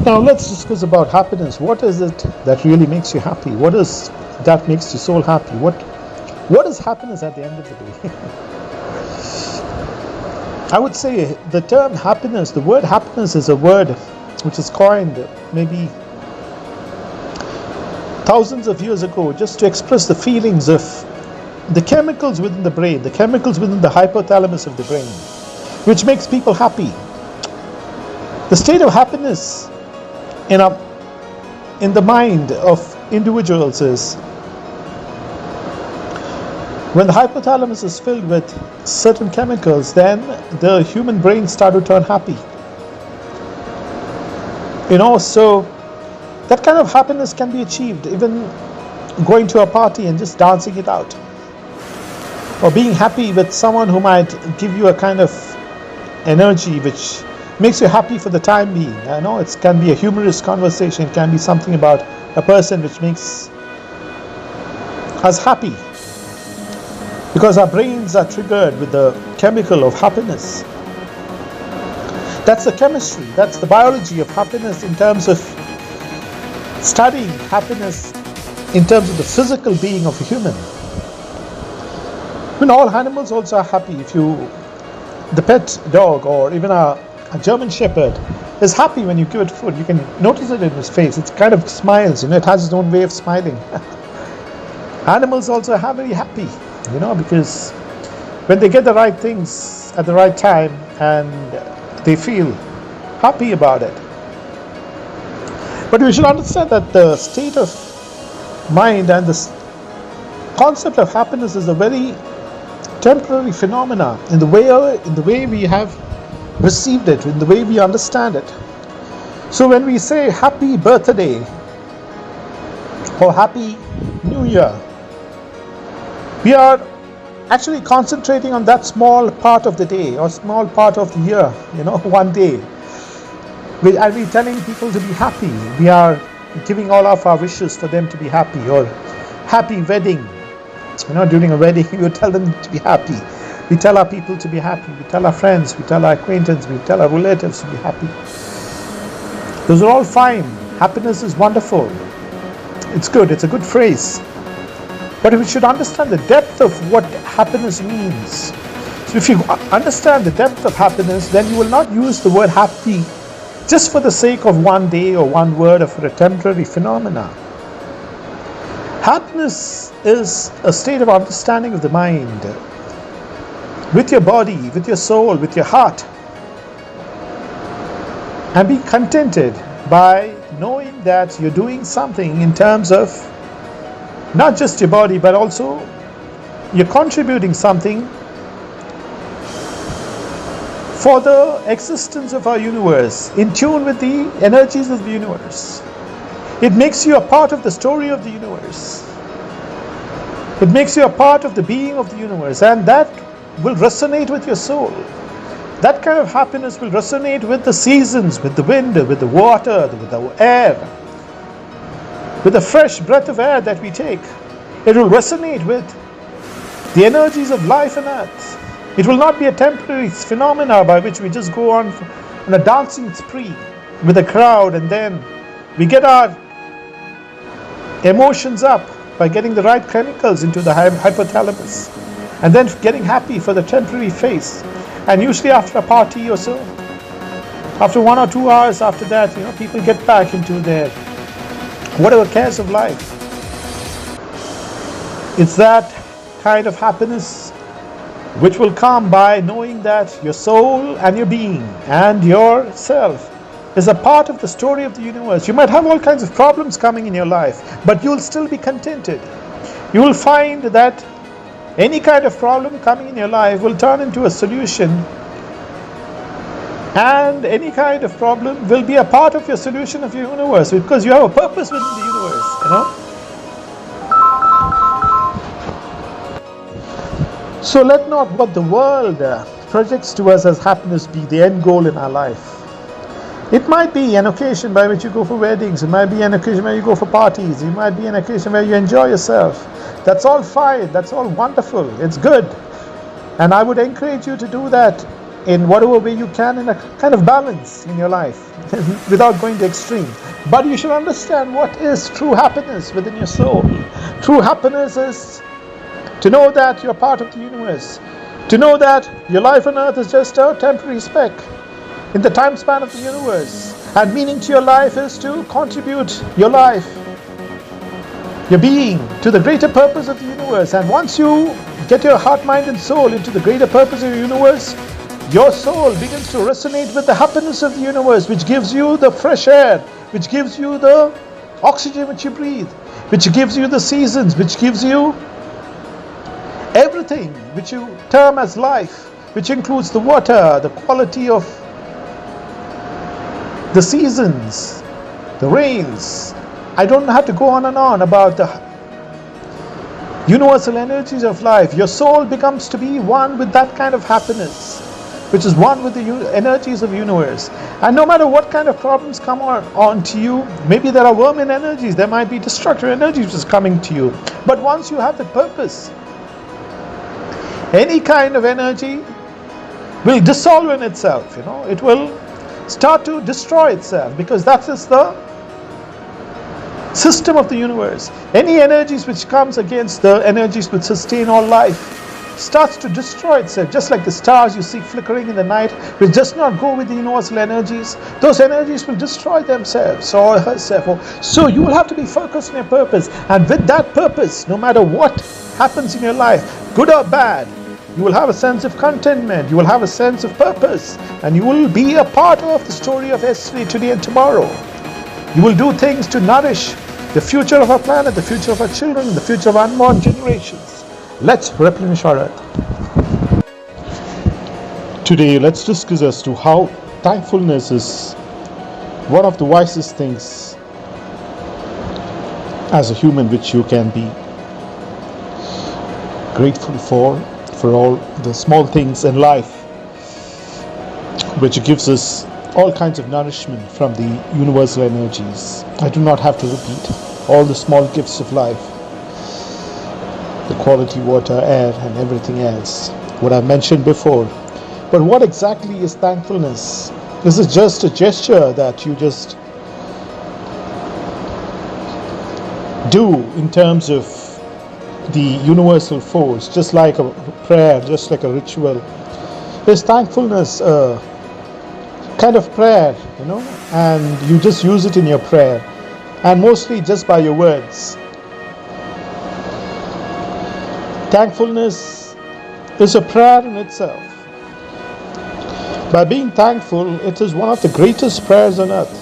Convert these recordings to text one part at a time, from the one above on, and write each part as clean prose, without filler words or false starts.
Now let's discuss about happiness. What is it that really makes you happy? What is that makes your soul happy? What is happiness at the end of the day? I would say the term happiness, the word happiness is a word which is coined maybe thousands of years ago just to express the feelings of the chemicals within the brain, the chemicals within the hypothalamus of the brain, which makes people happy. The state of happiness in the mind of individuals is when the hypothalamus is filled with certain chemicals, then the human brain starts to turn happy. So that kind of happiness can be achieved even going to a party and just dancing it out, or being happy with someone who might give you a kind of energy which makes you happy for the time being. I know it can be a humorous conversation, it can be something about a person which makes us happy, because our brains are triggered with the chemical of happiness. That's the chemistry, that's the biology of happiness in terms of studying happiness in terms of the physical being of a human. When all animals also are happy. The pet dog or even a German Shepherd is happy when you give it food. You can notice it in his face. It kind of smiles, it has its own way of smiling. Animals also are very happy, because when they get the right things at the right time and they feel happy about it. But we should understand that the state of mind and the concept of happiness is a very temporary phenomena in the way we have received it, in the way we understand it. So when we say happy birthday or happy new year, we are actually concentrating on that small part of the day or small part of the year, one day. Are we telling people to be happy? We are giving all of our wishes for them to be happy, or happy wedding. During a wedding, we tell them to be happy. We tell our people to be happy. We tell our friends, we tell our acquaintances, we tell our relatives to be happy. Those are all fine. Happiness is wonderful. It's good. It's a good phrase. But we should understand the depth of what happiness means. So if you understand the depth of happiness, then you will not use the word happy just for the sake of one day or one word or for a temporary phenomena. Happiness is a state of understanding of the mind, with your body, with your soul, with your heart, and be contented by knowing that you're doing something in terms of not just your body, but also you're contributing something for the existence of our universe, in tune with the energies of the universe. It makes you a part of the story of the universe. It makes you a part of the being of the universe, and that will resonate with your soul. That kind of happiness will resonate with the seasons, with the wind, with the water, with the air, with the fresh breath of air that we take. It will resonate with the energies of life and earth. It will not be a temporary phenomena by which we just go on a dancing spree with a crowd, and then we get our emotions up by getting the right chemicals into the hypothalamus, and then getting happy for the temporary phase. And usually after a party or so, after 1 or 2 hours after that, people get back into their whatever cares of life. It's that kind of happiness which will come by knowing that your soul and your being and yourself is a part of the story of the universe. You might have all kinds of problems coming in your life, but you'll still be contented. You will find that any kind of problem coming in your life will turn into a solution, and any kind of problem will be a part of your solution of your universe, because you have a purpose within the universe, So let not what the world projects to us as happiness be the end goal in our life. It might be an occasion by which you go for weddings. It might be an occasion where you go for parties. It might be an occasion where you enjoy yourself. That's all fine. That's all wonderful. It's good. And I would encourage you to do that in whatever way you can, in a kind of balance in your life without going to extreme. But you should understand what is true happiness within your soul. True happiness is to know that you're part of the universe, to know that your life on earth is just a temporary speck in the time span of the universe, and meaning to your life is to contribute your life, your being, to the greater purpose of the universe. And once you get your heart, mind and soul into the greater purpose of the universe, your soul begins to resonate with the happiness of the universe, which gives you the fresh air, which gives you the oxygen which you breathe, which gives you the seasons, which gives you everything which you term as life, which includes the water, the quality of the seasons, the rains. I don't have to go on and on about the universal energies of life. Your soul becomes to be one with that kind of happiness, which is one with the energies of the universe. And no matter what kind of problems come on to you, maybe there are vermin energies, there might be destructive energies which is coming to you. But once you have the purpose, any kind of energy will dissolve in itself, it will start to destroy itself, because that is the system of the universe. Any energies which comes against the energies which sustain all life starts to destroy itself, just like the stars you see flickering in the night, which does not go with the universal energies. Those energies will destroy themselves or herself. So you will have to be focused on your purpose, and with that purpose, no matter what happens in your life, good or bad, you will have a sense of contentment, you will have a sense of purpose, and you will be a part of the story of yesterday, today and tomorrow. You will do things to nourish the future of our planet, the future of our children, and the future of unborn generations. Let's replenish our earth. Today, let's discuss as to how thankfulness is one of the wisest things as a human which you can be grateful for all the small things in life, which gives us all kinds of nourishment from the universal energies. I do not have to repeat all the small gifts of life, the quality water, air and everything else, what I mentioned before. But what exactly is thankfulness? Is it just a gesture that you just do in terms of the universal force, just like a prayer, just like a ritual? Is thankfulness a kind of prayer, and you just use it in your prayer, and mostly just by your words? Thankfulness is a prayer in itself. By being thankful, it is one of the greatest prayers on earth.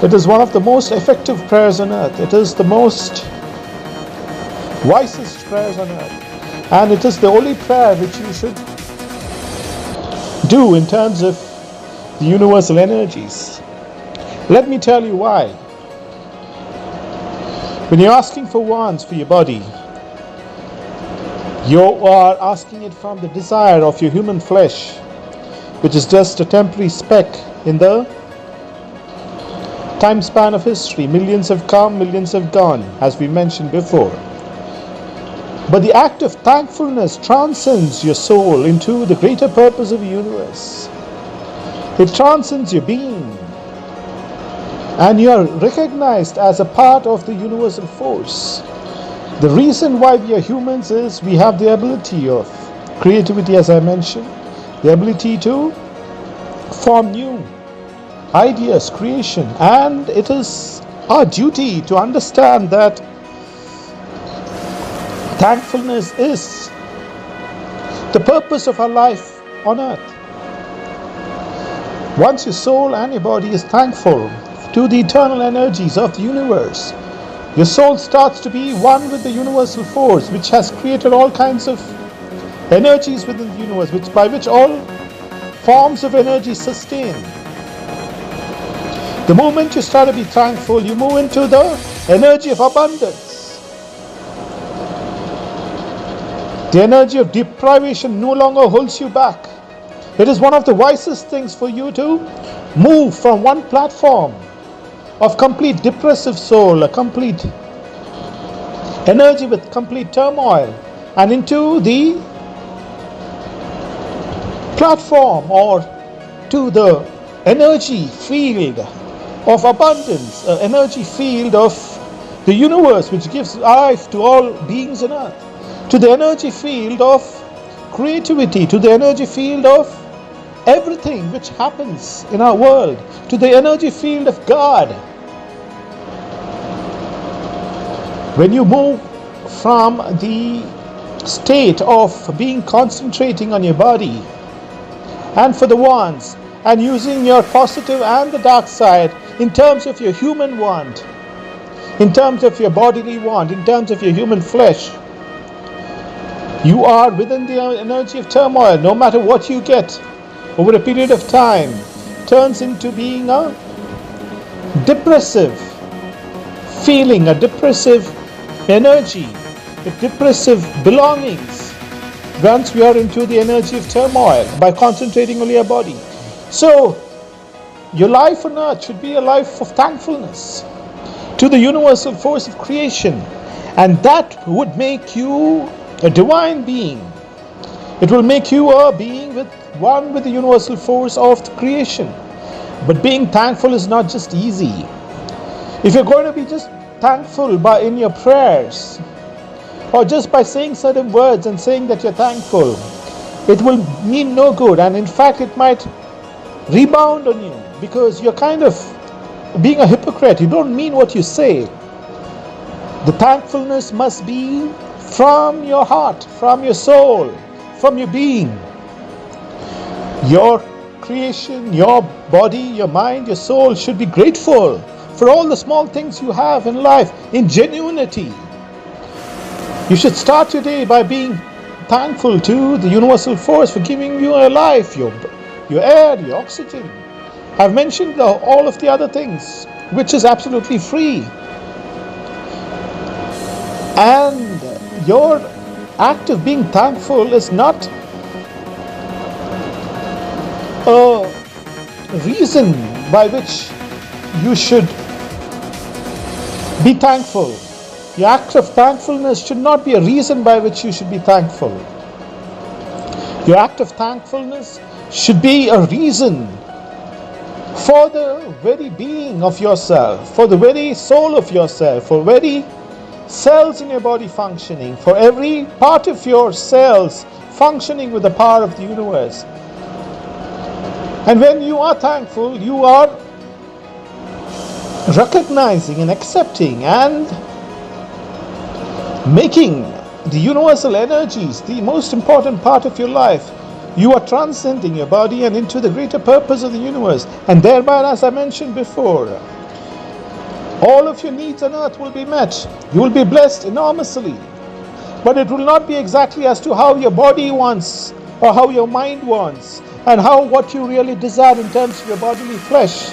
It is one of the most effective prayers on earth. It is the most wisest prayers on earth, and it is the only prayer which you should do in terms of the universal energies. Let me tell you why. When you're asking for wants for your body, you are asking it from the desire of your human flesh, which is just a temporary speck in the time span of history. Millions have come, millions have gone, as we mentioned before. But the act of thankfulness transcends your soul into the greater purpose of the universe. It transcends your being, and you are recognized as a part of the universal force. The reason why we are humans is we have the ability of creativity, as I mentioned, the ability to form new ideas, creation, and it is our duty to understand that thankfulness is the purpose of our life on earth. Once your soul and your body is thankful to the eternal energies of the universe, your soul starts to be one with the universal force, which has created all kinds of energies within the universe, by which all forms of energy sustain. The moment you start to be thankful, you move into the energy of abundance. The energy of deprivation no longer holds you back. It is one of the wisest things for you to move from one platform of complete depressive soul, a complete energy with complete turmoil, and into the platform or to the energy field of abundance, an energy field of the universe which gives life to all beings on earth, to the energy field of creativity, to the energy field of everything which happens in our world, to the energy field of God. When you move from the state of being concentrating on your body and for the ones and using your positive and the dark side in terms of your human want, in terms of your bodily want, in terms of your human flesh, you are within the energy of turmoil. No matter what you get over a period of time, turns into being a depressive feeling, a depressive energy, a depressive belongings once we are into the energy of turmoil by concentrating on your body. So your life on earth should be a life of thankfulness to the universal force of creation, and that would make you a divine being. It will make you a being with one with the universal force of the creation. But being thankful is not just easy. If you're going to be just thankful by in your prayers or just by saying certain words and saying that you're thankful, it will mean no good, and in fact it might rebound on you because you're kind of being a hypocrite. You don't mean what you say. The thankfulness must be from your heart, from your soul, from your being. Your creation, your body, your mind, your soul should be grateful for all the small things you have in life in genuinity. You should start your day by being thankful to the universal force for giving you a life, your air, your oxygen. I've mentioned all of the other things, which is absolutely free. And your act of being thankful is not a reason by which you should be thankful. Your act of thankfulness should not be a reason by which you should be thankful. Your act of thankfulness should be a reason for the very being of yourself, for the very soul of yourself, for very cells in your body functioning, for every part of your cells functioning with the power of the universe. And when you are thankful, you are recognizing and accepting and making the universal energies the most important part of your life. You are transcending your body and into the greater purpose of the universe, and thereby, as I mentioned before, all of your needs on earth will be met. You will be blessed enormously, but it will not be exactly as to how your body wants or how your mind wants and what you really desire in terms of your bodily flesh.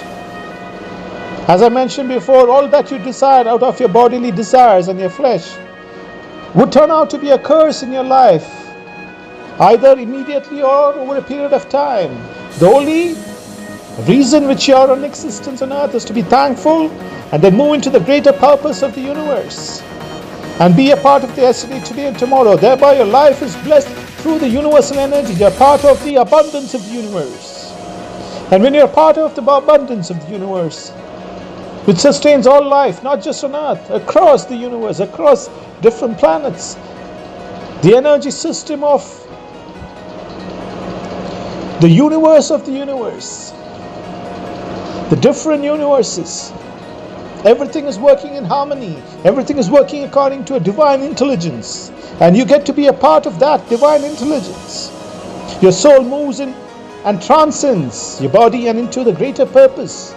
As I mentioned before, all that you desire out of your bodily desires and your flesh would turn out to be a curse in your life, either immediately or over a period of time. The only reason which you are in existence on earth is to be thankful and then move into the greater purpose of the universe and be a part of the yesterday, today and tomorrow. Thereby your life is blessed through the universal energy. You're part of the abundance of the universe. And when you're part of the abundance of the universe, which sustains all life, not just on earth, across the universe, across different planets, the energy system of the universe of the universe, the different universes, everything is working in harmony, everything is working according to a divine intelligence, and you get to be a part of that divine intelligence. Your soul moves in and transcends your body and into the greater purpose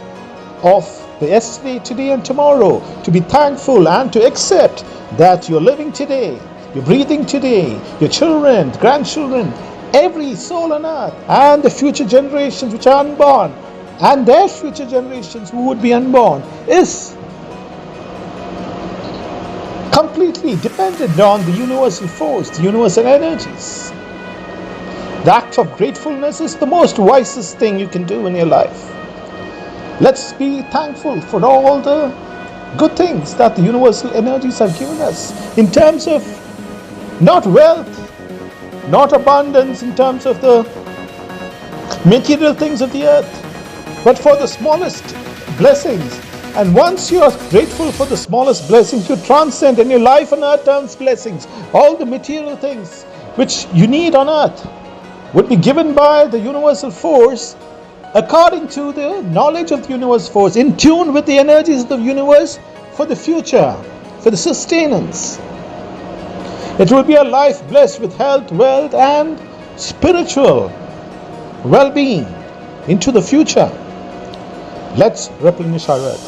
of the yesterday, today and tomorrow, to be thankful and to accept that you're living today, you're breathing today, your children, grandchildren, every soul on earth, and the future generations which are unborn, and their future generations who would be unborn, is completely dependent on the universal force, the universal energies. The act of gratefulness is the most wisest thing you can do in your life. Let's be thankful for all the good things that the universal energies have given us in terms of not wealth, not abundance in terms of the material things of the earth, but for the smallest blessings. And once you are grateful for the smallest blessings, you transcend, and your life on earth turns blessings. All the material things which you need on earth would be given by the universal force according to the knowledge of the universal force, in tune with the energies of the universe for the future, for the sustenance. It will be a life blessed with health, wealth, and spiritual well-being into the future. Let's replenish our earth.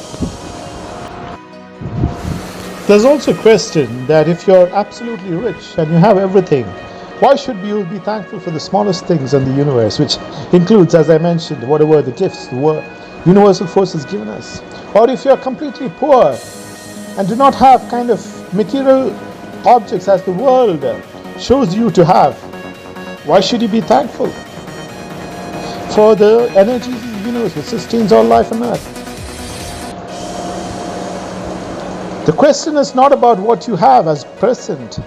There's also a question that if you're absolutely rich and you have everything, why should you be thankful for the smallest things in the universe, which includes, as I mentioned, whatever the gifts the universal force has given us? Or if you're completely poor and do not have kind of material objects as the world shows you to have, why should you be thankful for the energies of the universe which sustains all life on earth? The question is not about what you have as present.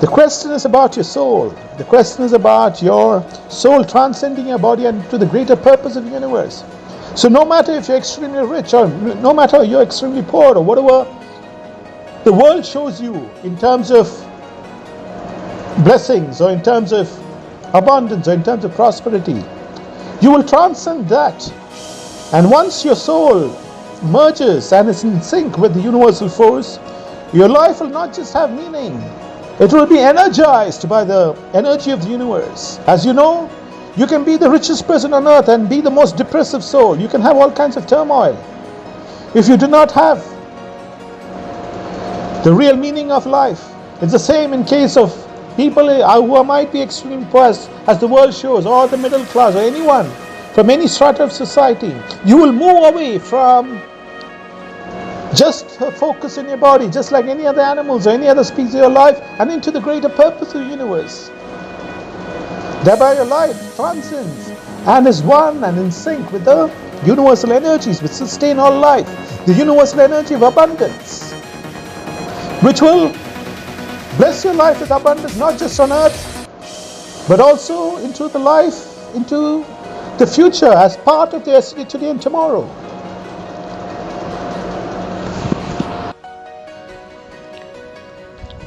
The question is about your soul. The question is about your soul transcending your body and to the greater purpose of the universe. So no matter if you're extremely rich or no matter you're extremely poor or whatever the world shows you in terms of blessings or in terms of abundance or in terms of prosperity, you will transcend that. And once your soul merges and is in sync with the universal force, your life will not just have meaning, it will be energized by the energy of the universe. As you know, you can be the richest person on earth and be the most depressive soul. You can have all kinds of turmoil. If you do not have the real meaning of life, it's the same in case of people who might be extremely poor, as the world shows, or the middle class, or anyone from any strata of society. You will move away from just focus in your body, just like any other animals or any other species of your life, and into the greater purpose of the universe. Thereby your life transcends and is one and in sync with the universal energies which sustain all life, the universal energy of abundance, which will bless your life with abundance, not just on earth, but also into the life, into the future as part of the yesterday, today, and tomorrow.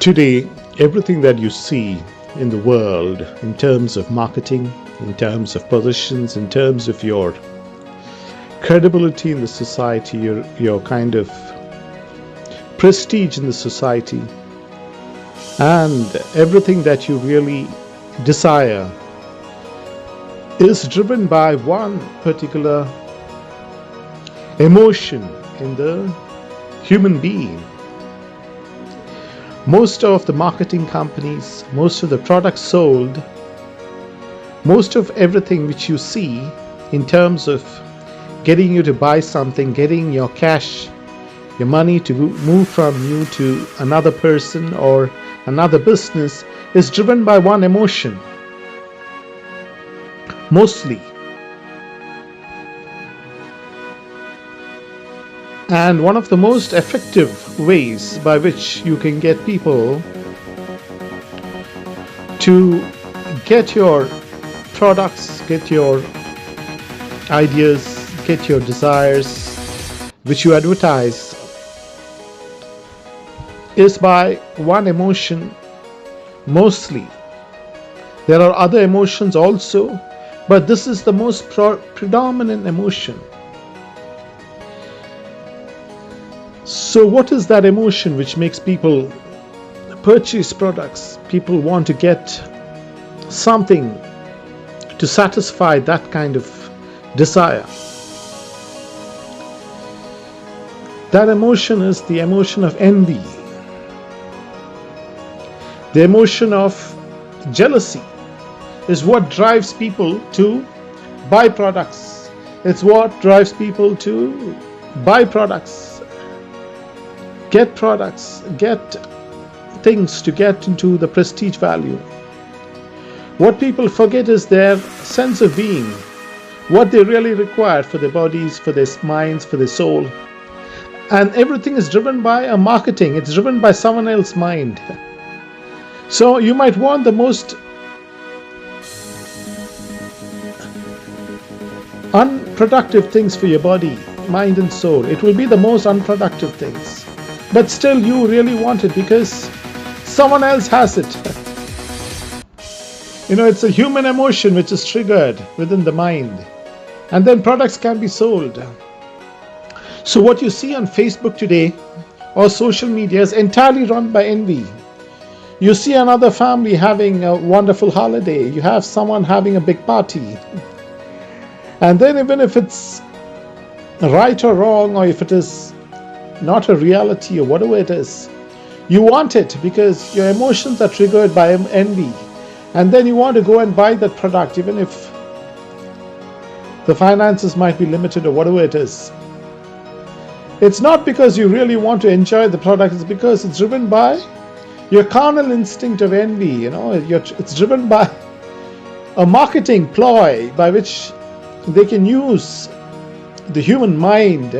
Today, everything that you see in the world, in terms of marketing, in terms of positions, in terms of your credibility in the society, your kind of prestige in the society, and everything that you really desire is driven by one particular emotion in the human being. Most of the marketing companies, most of the products sold, most of everything which you see in terms of getting you to buy something, getting your cash, your money to move from you to another person or another business, is driven by one emotion. Mostly. And one of the most effective ways by which you can get people to get your products, get your ideas, get your desires, which you advertise, is by one emotion mostly. There are other emotions also, but this is the most predominant emotion. So what is that emotion which makes people purchase products? People want to get something to satisfy that kind of desire. That emotion is the emotion of envy, the emotion of jealousy is what drives people to buy products. It's what drives people to buy products, get things to get into the prestige value. What people forget is their sense of being, what they really require for their bodies, for their minds, for their soul. And everything is driven by a marketing. It's driven by someone else's mind. So you might want the most unproductive things for your body, mind and soul. It will be the most unproductive things. But still you really want it because someone else has it. It's a human emotion which is triggered within the mind. And then products can be sold. So what you see on Facebook today or social media is entirely run by envy. You see another family having a wonderful holiday. You have someone having a big party. And then even if it's right or wrong, or if it is not a reality or whatever it is, you want it because your emotions are triggered by envy. And then you want to go and buy that product even if the finances might be limited or whatever it is. It's not because you really want to enjoy the product, it's because it's driven by your carnal instinct of envy. It's driven by a marketing ploy by which they can use the human mind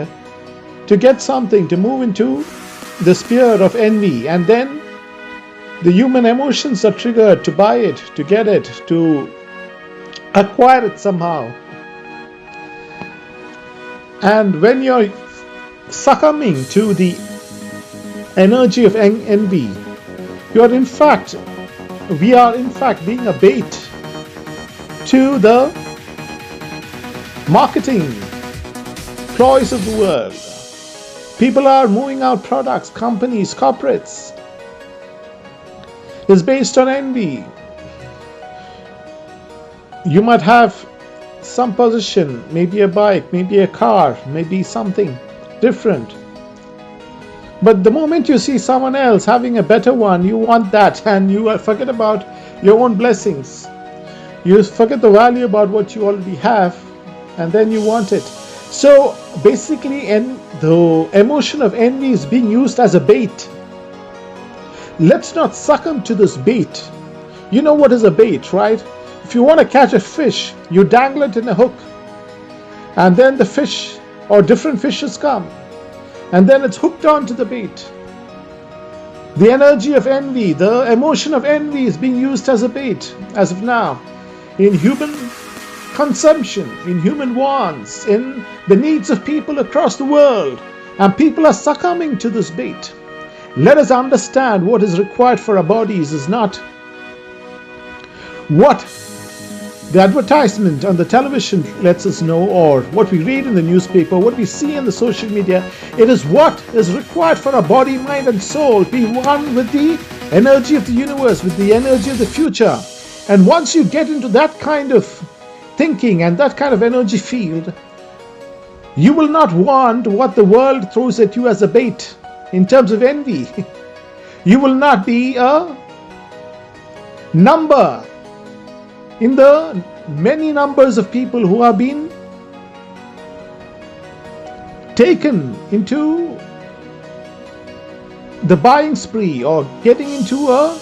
to get something, to move into the sphere of envy, and then the human emotions are triggered to buy it, to get it, to acquire it somehow. And when you're succumbing to the energy of envy, we are in fact being a bait to the marketing ploys of the world. People are moving out products, companies, corporates. It's based on envy. You might have some possession, maybe a bike, maybe a car, maybe something different. But the moment you see someone else having a better one, you want that, and you forget about your own blessings. You forget the value about what you already have, and then you want it. So basically, the emotion of envy is being used as a bait. Let's not succumb to this bait. You know what is a bait, right? If you want to catch a fish, you dangle it in a hook, and then the fish or different fishes come, and then it's hooked onto the bait. The energy of envy, the emotion of envy is being used as a bait as of now in human consumption, in human wants, in the needs of people across the world, and people are succumbing to this bait. Let us understand what is required for our bodies is not what the advertisement on the television lets us know, or what we read in the newspaper, what we see in the social media. It is what is required for our body, mind and soul. Be one with the energy of the universe, with the energy of the future. And once you get into that kind of thinking and that kind of energy field, you will not want what the world throws at you as a bait in terms of envy. You will not be a number in the many numbers of people who have been taken into the buying spree or getting into a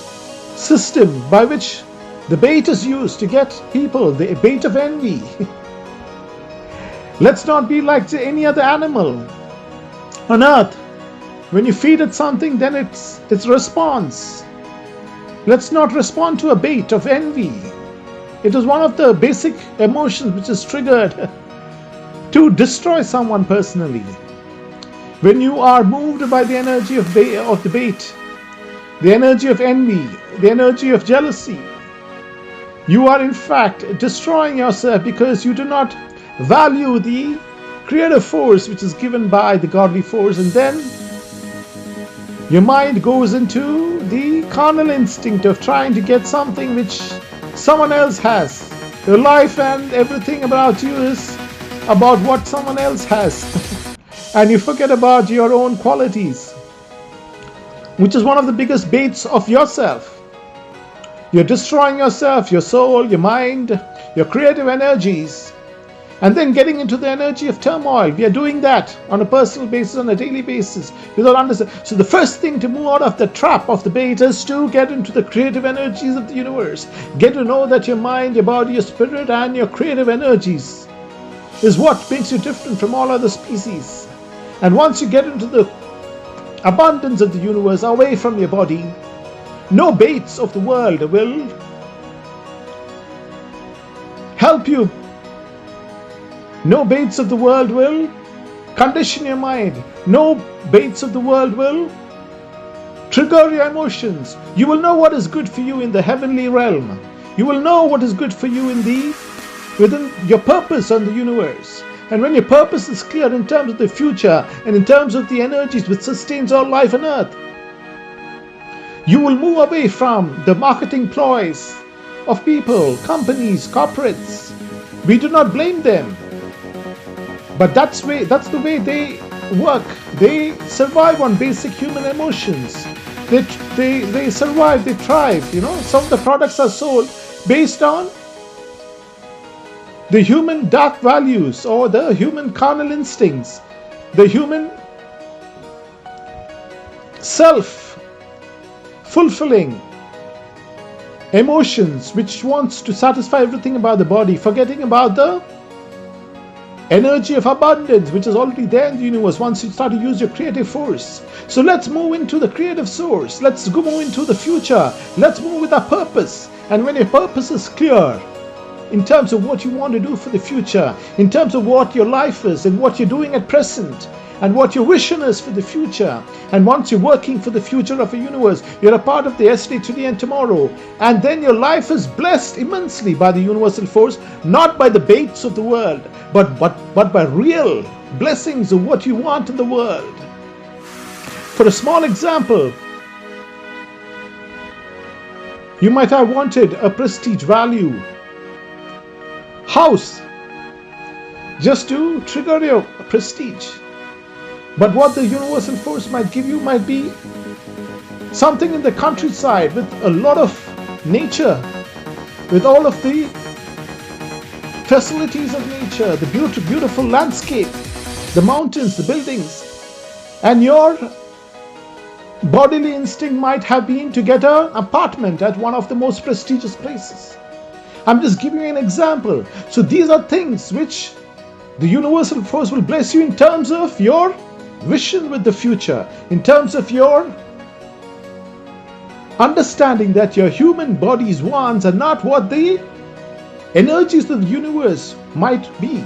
system by which the bait is used to get people, the bait of envy. Let's not be like any other animal on earth. When you feed it something, then it's response. Let's not respond to a bait of envy. It is one of the basic emotions which is triggered to destroy someone personally. When you are moved by the energy of the bait, the energy of envy, the energy of jealousy, you are in fact destroying yourself because you do not value the creative force which is given by the godly force, and then your mind goes into the carnal instinct of trying to get something which someone else has. Your life and everything about you is about what someone else has. And you forget about your own qualities, which is one of the biggest baits of yourself. You're destroying yourself, your soul, your mind, your creative energies, and then getting into the energy of turmoil. We are doing that on a personal basis, on a daily basis, without understanding. So the first thing to move out of the trap of the bait is to get into the creative energies of the universe. Get to know that your mind, your body, your spirit, and your creative energies is what makes you different from all other species. And once you get into the abundance of the universe away from your body, no baits of the world will help you No baits of the world will condition your mind. No baits of the world will trigger your emotions. You will know what is good for you in the heavenly realm. You will know what is good for you within your purpose on the universe. And when your purpose is clear in terms of the future and in terms of the energies which sustains all life on earth, you will move away from the marketing ploys of people, companies, corporates. We do not blame them, but that's the way they work. They survive on basic human emotions. They survive, they thrive. Some of the products are sold based on the human dark values or the human carnal instincts, the human self-fulfilling emotions which wants to satisfy everything about the body, forgetting about the energy of abundance which is already there in the universe once you start to use your creative force. So let's move into the creative source. Let's go move into the future. Let's move with our purpose. And when your purpose is clear, in terms of what you want to do for the future, in terms of what your life is and what you're doing at present, and what your vision is for the future, and once you're working for the future of a universe, you're a part of the yesterday, today, and tomorrow, and then your life is blessed immensely by the universal force, not by the baits of the world, but by real blessings of what you want in the world. For a small example, you might have wanted a prestige value house just to trigger your prestige. But what the universal force might give you might be something in the countryside with a lot of nature, with all of the facilities of nature, the beautiful landscape, the mountains, the buildings. And your bodily instinct might have been to get an apartment at one of the most prestigious places. I'm just giving you an example. So these are things which the universal force will bless you in terms of your vision with the future, in terms of your understanding that your human body's wants are not what the energies of the universe might be.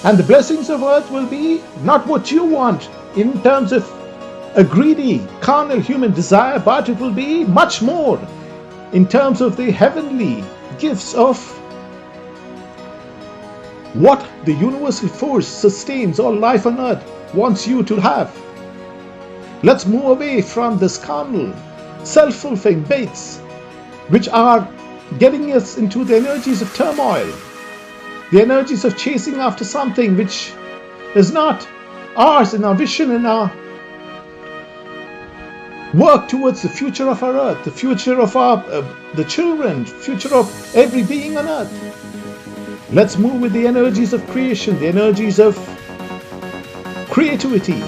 And the blessings of earth will be not what you want in terms of a greedy, carnal human desire, but it will be much more in terms of the heavenly gifts of what the universal force sustains all life on earth wants you to have. Let's move away from this carnal, self-fulfilling baits which are getting us into the energies of turmoil, the energies of chasing after something which is not ours in our vision, in our work towards the future of our earth, the future of the children, future of every being on earth. Let's move with the energies of creation, the energies of creativity,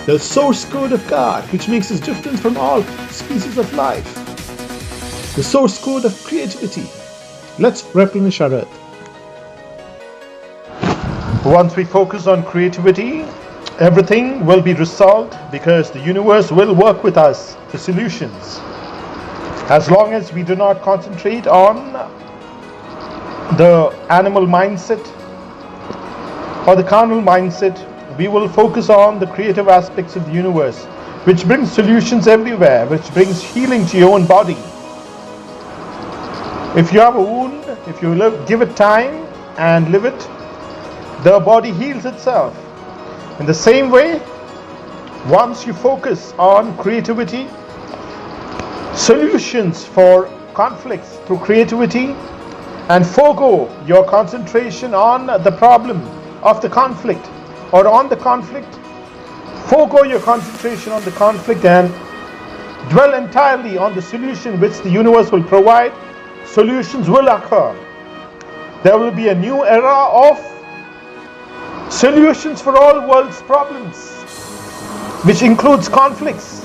the source code of God, which makes us different from all species of life. The source code of creativity. Let's replenish our earth. Once we focus on creativity, everything will be resolved because the universe will work with us for solutions. As long as we do not concentrate on the animal mindset or the carnal mindset, we will focus on the creative aspects of the universe, which brings solutions everywhere, which brings healing to your own body. If you have a wound, if you give it time and live it, the body heals itself. In the same way, once you focus on creativity, solutions for conflicts through creativity, and forego your concentration on the problem of the conflict or on the conflict, forego your concentration on the conflict and dwell entirely on the solution which the universe will provide, solutions will occur. There will be a new era of solutions for all world's problems, which includes conflicts.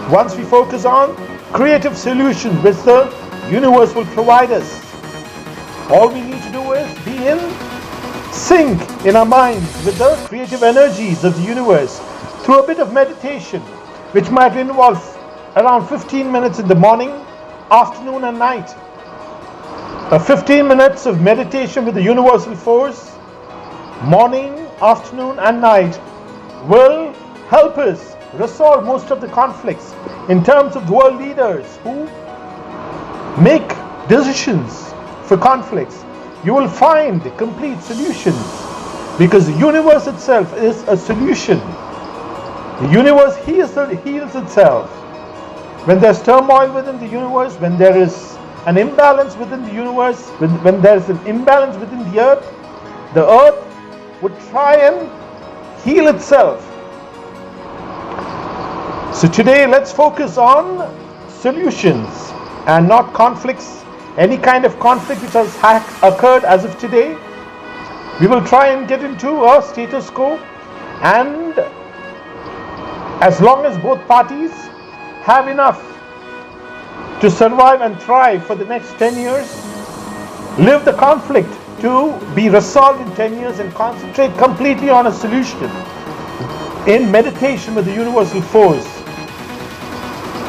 Once we focus on creative solutions which the universe will provide us, all we need to do is be in sync in our minds with the creative energies of the universe through a bit of meditation, which might involve around 15 minutes in the morning, afternoon and night. 15 minutes of meditation with the universal force morning, afternoon, and night, will help us resolve most of the conflicts in terms of the world leaders who make decisions for conflicts. You will find complete solutions because the universe itself is a solution. The universe heals itself. When there's turmoil within the universe, when there is an imbalance within the universe, when there is an imbalance within the earth would try and heal itself. So today let's focus on solutions and not conflicts. Any kind of conflict which has occurred as of today, we will try and get into a status quo, and as long as both parties have enough to survive and thrive for the next 10 years, live the conflict to be resolved in 10 years and concentrate completely on a solution in meditation with the universal force.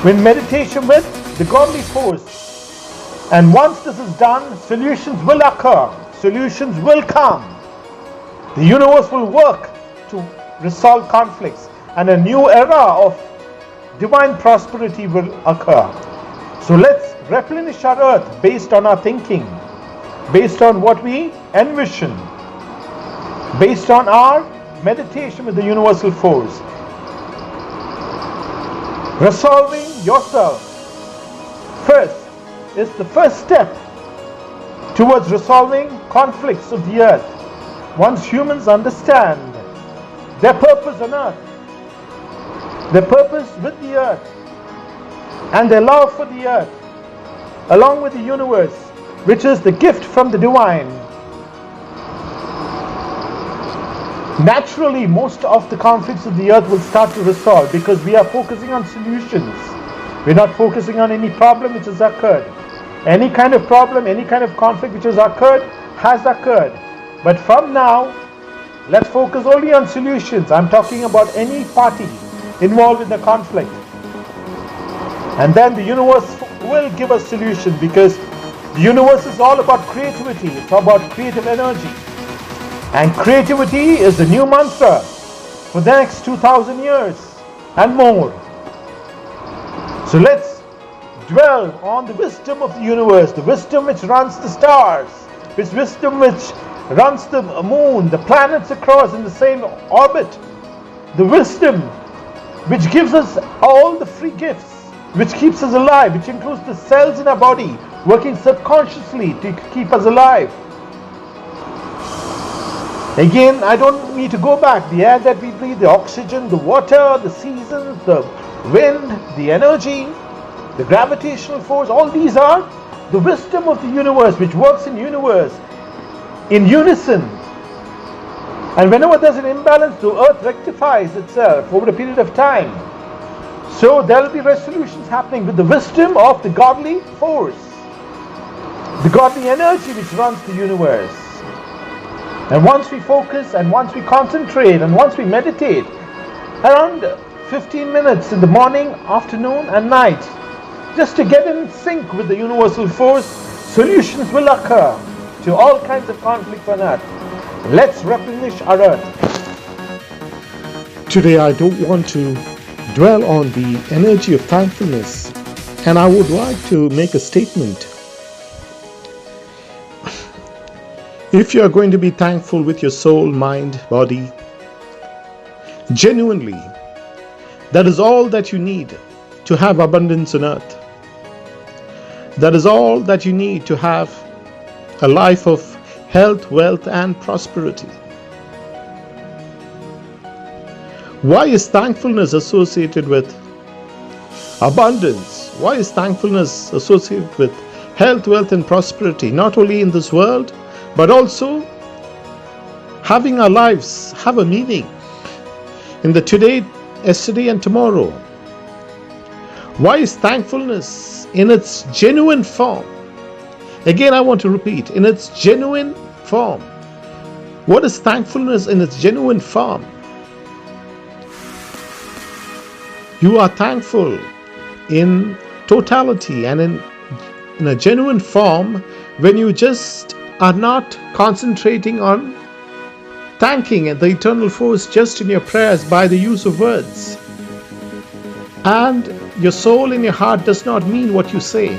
In meditation with the godly force. And once this is done, solutions will occur. Solutions will come. The universe will work to resolve conflicts, and a new era of divine prosperity will occur. So let's replenish our earth based on our thinking, based on what we envision, based on our meditation with the universal force. Resolving yourself first is the first step towards resolving conflicts of the earth. Once humans understand their purpose on earth, their purpose with the earth, and their love for the earth, along with the universe, which is the gift from the divine, naturally most of the conflicts of the earth will start to resolve, because we are focusing on solutions. We're not focusing on any problem which has occurred. Any kind of problem, any kind of conflict which has occurred. But from now, let's focus only on solutions. I'm talking about any party involved in the conflict. And then the universe will give us solutions, because the universe is all about creativity. It's about creative energy. And creativity is the new mantra for the next 2000 years and more. So let's dwell on the wisdom of the universe, the wisdom which runs the stars, this wisdom which runs the moon, the planets across in the same orbit, the wisdom which gives us all the free gifts, which keeps us alive, which includes the cells in our body working subconsciously to keep us alive. Again, I don't need to go back. The air that we breathe, the oxygen, the water, the seasons, the wind, the energy, the gravitational force, all these are the wisdom of the universe, which works in universe in unison. And whenever there's an imbalance, the earth rectifies itself over a period of time. So there will be resolutions happening with the wisdom of the godly force, the godly energy which runs the universe. And once we focus, and once we concentrate, and once we meditate, around 15 minutes in the morning, afternoon, and night, just to get in sync with the universal force, solutions will occur to all kinds of conflicts on earth. Let's replenish our earth. Today I don't want to dwell on the energy of thankfulness, and I would like to make a statement. If you are going to be thankful with your soul, mind, body, genuinely, that is all that you need to have abundance on earth. That is all that you need to have a life of health, wealth, and prosperity. Why is thankfulness associated with abundance? Why is thankfulness associated with health, wealth, and prosperity? Not only in this world, but also having our lives have a meaning in the today, yesterday, and tomorrow. Why is thankfulness in its genuine form? Again, I want to repeat, in its genuine form. What is thankfulness in its genuine form? You are thankful in totality and in a genuine form when you just are not concentrating on thanking the eternal force just in your prayers by the use of words. And your soul in your heart does not mean what you say.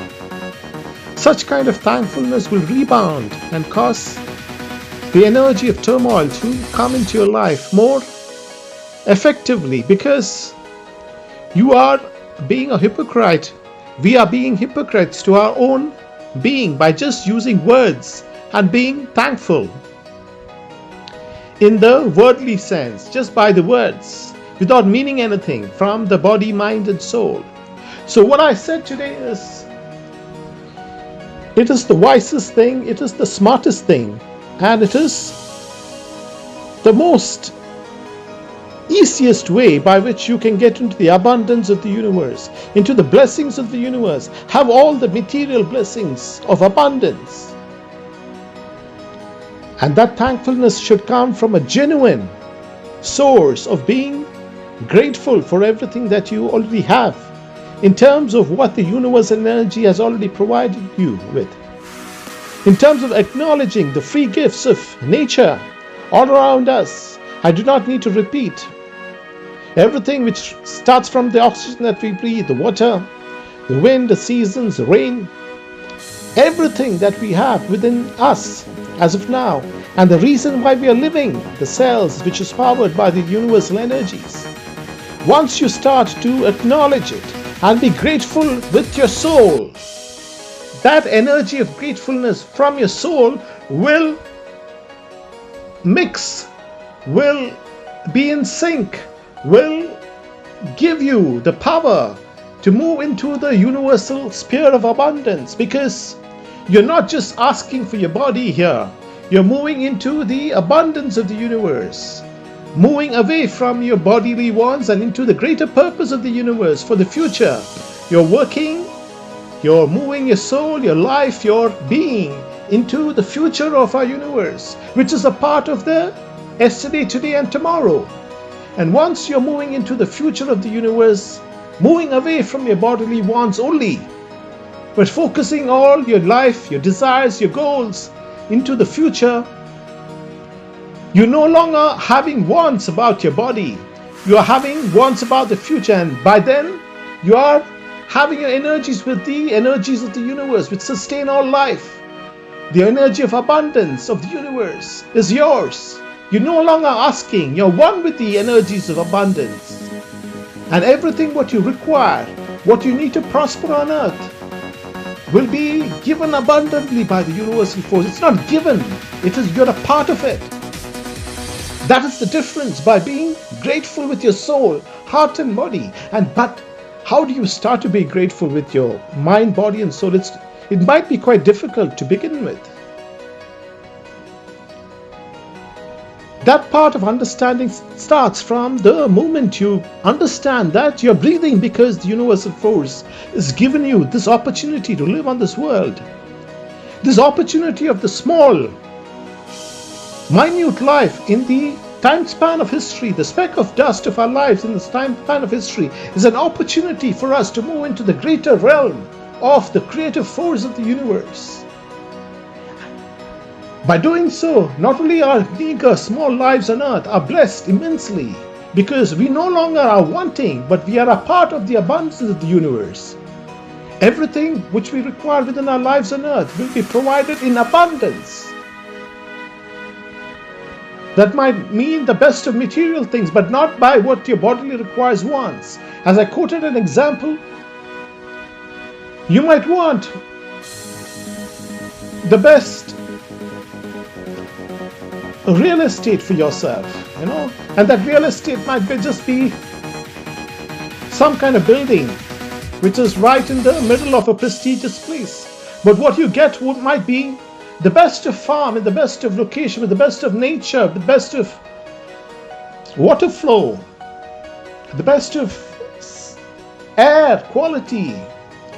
Such kind of thankfulness will rebound and cause the energy of turmoil to come into your life more effectively, because you are being a hypocrite. We are being hypocrites to our own being by just using words and being thankful in the worldly sense, just by the words, without meaning anything from the body, mind, and soul. So what I said today is, it is the wisest thing, it is the smartest thing, and it is the most easiest way by which you can get into the abundance of the universe, into the blessings of the universe, have all the material blessings of abundance. And that thankfulness should come from a genuine source of being grateful for everything that you already have, in terms of what the universe energy has already provided you with, in terms of acknowledging the free gifts of nature all around us. I do not need to repeat everything which starts from the oxygen that we breathe, the water, the wind, the seasons, the rain, everything that we have within us as of now, and the reason why we are living, the cells which is powered by the universal energies. Once you start to acknowledge it and be grateful with your soul, that energy of gratefulness from your soul will mix, will be in sync, will give you the power to move into the universal sphere of abundance, because you're not just asking for your body here, you're moving into the abundance of the universe, moving away from your bodily wants and into the greater purpose of the universe for the future. You're working, you're moving your soul, your life, your being into the future of our universe, which is a part of the yesterday, today, and tomorrow. And once you're moving into the future of the universe, moving away from your bodily wants only, but focusing all your life, your desires, your goals into the future, you're no longer having wants about your body. You are having wants about the future, and by then you are having your energies with the energies of the universe which sustain all life. The energy of abundance of the universe is yours. You're no longer asking, you're one with the energies of abundance. And everything what you require, what you need to prosper on earth, will be given abundantly by the universal force. It's not given, it is, you're a part of it. That is the difference by being grateful with your soul, heart and body. But how do you start to be grateful with your mind, body and soul? It might be quite difficult to begin with. That part of understanding starts from the moment you understand that you're breathing because the universal force has given you this opportunity to live on this world. This opportunity of the small, minute life in the time span of history, the speck of dust of our lives in this time span of history, is an opportunity for us to move into the greater realm of the creative force of the universe. By doing so, not only our meager small lives on earth are blessed immensely, because we no longer are wanting, but we are a part of the abundance of the universe. Everything which we require within our lives on earth will be provided in abundance. That might mean the best of material things, but not by what your bodily requires wants. As I quoted an example, you might want the best real estate for yourself, and that real estate might just be some kind of building which is right in the middle of a prestigious place. But what you get might be the best of farm, and the best of location, with the best of nature, the best of water flow, the best of air quality,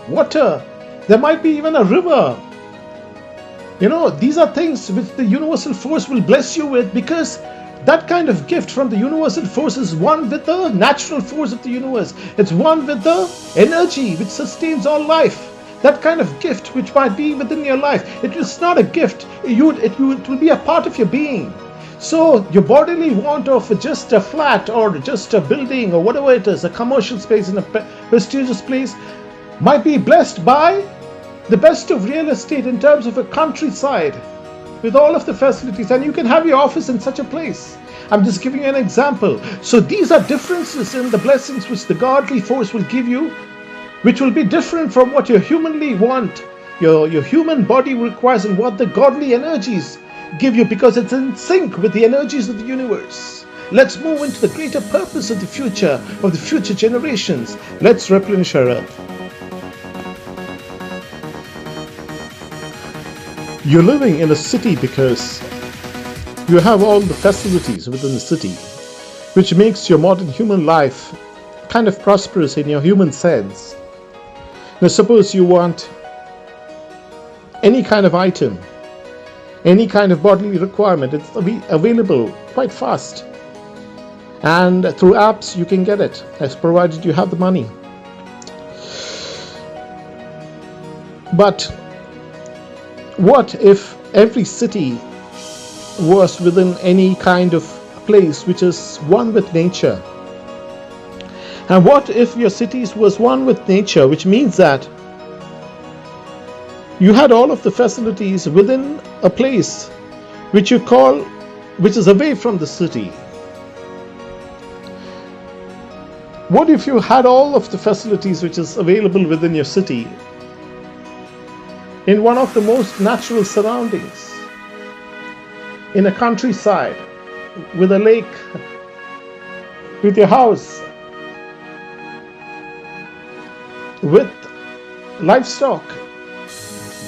water. There might be even a river. These are things which the universal force will bless you with, because that kind of gift from the universal force is one with the natural force of the universe. It's one with the energy which sustains all life. That kind of gift which might be within your life. It is not a gift. It will be a part of your being. So your bodily want of just a flat or just a building or whatever it is, a commercial space in a prestigious place, might be blessed by the best of real estate in terms of a countryside with all of the facilities, and you can have your office in such a place. I'm just giving you an example. So these are differences in the blessings which the godly force will give you, which will be different from what you humanly want, your human body requires, and what the godly energies give you, because it's in sync with the energies of the universe. Let's move into the greater purpose of the future generations. Let's replenish our earth. You're living in a city because you have all the facilities within the city, which makes your modern human life kind of prosperous in your human sense. Now suppose you want any kind of item, any kind of bodily requirement, it's available quite fast. And through apps you can get it, as provided you have the money. But what if every city was within any kind of place which is one with nature? And what if your cities was one with nature, which means that you had all of the facilities within a place which is away from the city? What if you had all of the facilities which is available within your city in one of the most natural surroundings, in a countryside, with a lake, with your house, with livestock?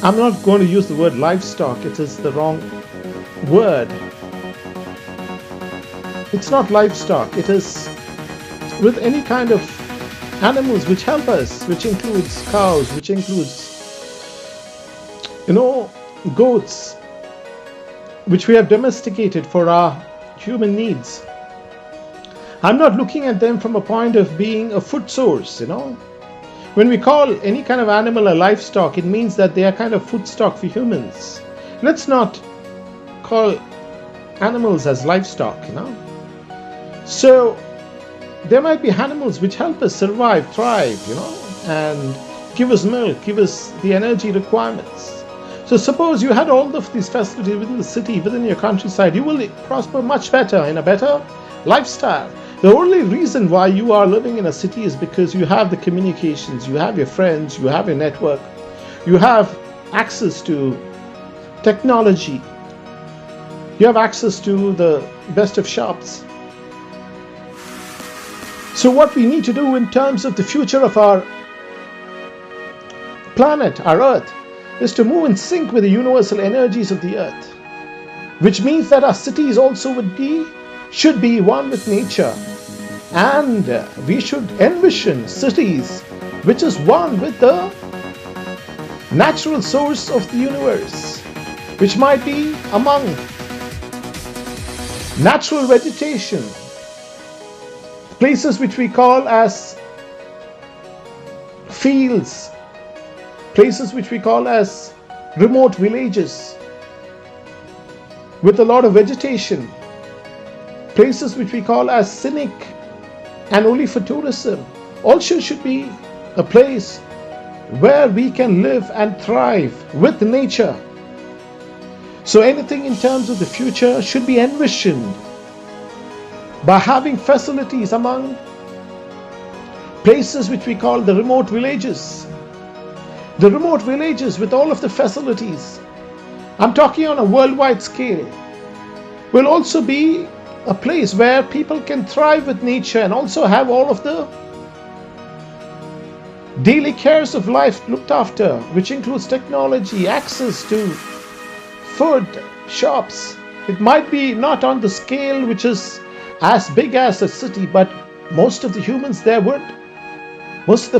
I'm not going to use the word livestock, it is the wrong word. It's not livestock, it is with any kind of animals which help us, which includes cows, which includes goats, which we have domesticated for our human needs. I'm not looking at them from a point of being a food source. When we call any kind of animal a livestock, it means that they are kind of food stock for humans. Let's not call animals as livestock. So there might be animals which help us survive, thrive, and give us milk, give us the energy requirements. So suppose you had all of these facilities within the city, within your countryside, you will prosper much better, in a better lifestyle. The only reason why you are living in a city is because you have the communications, you have your friends, you have your network, you have access to technology, you have access to the best of shops. So what we need to do in terms of the future of our planet, our earth, is to move in sync with the universal energies of the earth, which means that our cities also should be one with nature, and we should envision cities which is one with the natural source of the universe, which might be among natural vegetation, places which we call as fields, places which we call as remote villages with a lot of vegetation, places which we call as scenic and only for tourism, also should be a place where we can live and thrive with nature. So anything in terms of the future should be envisioned by having facilities among places which we call the remote villages. The remote villages with all of the facilities, I'm talking on a worldwide scale, will also be a place where people can thrive with nature and also have all of the daily cares of life looked after, which includes technology, access to food, shops. It might be not on the scale which is as big as a city, but most of the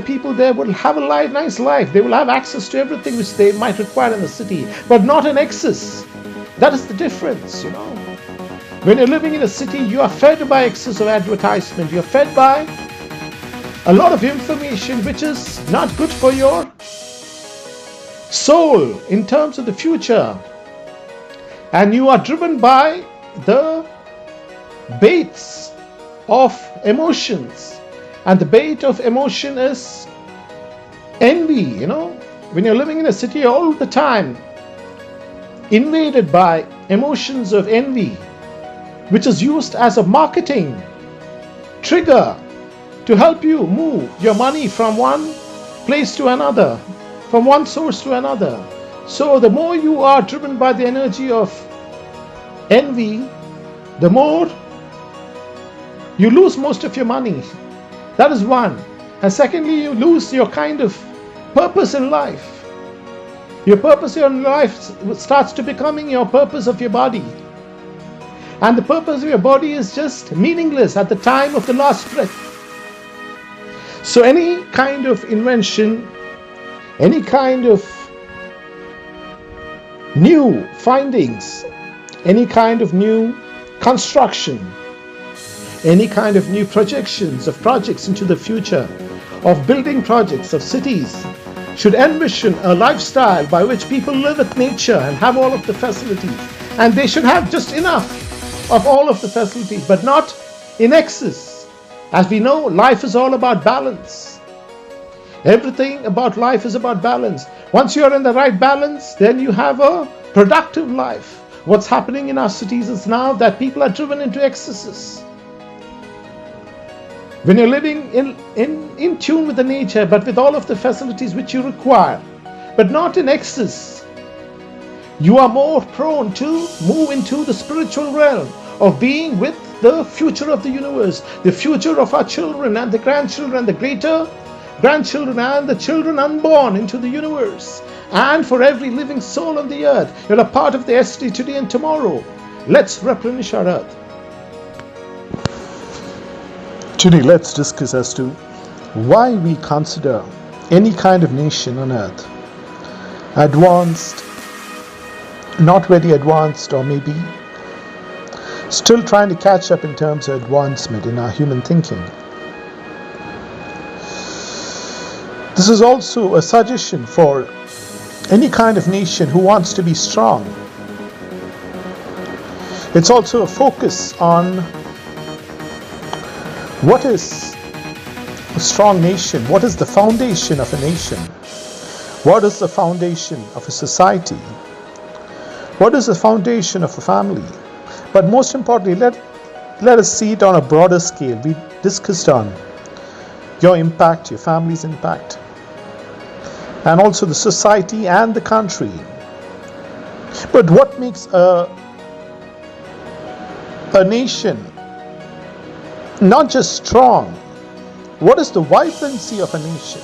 people there will have a nice life. They will have access to everything which they might require in the city, but not in excess. That is the difference, When you're living in a city, you are fed by excess of advertisement. You're fed by a lot of information which is not good for your soul in terms of the future. And you are driven by the baits of emotions. And the bait of emotion is envy. When you're living in a city all the time, invaded by emotions of envy, which is used as a marketing trigger to help you move your money from one place to another, from one source to another. So the more you are driven by the energy of envy, the more you lose most of your money. That is one. And secondly, you lose your kind of purpose in life. Your purpose in life starts to becoming your purpose of your body. And the purpose of your body is just meaningless at the time of the last breath. So any kind of invention, any kind of new findings, any kind of new construction, any kind of new projections of projects into the future, of building projects, of cities, should envision a lifestyle by which people live with nature and have all of the facilities. And they should have just enough of all of the facilities, but not in excess. As we know, life is all about balance. Everything about life is about balance. Once you are in the right balance, then you have a productive life. What's happening in our cities is now that people are driven into excesses. When you're living in tune with the nature, but with all of the facilities which you require, but not in excess, you are more prone to move into the spiritual realm of being with the future of the universe, the future of our children and the grandchildren, the greater grandchildren and the children unborn into the universe. And for every living soul on the earth, you're a part of the yesterday, today and tomorrow. Let's replenish our earth. Today, let's discuss as to why we consider any kind of nation on earth advanced, not very advanced, or maybe still trying to catch up in terms of advancement in our human thinking. This is also a suggestion for any kind of nation who wants to be strong. It's also a focus on what is a strong nation, what is the foundation of a nation, what is the foundation of a society, what is the foundation of a family. But most importantly, let us see it on a broader scale. We discussed on your impact, your family's impact, and also the society and the country. But what makes a nation not just strong? What is the vibrancy of a nation?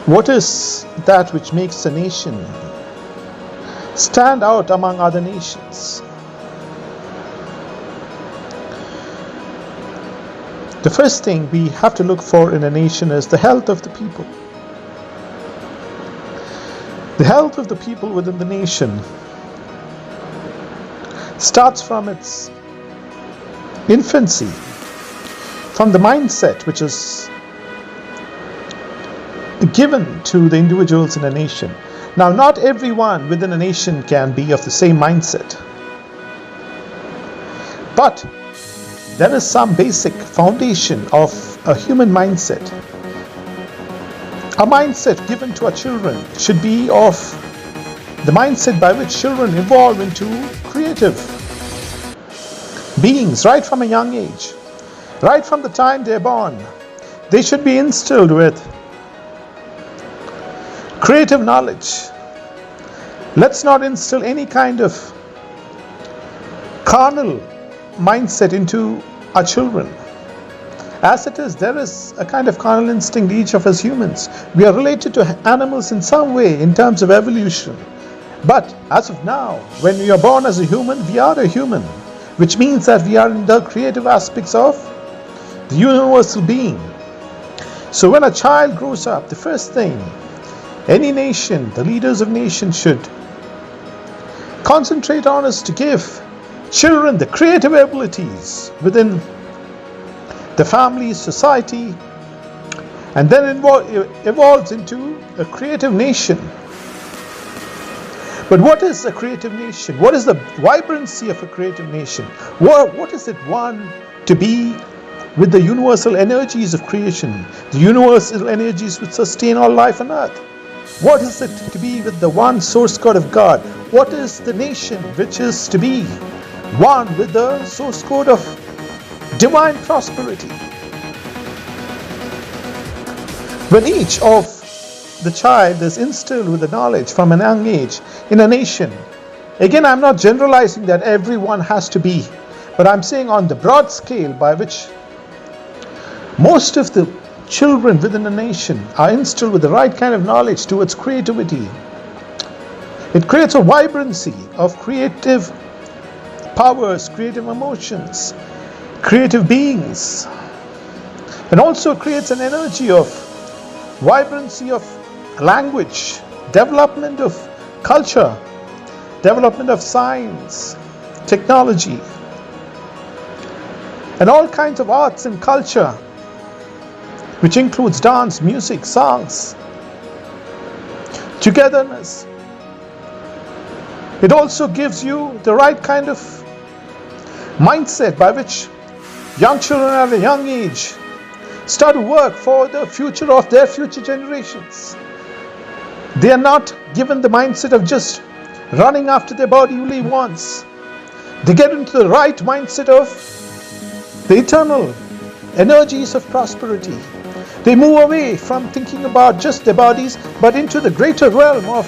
What is that which makes a nation stand out among other nations? The first thing we have to look for in a nation is the health of the people. The health of the people within the nation starts from its infancy, from the mindset which is given to the individuals in a nation. Now, not everyone within a nation can be of the same mindset, but there is some basic foundation of a human mindset. A mindset given to our children should be of the mindset by which children evolve into creative beings right from a young age. Right from the time they're born, they should be instilled with creative knowledge. Let's not instill any kind of carnal mindset into our children. As it is, there is a kind of carnal instinct each of us humans. We are related to animals in some way in terms of evolution. But as of now, when we are born as a human, we are a human, which means that we are in the creative aspects of the universal being. So when a child grows up, the first thing any nation, the leaders of nations should concentrate on is to give children the creative abilities within the family, society, and then evolves into a creative nation. But what is a creative nation? What is the vibrancy of a creative nation? What does it want to be with the universal energies of creation, the universal energies which sustain all life on earth? What is it to be with the one source code of God? What is the nation which is to be one with the source code of divine prosperity? When each of the child is instilled with the knowledge from a young age in a nation, again, I'm not generalizing that everyone has to be, but I'm saying on the broad scale by which most of the children within a nation are instilled with the right kind of knowledge towards creativity. It creates a vibrancy of creative powers, creative emotions, creative beings, and also creates an energy of vibrancy of language, development of culture, development of science, technology, and all kinds of arts and culture, which includes dance, music, songs, togetherness. It also gives you the right kind of mindset by which young children at a young age start to work for the future of their future generations. They are not given the mindset of just running after their bodily wants. They get into the right mindset of the eternal energies of prosperity. They move away from thinking about just their bodies, but into the greater realm of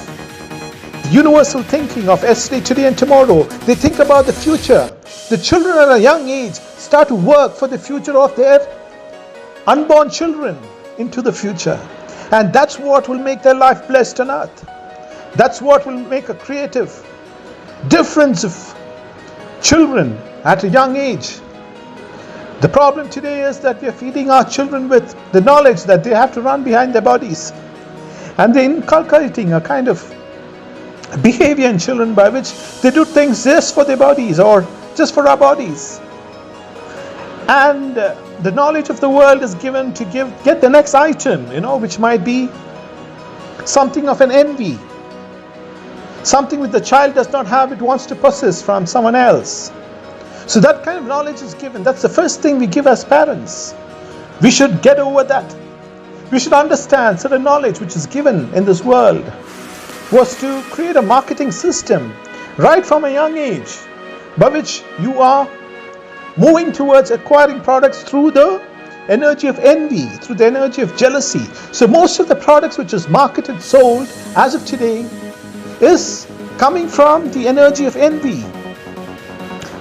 the universal thinking of yesterday, today, and tomorrow. They think about the future. The children at a young age start to work for the future of their unborn children into the future. And that's what will make their life blessed on earth. That's what will make a creative difference of children at a young age. The problem today is that we are feeding our children with the knowledge that they have to run behind their bodies. And they're inculcating a kind of behavior in children by which they do things just for their bodies or just for our bodies. And the knowledge of the world is given to get the next item, which might be something of an envy. Something which the child does not have, it wants to possess from someone else. So that kind of knowledge is given. That's the first thing we give as parents. We should get over that. We should understand certain knowledge which is given in this world was to create a marketing system right from a young age by which you are moving towards acquiring products through the energy of envy, through the energy of jealousy. So most of the products which is marketed, sold as of today is coming from the energy of envy.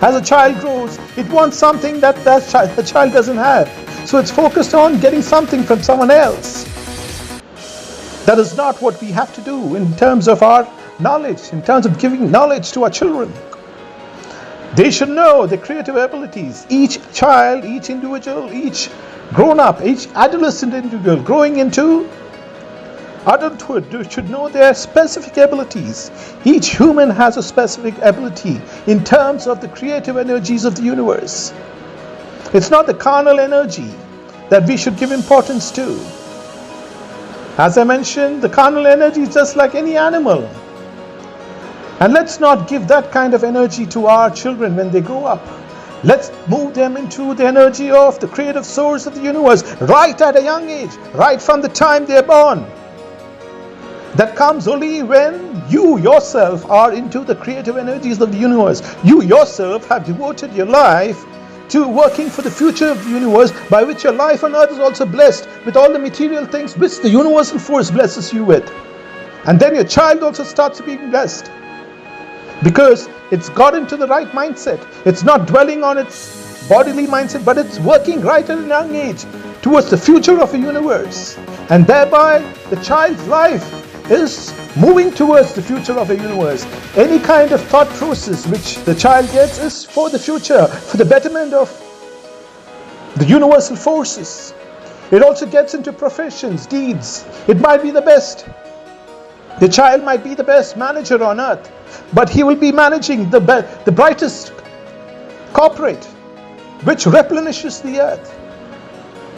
As a child grows, it wants something that the child doesn't have. So it's focused on getting something from someone else. That is not what we have to do in terms of our knowledge, in terms of giving knowledge to our children. They should know their creative abilities. Each child, each individual, each grown-up, each adolescent individual growing into adulthood should know their specific abilities. Each human has a specific ability in terms of the creative energies of the universe. It's not the carnal energy that we should give importance to. As I mentioned, the carnal energy is just like any animal. And let's not give that kind of energy to our children when they grow up. Let's move them into the energy of the creative source of the universe right at a young age, right from the time they're born. That comes only when you yourself are into the creative energies of the universe. You yourself have devoted your life to working for the future of the universe, by which your life on earth is also blessed with all the material things which the universal force blesses you with. And then your child also starts being blessed, because it's got into the right mindset. It's not dwelling on its bodily mindset, but it's working right at a young age towards the future of a universe. And thereby the child's life is moving towards the future of a universe. Any kind of thought process which the child gets is for the future, for the betterment of the universal forces. It also gets into professions, deeds. It might be the best. The child might be the best manager on earth, but he will be managing the brightest corporate, which replenishes the earth,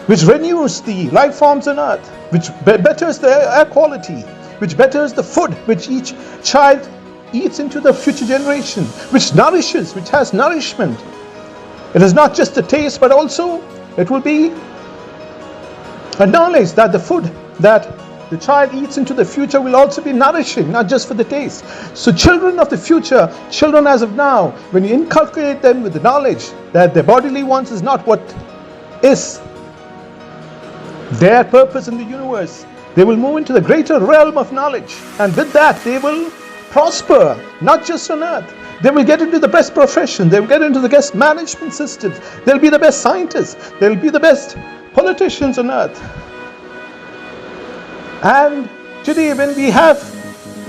which renews the life forms on earth, which betters the air quality, which betters the food which each child eats into the future generation, which nourishes, which has nourishment. It is not just the taste, but also it will be a knowledge that the food that the child eats into the future will also be nourishing, not just for the taste. So children of the future, children as of now, when you inculcate them with the knowledge that their bodily wants is not what is their purpose in the universe, they will move into the greater realm of knowledge. And with that, they will prosper, not just on earth. They will get into the best profession. They will get into the best management systems. They'll be the best scientists. They'll be the best politicians on earth. And today, when we have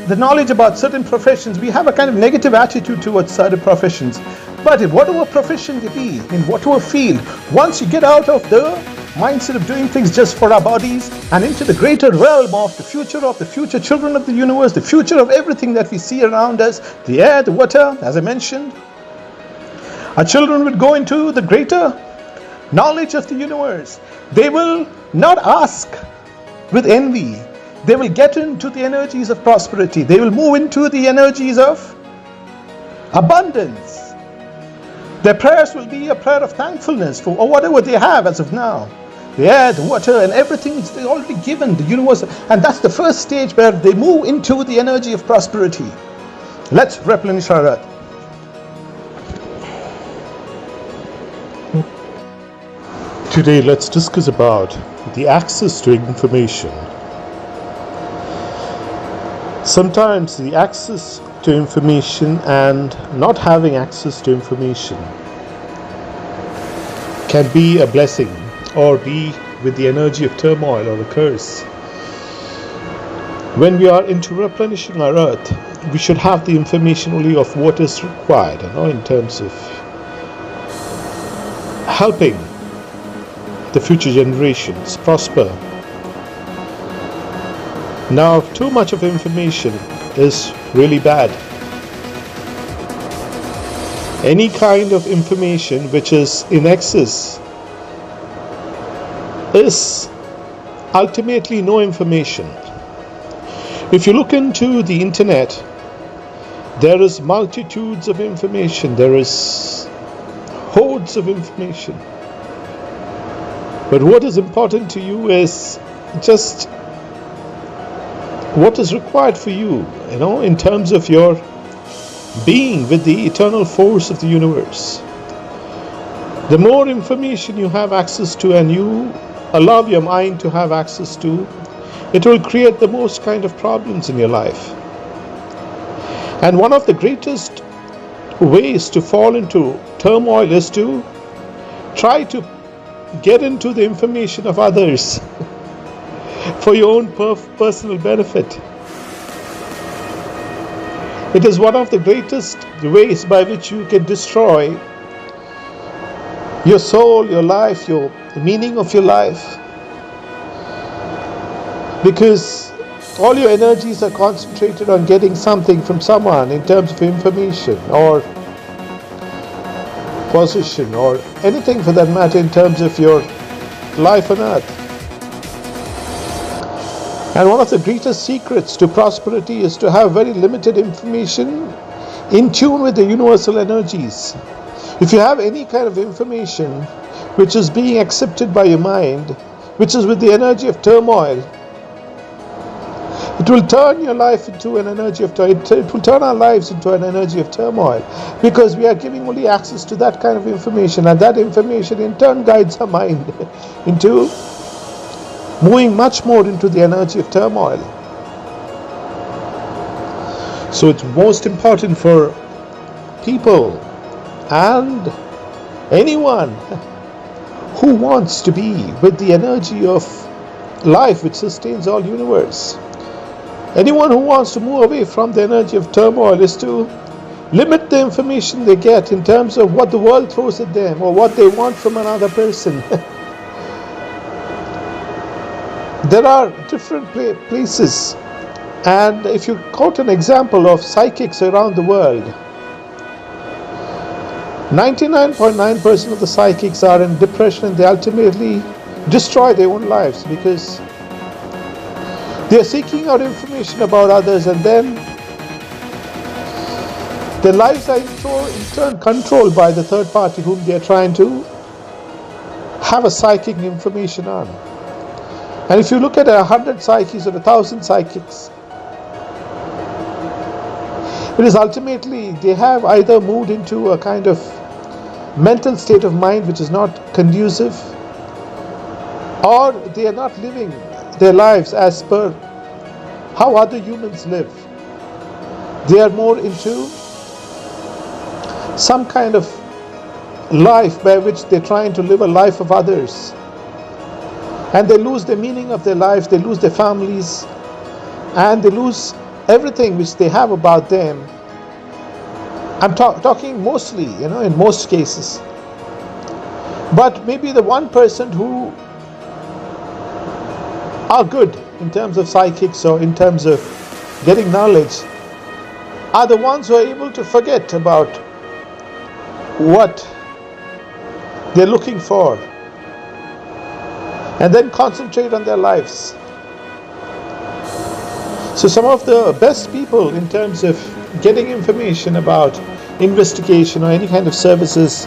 the knowledge about certain professions, we have a kind of negative attitude towards certain professions. But in whatever profession they be, in whatever field, once you get out of the mindset of doing things just for our bodies and into the greater realm of the future children of the universe, the future of everything that we see around us, the air, the water, as I mentioned, our children would go into the greater knowledge of the universe. They will not ask with envy. They will get into the energies of prosperity. They will move into the energies of abundance. Their prayers will be a prayer of thankfulness for whatever they have as of now. The air, the water, and everything is already given, the universe. And that's the first stage where they move into the energy of prosperity. Let's replenish our earth. Today, let's discuss about the access to information. Sometimes the access to information and not having access to information can be a blessing or be with the energy of turmoil or a curse. When we are into replenishing our earth, we should have the information only of what is required, in terms of helping the future generations prosper. Now, too much of information is really bad. Any kind of information which is in excess is ultimately no information. If you look into the internet, there is multitudes of information, there is hordes of information. But what is important to you is just what is required for you, in terms of your being with the eternal force of the universe. The more information you have access to and you allow your mind to have access to, it will create the most kind of problems in your life. And one of the greatest ways to fall into turmoil is to try to get into the information of others for your own personal benefit. It is one of the greatest ways by which you can destroy your soul, your life, the meaning of your life. Because all your energies are concentrated on getting something from someone in terms of information or position or anything for that matter in terms of your life on earth. And one of the greatest secrets to prosperity is to have very limited information in tune with the universal energies. If you have any kind of information which is being accepted by your mind, which is with the energy of turmoil, it will turn your life into an energy of turmoil. It will turn our lives into an energy of turmoil because we are giving only access to that kind of information, and that information in turn guides our mind into moving much more into the energy of turmoil. So it's most important for people and anyone who wants to be with the energy of life which sustains all universe. Anyone who wants to move away from the energy of turmoil is to limit the information they get in terms of what the world throws at them or what they want from another person. There are different places, and if you quote an example of psychics around the world, 99.9% of the psychics are in depression and they ultimately destroy their own lives because they are seeking out information about others and then Their lives are in turn controlled by the third party whom they are trying to have a psychic information on. And if you look at 100 psyches or 1,000 psychics, it is ultimately they have either moved into a kind of mental state of mind which is not conducive, or they are not living their lives as per how other humans live. They are more into some kind of life by which they're trying to live a life of others. And they lose the meaning of their life, they lose their families, and they lose everything which they have about them. I'm talking mostly, in most cases. But maybe the 1% who are good in terms of psychics or in terms of getting knowledge are the ones who are able to forget about what they're looking for and then concentrate on their lives. So some of the best people in terms of getting information about investigation or any kind of services,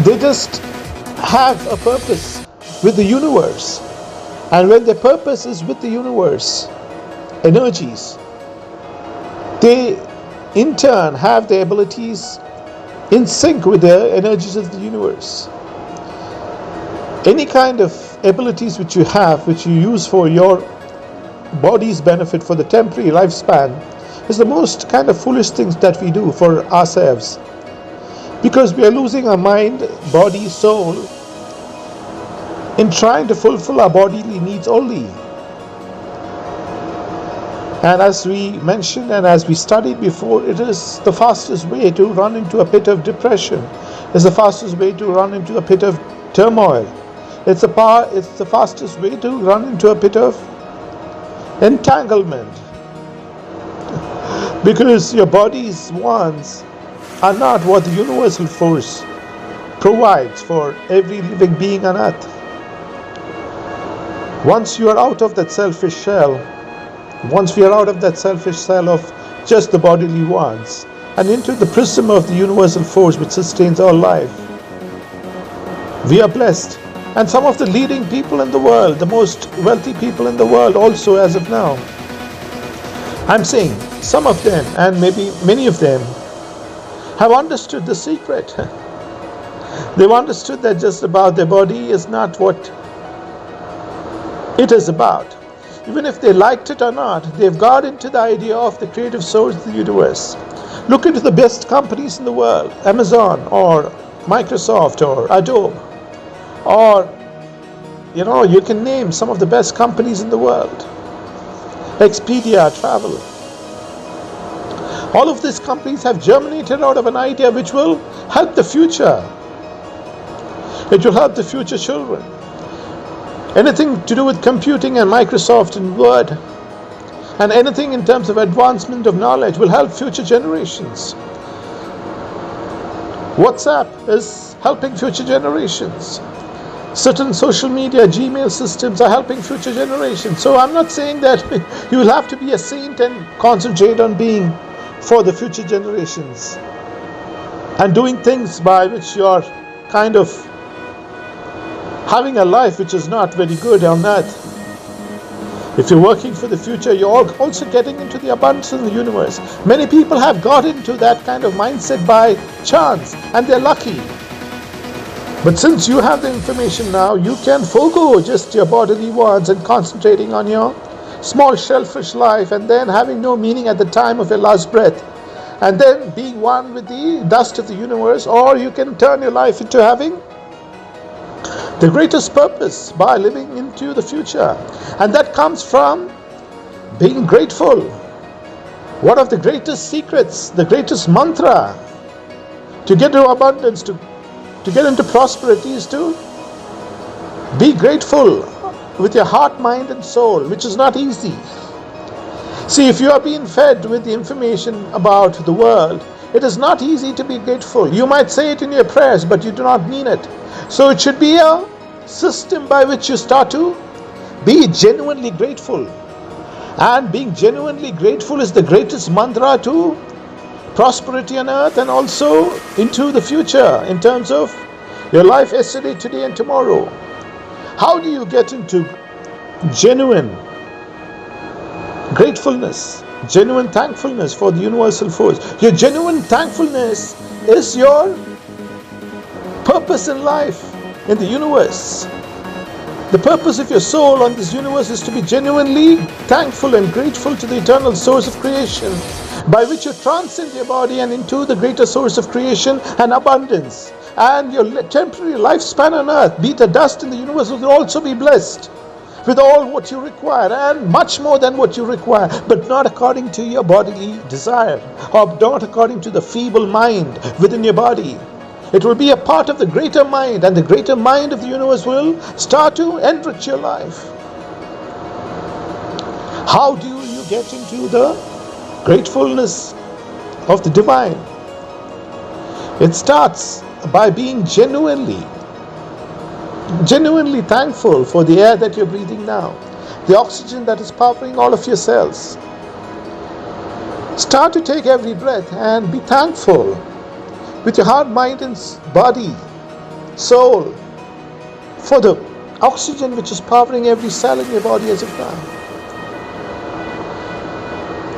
they just have a purpose with the universe. And when their purpose is with the universe, energies, they in turn have their abilities in sync with the energies of the universe. Any kind of abilities which you have, which you use for your body's benefit, for the temporary lifespan, is the most kind of foolish things that we do for ourselves, because we are losing our mind, body, soul in trying to fulfill our bodily needs only. And as we mentioned and as we studied before, it is the fastest way to run into a pit of depression. It's the fastest way to run into a pit of turmoil. It's the fastest way to run into a pit of entanglement. Because your body's wants are not what the universal force provides for every living being on earth. Once you are out of that selfish shell, once we are out of that selfish cell of just the bodily wants and into the prism of the universal force which sustains all life, we are blessed. And some of the leading people in the world, the most wealthy people in the world also as of now, I'm saying some of them and maybe many of them have understood the secret. They've understood that just about their body is not what it is about. Even if they liked it or not, they've got into the idea of the creative source of the universe. Look into the best companies in the world, Amazon or Microsoft or Adobe, or you can name some of the best companies in the world. Expedia, Travel. All of these companies have germinated out of an idea which will help the future. It will help the future children. Anything to do with computing and Microsoft and Word and anything in terms of advancement of knowledge will help future generations. WhatsApp is helping future generations. Certain social media, Gmail systems are helping future generations. So I'm not saying that you will have to be a saint and concentrate on being for the future generations and doing things by which you are kind of having a life which is not very good on earth. If you're working for the future, you're also getting into the abundance of the universe. Many people have got into that kind of mindset by chance and they're lucky. But since you have the information now, you can forego just your bodily wants and concentrating on your small shellfish life and then having no meaning at the time of your last breath and then being one with the dust of the universe, or you can turn your life into having the greatest purpose by living into the future. And that comes from being grateful. One of the greatest secrets, the greatest mantra to get to abundance, to get into prosperity is to be grateful with your heart, mind and soul, which is not easy. See, if you are being fed with the information about the world, it is not easy to be grateful. You might say it in your prayers, but you do not mean it. So it should be a system by which you start to be genuinely grateful. And being genuinely grateful is the greatest mantra to prosperity on earth and also into the future in terms of your life yesterday, today, and tomorrow. How do you get into genuine gratefulness, genuine thankfulness for the universal force? Your genuine thankfulness is your purpose in life, in the universe. The purpose of your soul on this universe is to be genuinely thankful and grateful to the eternal source of creation, by which you transcend your body and into the greater source of creation and abundance. And your temporary lifespan on earth, be it a dust in the universe, will also be blessed with all what you require and much more than what you require, but not according to your bodily desire or not according to the feeble mind within your body. It will be a part of the greater mind, and the greater mind of the universe will start to enrich your life. How do you get into the gratefulness of the divine? It starts by being genuinely thankful for the air that you're breathing now, the oxygen that is powering all of your cells. Start to take every breath and be thankful with your heart, mind, and body, soul, for the oxygen which is powering every cell in your body as of now.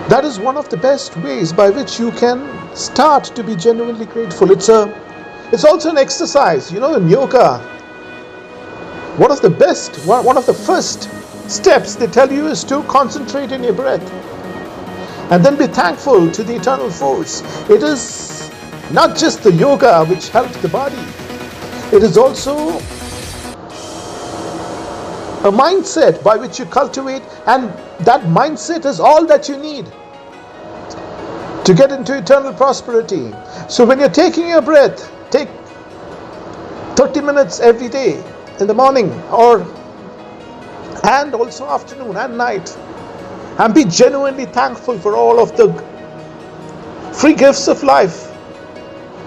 That is one of the best ways by which you can start to be genuinely grateful. It's also an exercise. In yoga, one of the first steps they tell you is to concentrate in your breath and then be thankful to the eternal force. It is not just the yoga which helps the body, it is also a mindset by which you cultivate, and that mindset is all that you need to get into eternal prosperity. So when you're taking your breath, take 30 minutes every day in the morning and also afternoon and night, and be genuinely thankful for all of the free gifts of life,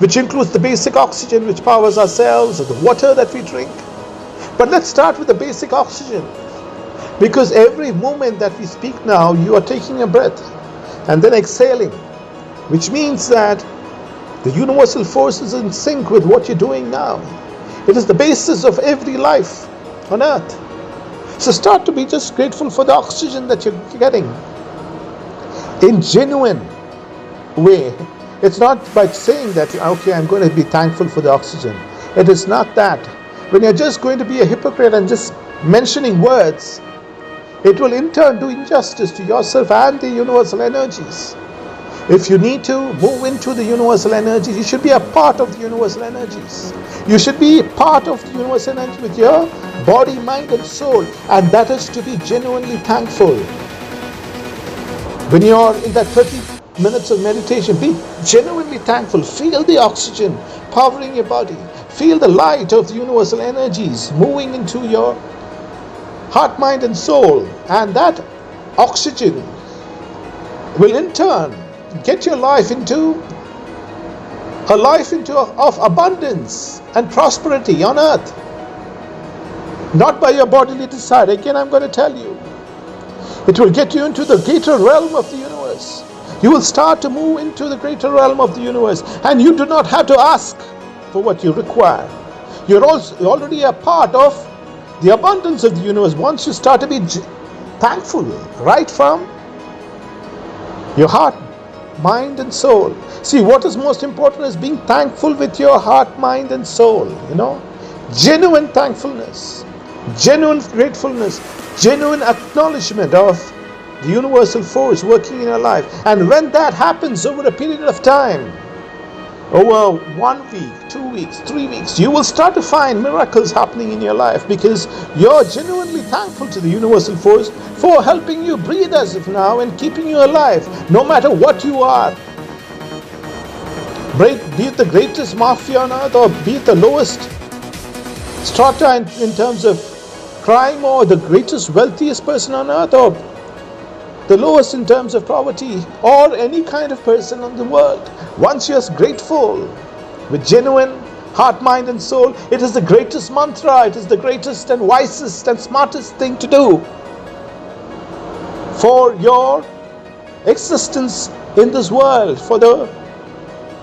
which includes the basic oxygen which powers our cells, the water that we drink. But let's start with the basic oxygen, because every moment that we speak now, you are taking a breath and then exhaling, which means that the universal force is in sync with what you're doing now. It is the basis of every life on earth. So start to be just grateful for the oxygen that you're getting in genuine way. It's not by saying that, okay, I'm going to be thankful for the oxygen. It is not that. When you're just going to be a hypocrite and just mentioning words, it will in turn do injustice to yourself and the universal energies. If you need to move into the universal energies, you should be a part of the universal energies. You should be part of the universal energy with your body, mind, and soul, and that is to be genuinely thankful. When you're in that 30 minutes of meditation, be genuinely thankful. Feel the oxygen powering your body. Feel the light of the universal energies moving into your heart, mind, and soul. And that oxygen will in turn get your life into a life of abundance and prosperity on earth. Not by your bodily desire. Again, I'm going to tell you, it will get you into the greater realm of the universe. You will start to move into the greater realm of the universe, and you do not have to ask for what you require. You're already a part of the abundance of the universe once you start to be thankful right from your heart, mind, and soul. See, what is most important is being thankful with your heart, mind, and soul. Genuine thankfulness, genuine gratefulness, genuine acknowledgement of the universal force working in your life. And when that happens over a period of time, over 1 week, 2 weeks, 3 weeks, you will start to find miracles happening in your life, because you're genuinely thankful to the universal force for helping you breathe as of now and keeping you alive, no matter what you are. Be it the greatest mafia on earth, or be it the lowest strata in terms of crime, or the greatest wealthiest person on earth, or the lowest in terms of poverty, or any kind of person in the world. Once you're grateful with genuine heart, mind, and soul, it is the greatest mantra, it is the greatest and wisest and smartest thing to do for your existence in this world, for the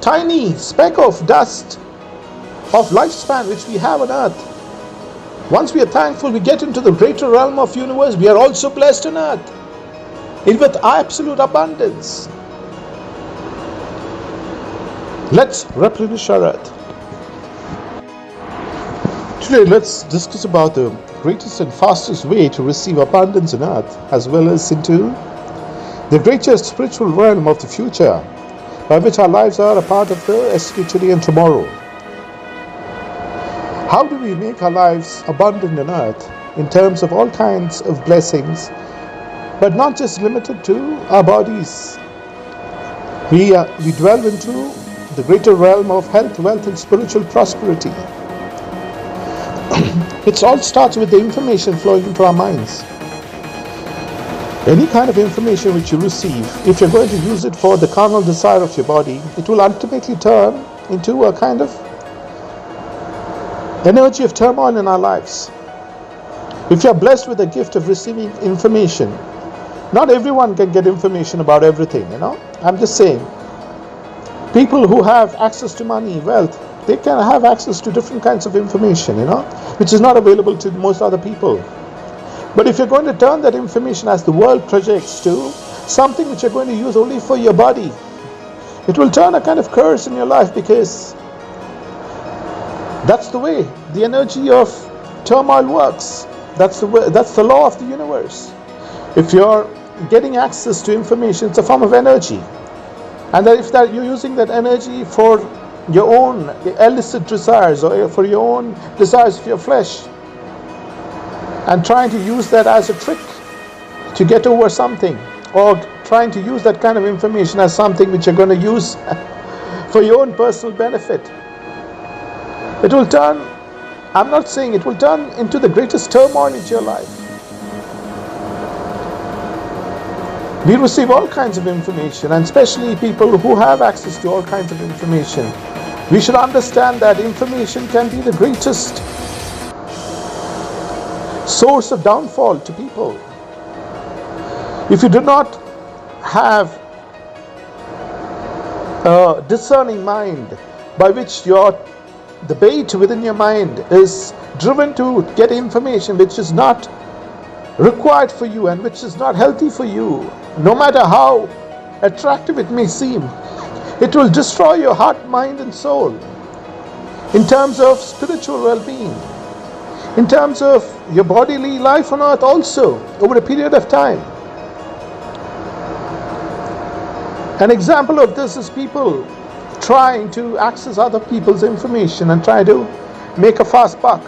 tiny speck of dust of lifespan which we have on earth. Once we are thankful, we get into the greater realm of universe. We are also blessed on earth with absolute abundance. Let's replenish our earth. Today, let's discuss about the greatest and fastest way to receive abundance on earth, as well as into the greatest spiritual realm of the future, by which our lives are a part of the yesterday, today, and tomorrow. How do we make our lives abundant on earth in terms of all kinds of blessings, but not just limited to our bodies? We delve into the greater realm of health, wealth, and spiritual prosperity. It all starts with the information flowing into our minds. Any kind of information which you receive, if you're going to use it for the carnal desire of your body, it will ultimately turn into a kind of energy of turmoil in our lives. If you are blessed with the gift of receiving information, not everyone can get information about everything, I'm just saying, people who have access to money, wealth, they can have access to different kinds of information, which is not available to most other people. But if you're going to turn that information, as the world projects, to something which you're going to use only for your body, it will turn a kind of curse in your life, because that's the way the energy of turmoil works. That's the law of the universe. If you're getting access to information, it's a form of energy. And that if you're using that energy for your own illicit desires, or for your own desires of your flesh, and trying to use that as a trick to get over something, or trying to use that kind of information as something which you're going to use for your own personal benefit, it will turn, I'm not saying it will turn into the greatest turmoil into your life. We receive all kinds of information, and especially people who have access to all kinds of information. We should understand that information can be the greatest source of downfall to people. If you do not have a discerning mind, by which the bait within your mind is driven to get information which is not required for you and which is not healthy for you, no matter how attractive it may seem, it will destroy your heart, mind, and soul in terms of spiritual well-being, in terms of your bodily life on earth also, over a period of time. An example of this is people trying to access other people's information and try to make a fast buck.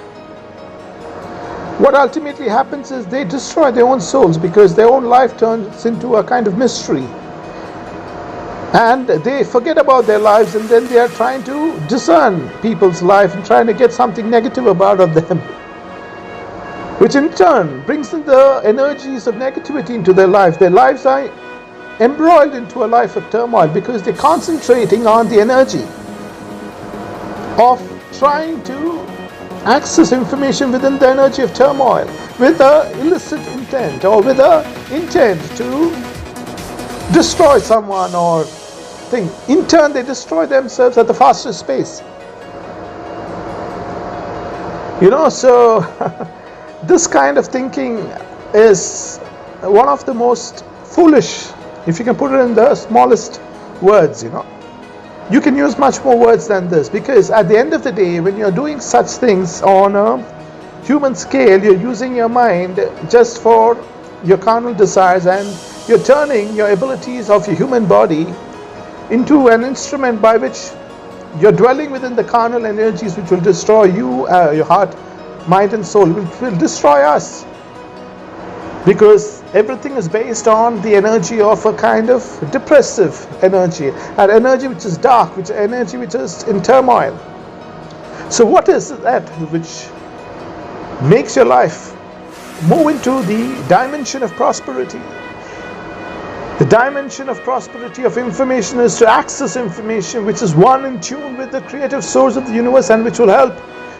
What ultimately happens is they destroy their own souls, because their own life turns into a kind of mystery, and they forget about their lives, and then they are trying to discern people's life and trying to get something negative about them, which in turn brings in the energies of negativity into their life. Their lives are embroiled into a life of turmoil, because they're concentrating on the energy of trying to access information within the energy of turmoil with an illicit intent, or with an intent to destroy someone or thing. In turn, they destroy themselves at the fastest pace. So this kind of thinking is one of the most foolish, if you can put it in the smallest words. You can use much more words than this, because at the end of the day, when you're doing such things on a human scale, you're using your mind just for your carnal desires, and you're turning your abilities of your human body into an instrument by which you're dwelling within the carnal energies, which will destroy you, your heart, mind, and soul, which will destroy us, because everything is based on the energy of a kind of depressive energy, an energy which is dark, which energy which is in turmoil. So what is that which makes your life move into the dimension of prosperity? The dimension of prosperity of information is to access information which is one in tune with the creative source of the universe, and which will help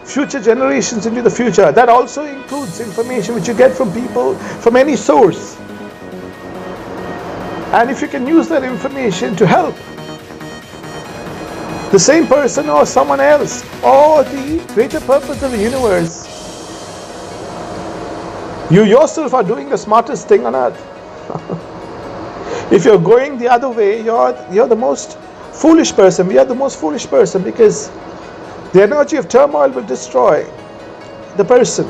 future generations into the future. That also includes information which you get from people, from any source. And if you can use that information to help the same person or someone else or the greater purpose of the universe, you yourself are doing the smartest thing on earth. If you're going the other way, you're the most foolish person. We are the most foolish person, because the energy of turmoil will destroy the person.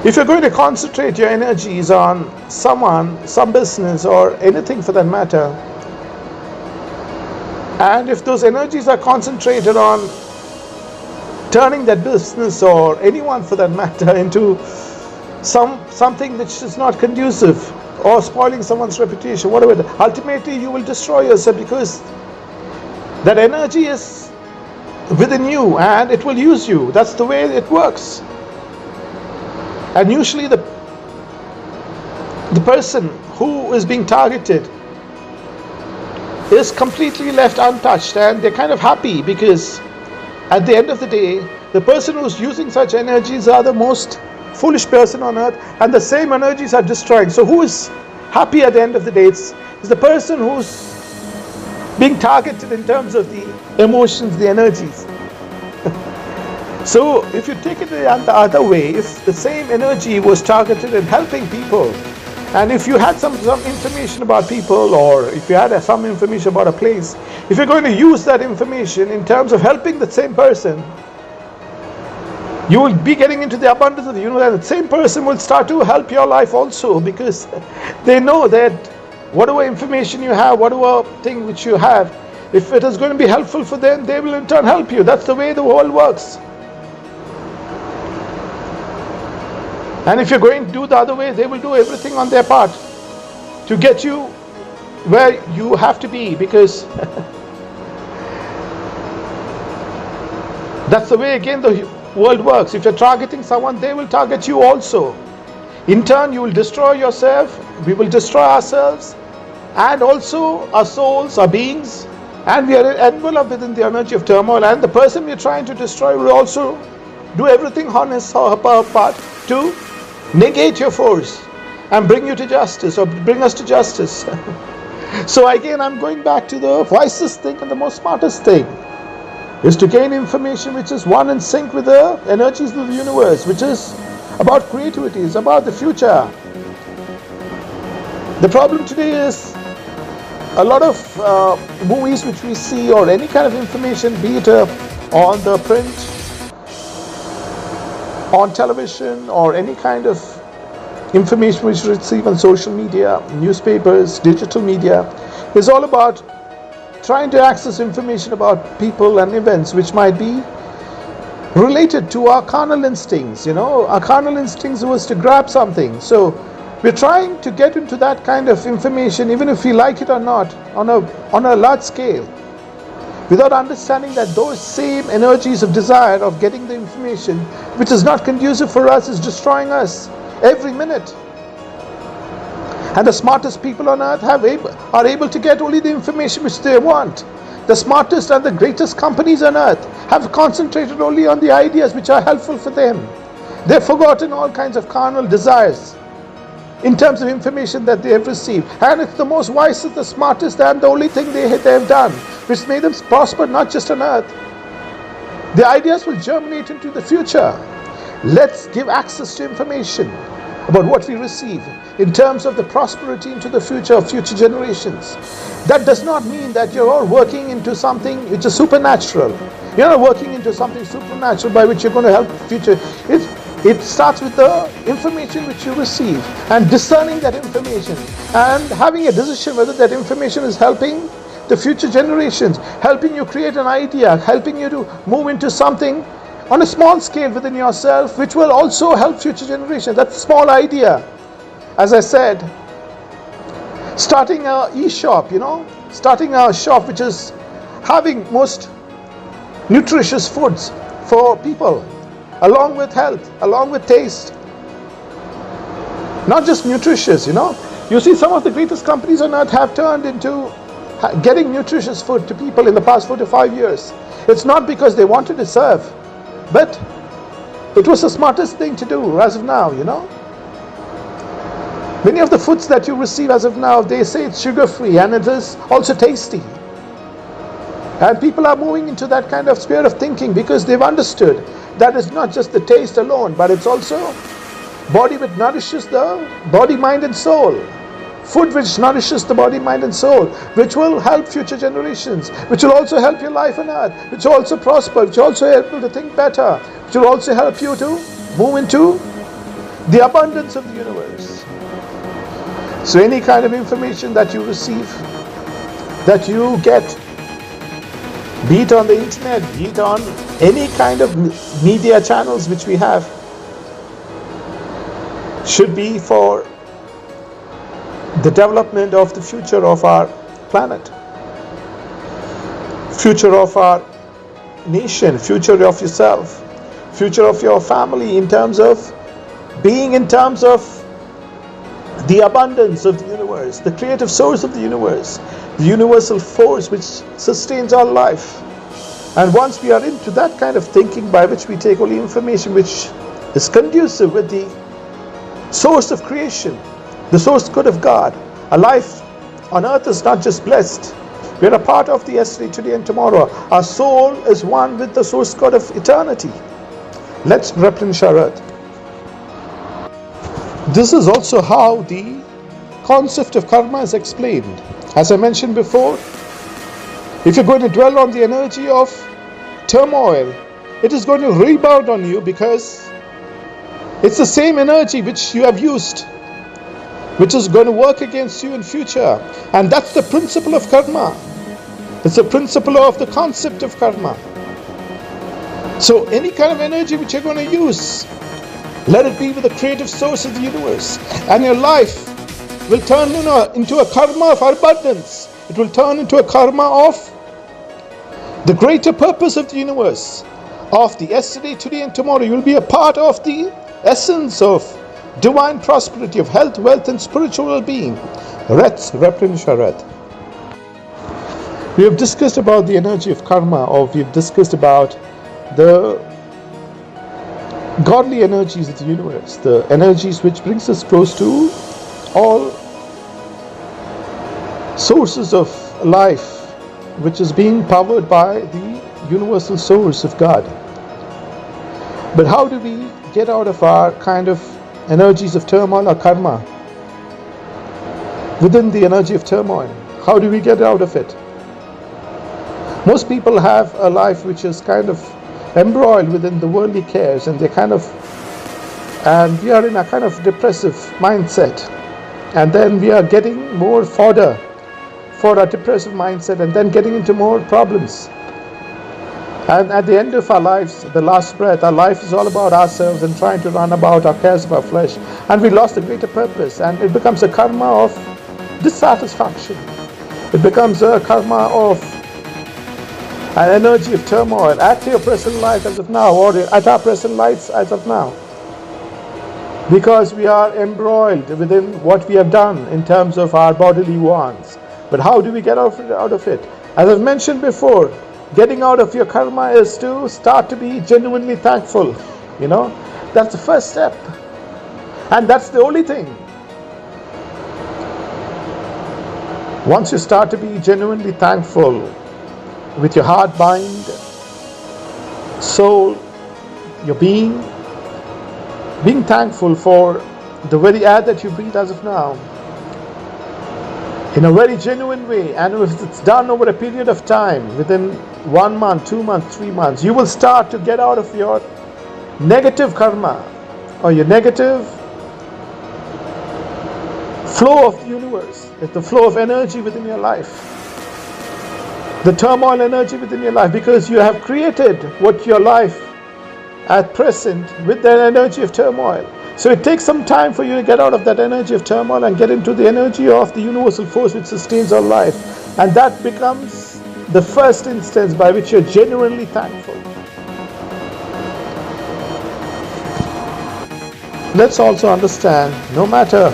If you're going to concentrate your energies on someone, some business, or anything for that matter, and if those energies are concentrated on turning that business or anyone for that matter into something which is not conducive, or spoiling someone's reputation, whatever, ultimately you will destroy yourself, because that energy is within you and it will use you. That's the way it works. And usually the person who is being targeted is completely left untouched, and they're kind of happy, because at the end of the day, the person who's using such energies are the most foolish person on earth, and the same energies are destroying. So who is happy at the end of the day? It's the person who's being targeted in terms of the emotions, the energies. So if you take it the other way, if the same energy was targeted in helping people, and if you had some information about people, or if you had some information about a place, if you're going to use that information in terms of helping the same person, you will be getting into the abundance of the universe, and the same person will start to help your life also, because they know that whatever information you have, whatever thing which you have, if it is going to be helpful for them, they will in turn help you. That's the way the world works. And if you're going to do the other way, they will do everything on their part to get you where you have to be, because that's the way again the world works. If you're targeting someone, they will target you also. In turn, you will destroy yourself, we will destroy ourselves, and also our souls, our beings, and we are enveloped within the energy of turmoil, and the person we are trying to destroy will also do everything on his or her part to negate your force and bring you to justice, or bring us to justice. So again, I'm going back to the wisest thing and the most smartest thing is to gain information which is one in sync with the energies of the universe, which is about creativity, it's about the future. The problem today is a lot of movies which we see, or any kind of information, be it on the print, on television, or any kind of information which you receive on social media, newspapers, digital media, is all about trying to access information about people and events which might be related to our carnal instincts. Our carnal instincts was to grab something. So we're trying to get into that kind of information, even if we like it or not, on a large scale, without understanding that those same energies of desire of getting the information which is not conducive for us is destroying us every minute. And the smartest people on earth are able to get only the information which they want. The smartest and the greatest companies on earth have concentrated only on the ideas which are helpful for them. They've forgotten all kinds of carnal desires in terms of information that they have received. And it's the most wisest, the smartest, and the only thing they have done which made them prosper, not just on earth. The ideas will germinate into the future. Let's give access to information about what we receive in terms of the prosperity into the future of future generations. That does not mean that you're all working into something which is supernatural. You're not working into something supernatural by which you're going to help the future. It starts with the information which you receive, and discerning that information, and having a decision whether that information is helping the future generations, helping you create an idea, helping you to move into something on a small scale within yourself, which will also help future generations. That's a small idea. As I said, starting a e-shop, starting a shop which is having most nutritious foods for people, along with health, along with taste. Not just nutritious, You see, some of the greatest companies on earth have turned into getting nutritious food to people in the past 4 to 5 years. It's not because they wanted to serve, but it was the smartest thing to do as of now, Many of the foods that you receive as of now, they say it's sugar-free and it is also tasty. And people are moving into that kind of sphere of thinking because they've understood that it's not just the taste alone, but it's also body which nourishes the body, mind and soul. Food which nourishes the body, mind and soul, which will help future generations, which will also help your life on earth, which will also prosper, which will also help you to think better, which will also help you to move into the abundance of the universe. So any kind of information that you receive, that you get, be it on the internet, be it on any kind of media channels which we have, should be for the development of the future of our planet, future of our nation, future of yourself, future of your family, in terms of being, in terms of the abundance of the universe, the creative source of the universe, the universal force which sustains our life. And once we are into that kind of thinking, by which we take only information which is conducive with the source of creation, the source code of God, a life on earth is not just blessed. We are a part of the yesterday, today and tomorrow. Our soul is one with the source code of eternity. Let's replenish our earth. This is also how the concept of karma is explained. As I mentioned before, if you're going to dwell on the energy of turmoil, it is going to rebound on you, because it's the same energy which you have used, which is going to work against you in future. And that's the principle of karma. It's the principle of the concept of karma. So any kind of energy which you're going to use, let it be with the creative source of the universe, and your life will turn into a karma of abundance. It will turn into a karma of the greater purpose of the universe, of the yesterday, today and tomorrow. You will be a part of the essence of divine prosperity, of health, wealth and spiritual well-being. Let's replenish our earth. We have discussed about the energy of karma, or we have discussed about the godly energies of the universe, the energies which brings us close to all sources of life, which is being powered by the universal source of God. But how do we get out of our kind of energies of turmoil or karma? Within the energy of turmoil, how do we get out of it? Most people have a life which is kind of embroiled within the worldly cares, and and we are in a kind of depressive mindset, and then we are getting more fodder for our depressive mindset, and then getting into more problems. And at the end of our lives, the last breath, our life is all about ourselves and trying to run about our cares of our flesh, and we lost the greater purpose, and it becomes a karma of dissatisfaction. It becomes a karma of an energy of turmoil at your present life as of now, or at our present lives as of now, because we are embroiled within what we have done in terms of our bodily wants. But how do we get out of it? As I've mentioned before, getting out of your karma is to start to be genuinely thankful. That's the first step, and that's the only thing. Once you start to be genuinely thankful with your heart, mind, soul, your being thankful for the very air that you breathe as of now, in a very genuine way, and if it's done over a period of time, within 1 month, 2 months, 3 months, you will start to get out of your negative karma, or your negative flow of the universe, the flow of energy within your life, the turmoil energy within your life, because you have created what your life at present with that energy of turmoil. So it takes some time for you to get out of that energy of turmoil and get into the energy of the universal force which sustains our life, and that becomes the first instance by which you're genuinely thankful. Let's also understand, no matter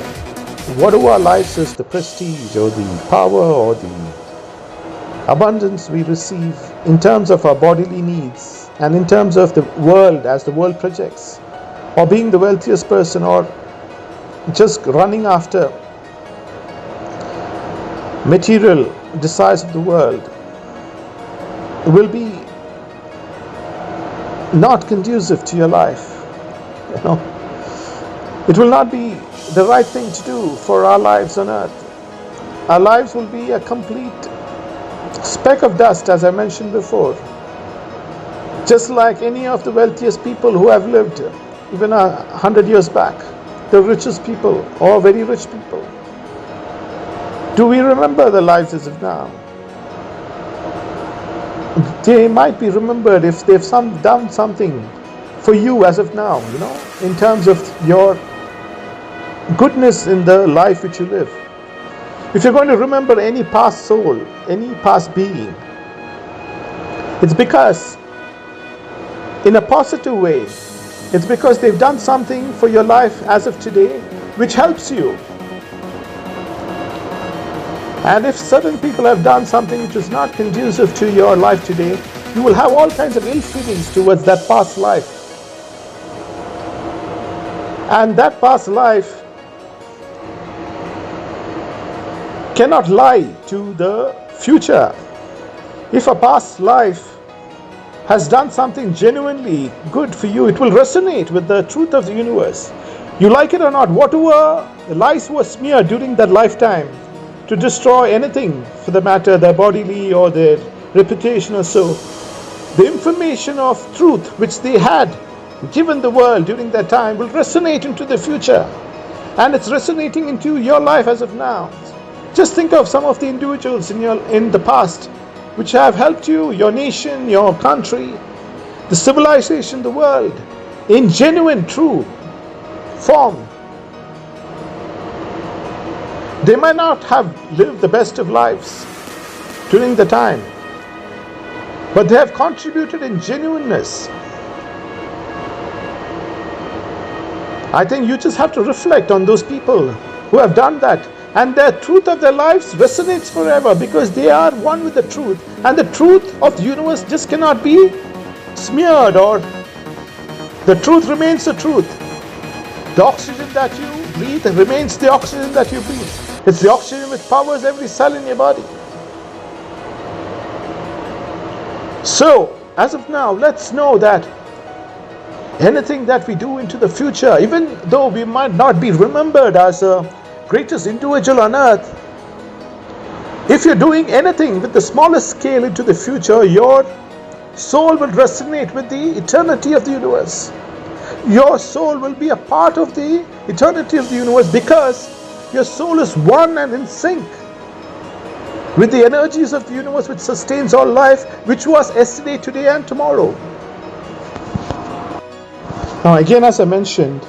what our lives is, the prestige or the power or the abundance we receive in terms of our bodily needs, and in terms of the world as the world projects, or being the wealthiest person, or just running after material desires of the world will be not conducive to your life. You know, it will not be the right thing to do for our lives on earth. Our lives will be a complete speck of dust, as I mentioned before. Just like any of the wealthiest people who have lived even 100 years back, the richest people or very rich people. Do we remember their lives as of now? They might be remembered if they've done something for you as of now, you know, in terms of your goodness in the life which you live. If you're going to remember any past soul, any past being, it's because, in a positive way, it's because they've done something for your life as of today which helps you. And if certain people have done something which is not conducive to your life today, you will have all kinds of ill feelings towards that past life. And that past life cannot lie to the future. If a past life has done something genuinely good for you, it will resonate with the truth of the universe. You like it or not, whatever lies were smeared during that lifetime to destroy anything, for the matter, their bodily or their reputation or so, the information of truth which they had given the world during that time will resonate into the future. And it's resonating into your life as of now. Just think of some of the individuals in the past which have helped you, your nation, your country, the civilization, the world, in genuine, true form. They might not have lived the best of lives during the time, but they have contributed in genuineness. I think you just have to reflect on those people who have done that. And the truth of their lives resonates forever because they are one with the truth. And the truth of the universe just cannot be smeared, or the truth remains the truth. The oxygen that you breathe remains the oxygen that you breathe. It's the oxygen which powers every cell in your body. So, as of now, let's know that anything that we do into the future, even though we might not be remembered as a greatest individual on earth, if you're doing anything with the smallest scale into the future, your soul will resonate with the eternity of the universe. Your soul will be a part of the eternity of the universe because your soul is one and in sync with the energies of the universe which sustains all life, which was yesterday, today and tomorrow. Now again, as I mentioned,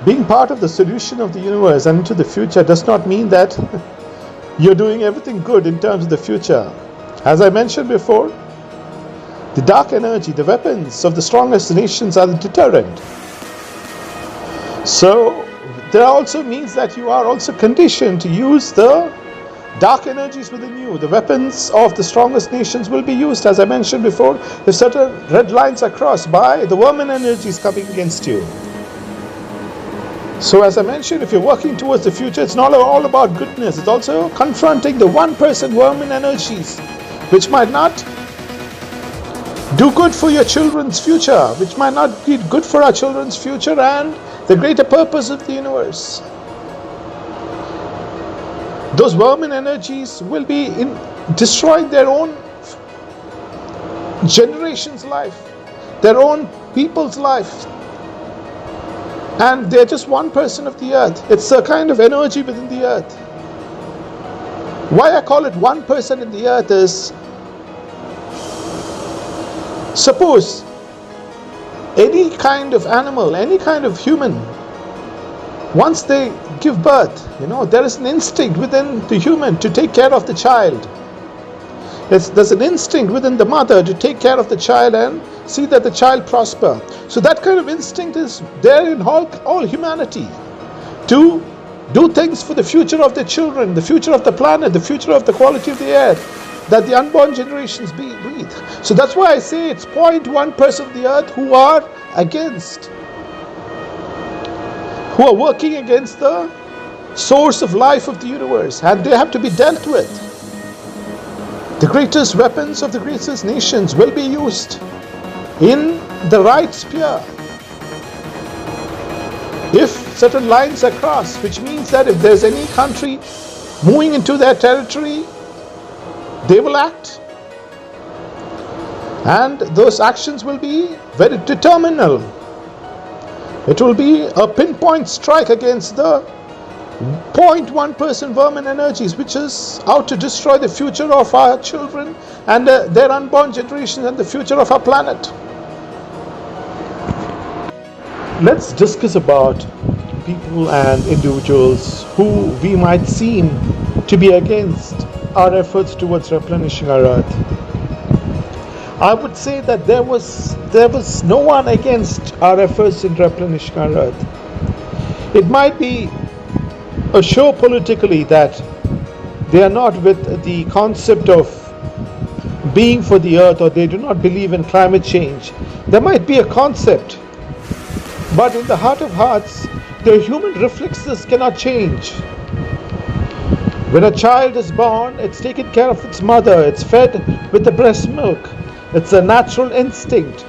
being part of the solution of the universe and into the future does not mean that you're doing everything good in terms of the future. As I mentioned before, the dark energy, the weapons of the strongest nations are the deterrent. So that also means that you are also conditioned to use the dark energies within you. The weapons of the strongest nations will be used, as I mentioned before, if certain red lines are crossed by the vermin energies coming against you. So as I mentioned, if you're working towards the future, it's not all about goodness. It's also confronting the 1% vermin energies which might not do good for your children's future, which might not be good for our children's future and the greater purpose of the universe. Those vermin energies will be destroying their own generation's life, their own people's life. And they're just 1% of the earth. It's a kind of energy within the earth. Why I call it 1% in the earth is, suppose any kind of animal, any kind of human, once they give birth, there is an instinct within the human to take care of the child. There's an instinct within the mother to take care of the child and see that the child prosper. So that kind of instinct is there in all humanity to do things for the future of their children, the future of the planet, the future of the quality of the air that the unborn generations breathe. So that's why I say it's 0.1% of the earth who are against, who are working against the source of life of the universe, and they have to be dealt with. The greatest weapons of the greatest nations will be used in the right sphere. If certain lines are crossed, which means that if there's any country moving into their territory, they will act. And those actions will be very determinal. It will be a pinpoint strike against the 0.1% vermin energies, which is out to destroy the future of our children and their unborn generations and the future of our planet. Let's discuss about people and individuals who we might seem to be against our efforts towards replenishing our earth. I would say that there was no one against our efforts in replenishing our earth. It might be a show politically that they are not with the concept of being for the earth, or they do not believe in climate change. There might be a concept, but in the heart of hearts, the human reflexes cannot change. When a child is born, it's taken care of its mother, it's fed with the breast milk. It's a natural instinct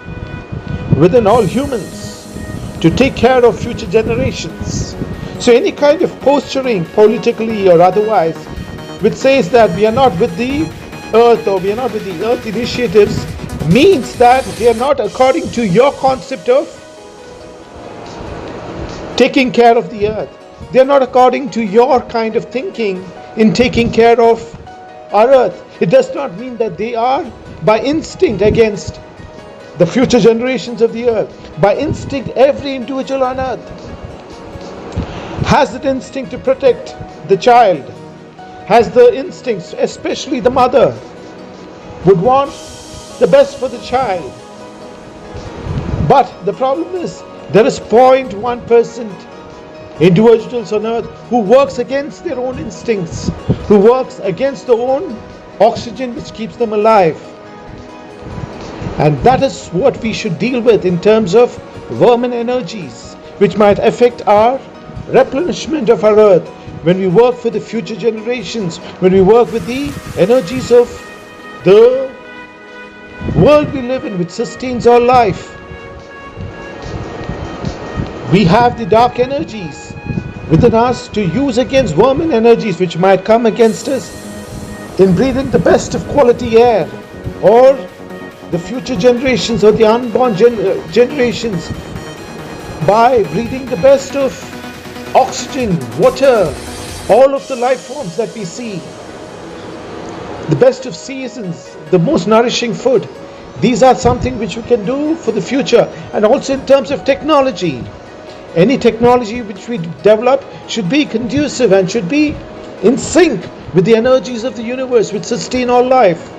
within all humans to take care of future generations. So any kind of posturing, politically or otherwise, which says that we are not with the earth or we are not with the earth initiatives, means that they are not according to your concept of taking care of the earth. They are not according to your kind of thinking in taking care of our earth. It does not mean that they are by instinct against the future generations of the earth. By instinct, every individual on earth has that instinct to protect the child, has the instincts, especially the mother, would want the best for the child. But the problem is, there is 0.1% individuals on earth who works against their own instincts, who works against their own oxygen which keeps them alive. And that is what we should deal with in terms of vermin energies, which might affect our replenishment of our earth. When we work for the future generations, when we work with the energies of the world we live in, which sustains our life. We have the dark energies within us to use against vermin energies which might come against us in breathing the best of quality air, or the future generations or the unborn generations by breathing the best of oxygen, water, all of the life forms that we see, the best of seasons, the most nourishing food. These are something which we can do for the future. And also in terms of technology, any technology which we develop should be conducive and should be in sync with the energies of the universe which sustain all life.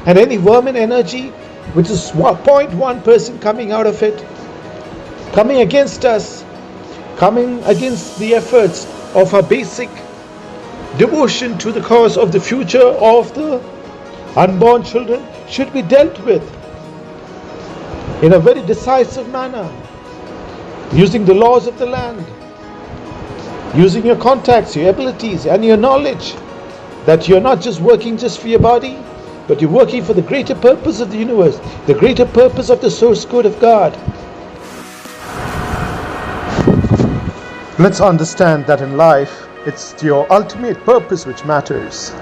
And any vermin energy which is 0.1% coming out of it, coming against us, coming against the efforts of our basic devotion to the cause of the future of the unborn children, should be dealt with in a very decisive manner, using the laws of the land, using your contacts, your abilities and your knowledge, that you're not just working just for your body, but you're working for the greater purpose of the universe, the greater purpose of the source code of God. Let's understand that in life, it's your ultimate purpose which matters.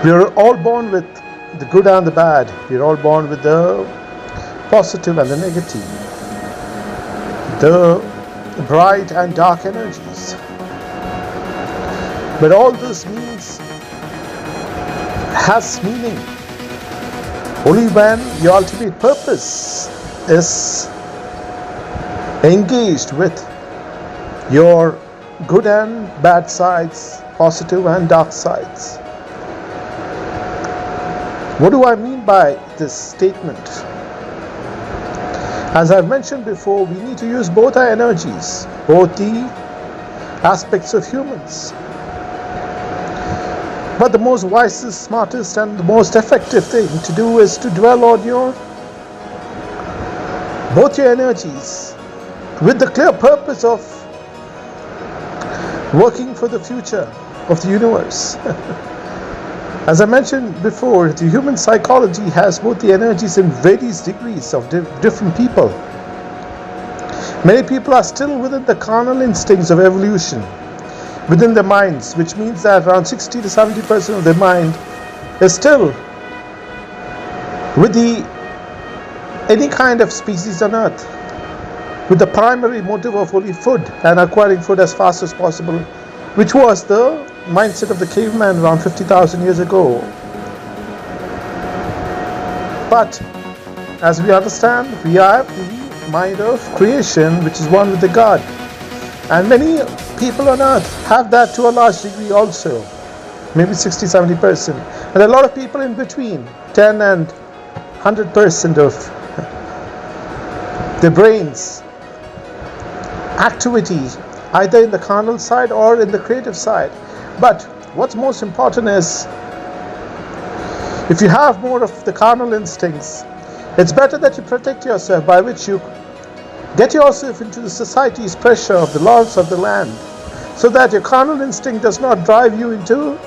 We are all born with the good and the bad. We are all born with the positive and the negative, the bright and dark energies. But all this has meaning only when your ultimate purpose is engaged with your good and bad sides, positive and dark sides. What do I mean by this statement? As I've mentioned before, we need to use both our energies, both the aspects of humans. But the most wisest, smartest and the most effective thing to do is to dwell on both your energies with the clear purpose of working for the future of the universe. As I mentioned before, the human psychology has both the energies in various degrees of different people. Many people are still within the carnal instincts of evolution, within their minds, which means that around 60 to 70% of their mind is still with any kind of species on earth, with the primary motive of only food and acquiring food as fast as possible, which was the mindset of the caveman around 50,000 years ago. But as we understand, we have the mind of creation, which is one with the God, and many people on earth have that to a large degree also, maybe 60-70%, and a lot of people in between 10 and 100% of their brains activity either in the carnal side or in the creative side. But what's most important is, if you have more of the carnal instincts, it's better that you protect yourself, by which you get yourself into the society's pressure of the laws of the land, so that your carnal instinct does not drive you into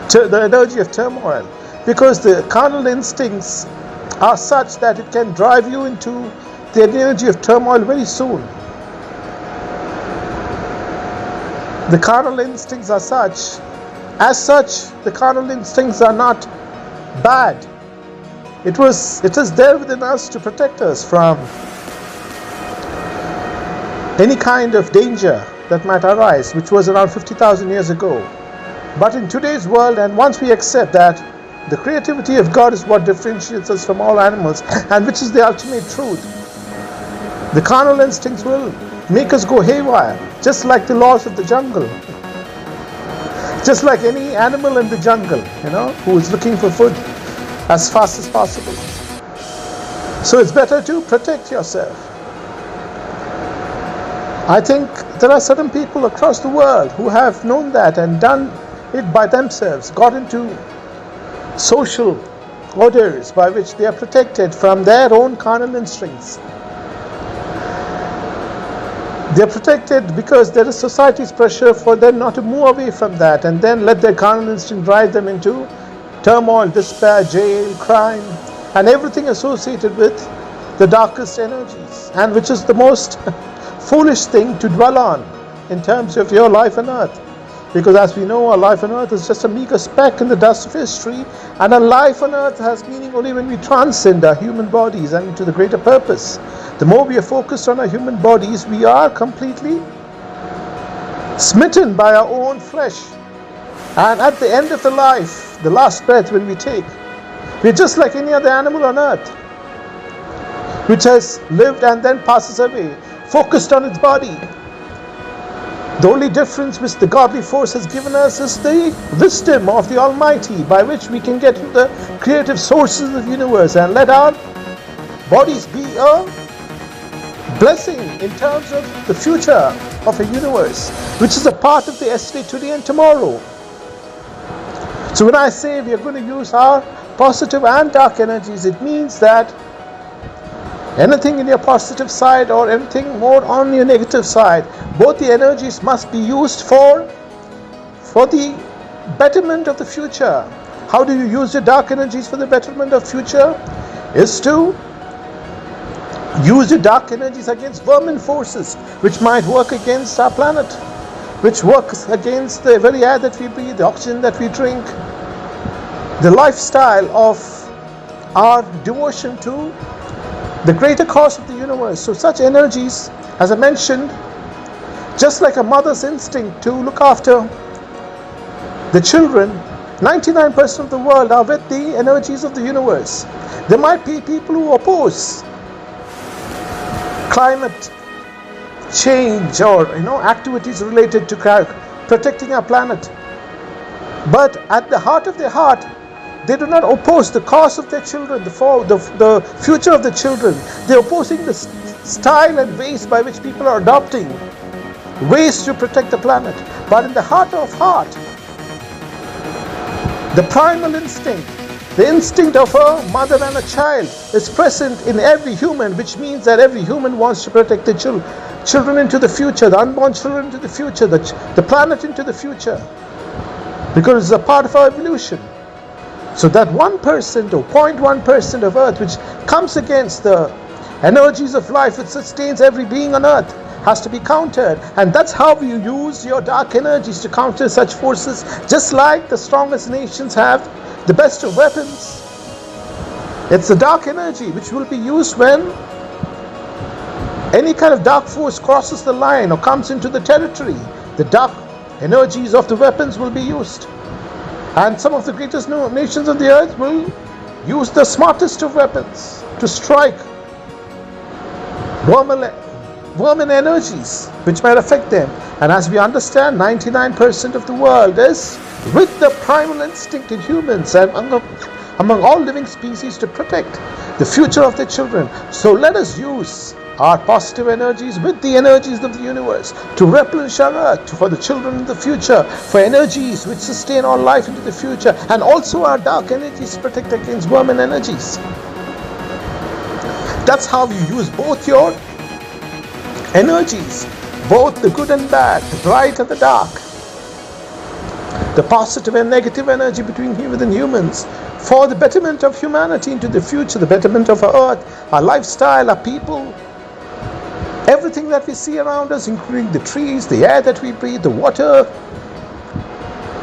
the energy of turmoil, because the carnal instincts are such that it can drive you into the energy of turmoil very soon. The carnal instincts are such. As such, the carnal instincts are not bad. It is there within us to protect us from any kind of danger that might arise, which was around 50,000 years ago. But in today's world, and once we accept that the creativity of God is what differentiates us from all animals, and which is the ultimate truth, the carnal instincts will make us go haywire, just like the laws of the jungle. Just like any animal in the jungle, who is looking for food as fast as possible. So it's better to protect yourself. I think there are certain people across the world who have known that and done it by themselves, got into social orders by which they are protected from their own carnal instincts. They are protected because there is society's pressure for them not to move away from that and then let their carnal instinct drive them into turmoil, despair, jail, crime, and everything associated with the darkest energies, and which is the most foolish thing to dwell on in terms of your life on earth. Because as we know, our life on earth is just a meager speck in the dust of history, and our life on earth has meaning only when we transcend our human bodies and into the greater purpose. The more we are focused on our human bodies, we are completely smitten by our own flesh. And at the end of the life, the last breath when we take, we're just like any other animal on earth, which has lived and then passes away, focused on its body. The only difference which the godly force has given us is the wisdom of the Almighty, by which we can get to the creative sources of the universe and let our bodies be a blessing in terms of the future of a universe, which is a part of the yesterday, today, and tomorrow. So when I say we are going to use our positive and dark energies, it means that anything in your positive side or anything more on your negative side, both the energies must be used for the betterment of the future. How do you use your dark energies for the betterment of future? Is to use your dark energies against vermin forces which might work against our planet, which works against the very air that we breathe, the oxygen that we drink, the lifestyle of our devotion to the greater cause of the universe. So such energies, as I mentioned, just like a mother's instinct to look after the children, 99% of the world are with the energies of the universe. There might be people who oppose climate change or activities related to protecting our planet, but at the heart of their heart, they do not oppose the cause of their children, the future of the children. They are opposing the style and ways by which people are adopting ways to protect the planet. But in the heart of heart, the primal instinct The instinct of a mother and a child is present in every human, which means that every human wants to protect the children into the future, the unborn children into the future, the planet into the future, because it's a part of our evolution. So that 1% or 0.1% of Earth which comes against the energies of life which sustains every being on Earth has to be countered. And that's how you use your dark energies to counter such forces, just like the strongest nations have the best of weapons. It's the dark energy which will be used when any kind of dark force crosses the line or comes into the territory. The dark energies of the weapons will be used. And some of the greatest nations on the earth will use the smartest of weapons to strike vermin energies which might affect them. And as we understand, 99% of the world is with the primal instinct in humans and among all living species to protect the future of their children. So let us use our positive energies with the energies of the universe to replenish our earth for the children in the future, for energies which sustain all life into the future, and also our dark energies to protect against vermin energies. That's how you use both your energies, both the good and bad, the bright and the dark, the positive and negative energy within humans, for the betterment of humanity into the future, the betterment of our earth, our lifestyle, our people, everything that we see around us, including the trees, the air that we breathe, the water,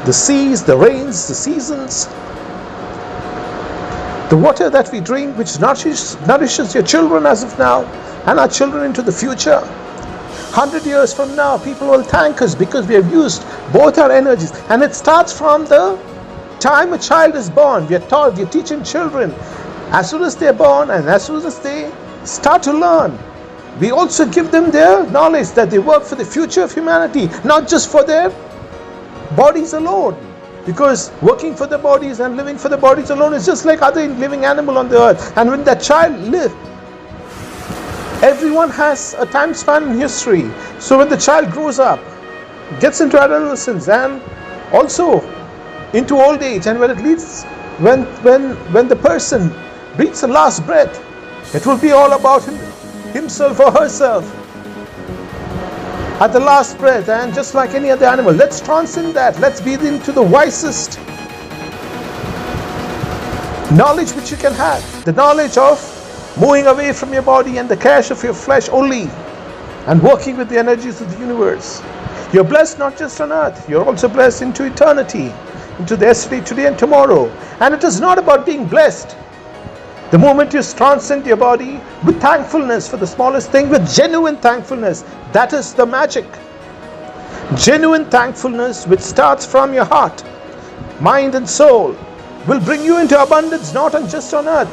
the seas, the rains, the seasons, the water that we drink, which nourishes your children as of now and our children into the future. 100 years from now, people will thank us because we have used both our energies. And it starts from the time a child is born. We are teaching children as soon as they are born and as soon as they start to learn. We also give them their knowledge that they work for the future of humanity, not just for their bodies alone. Because working for the bodies and living for the bodies alone is just like other living animal on the earth. And when that child lives, everyone has a time span in history. So when the child grows up, gets into adolescence and also into old age, and when it leads, when the person breathes the last breath, it will be all about himself or herself at the last breath. And just like any other animal, let's transcend that. Let's be into the wisest knowledge which you can have, the knowledge of moving away from your body and the cares of your flesh only, and working with the energies of the universe. You're blessed not just on earth, you're also blessed into eternity, into the yesterday, today and tomorrow. And it is not about being blessed. The moment you transcend your body with thankfulness for the smallest thing, with genuine thankfulness, that is the magic. Genuine thankfulness which starts from your heart, mind and soul will bring you into abundance, not just on earth.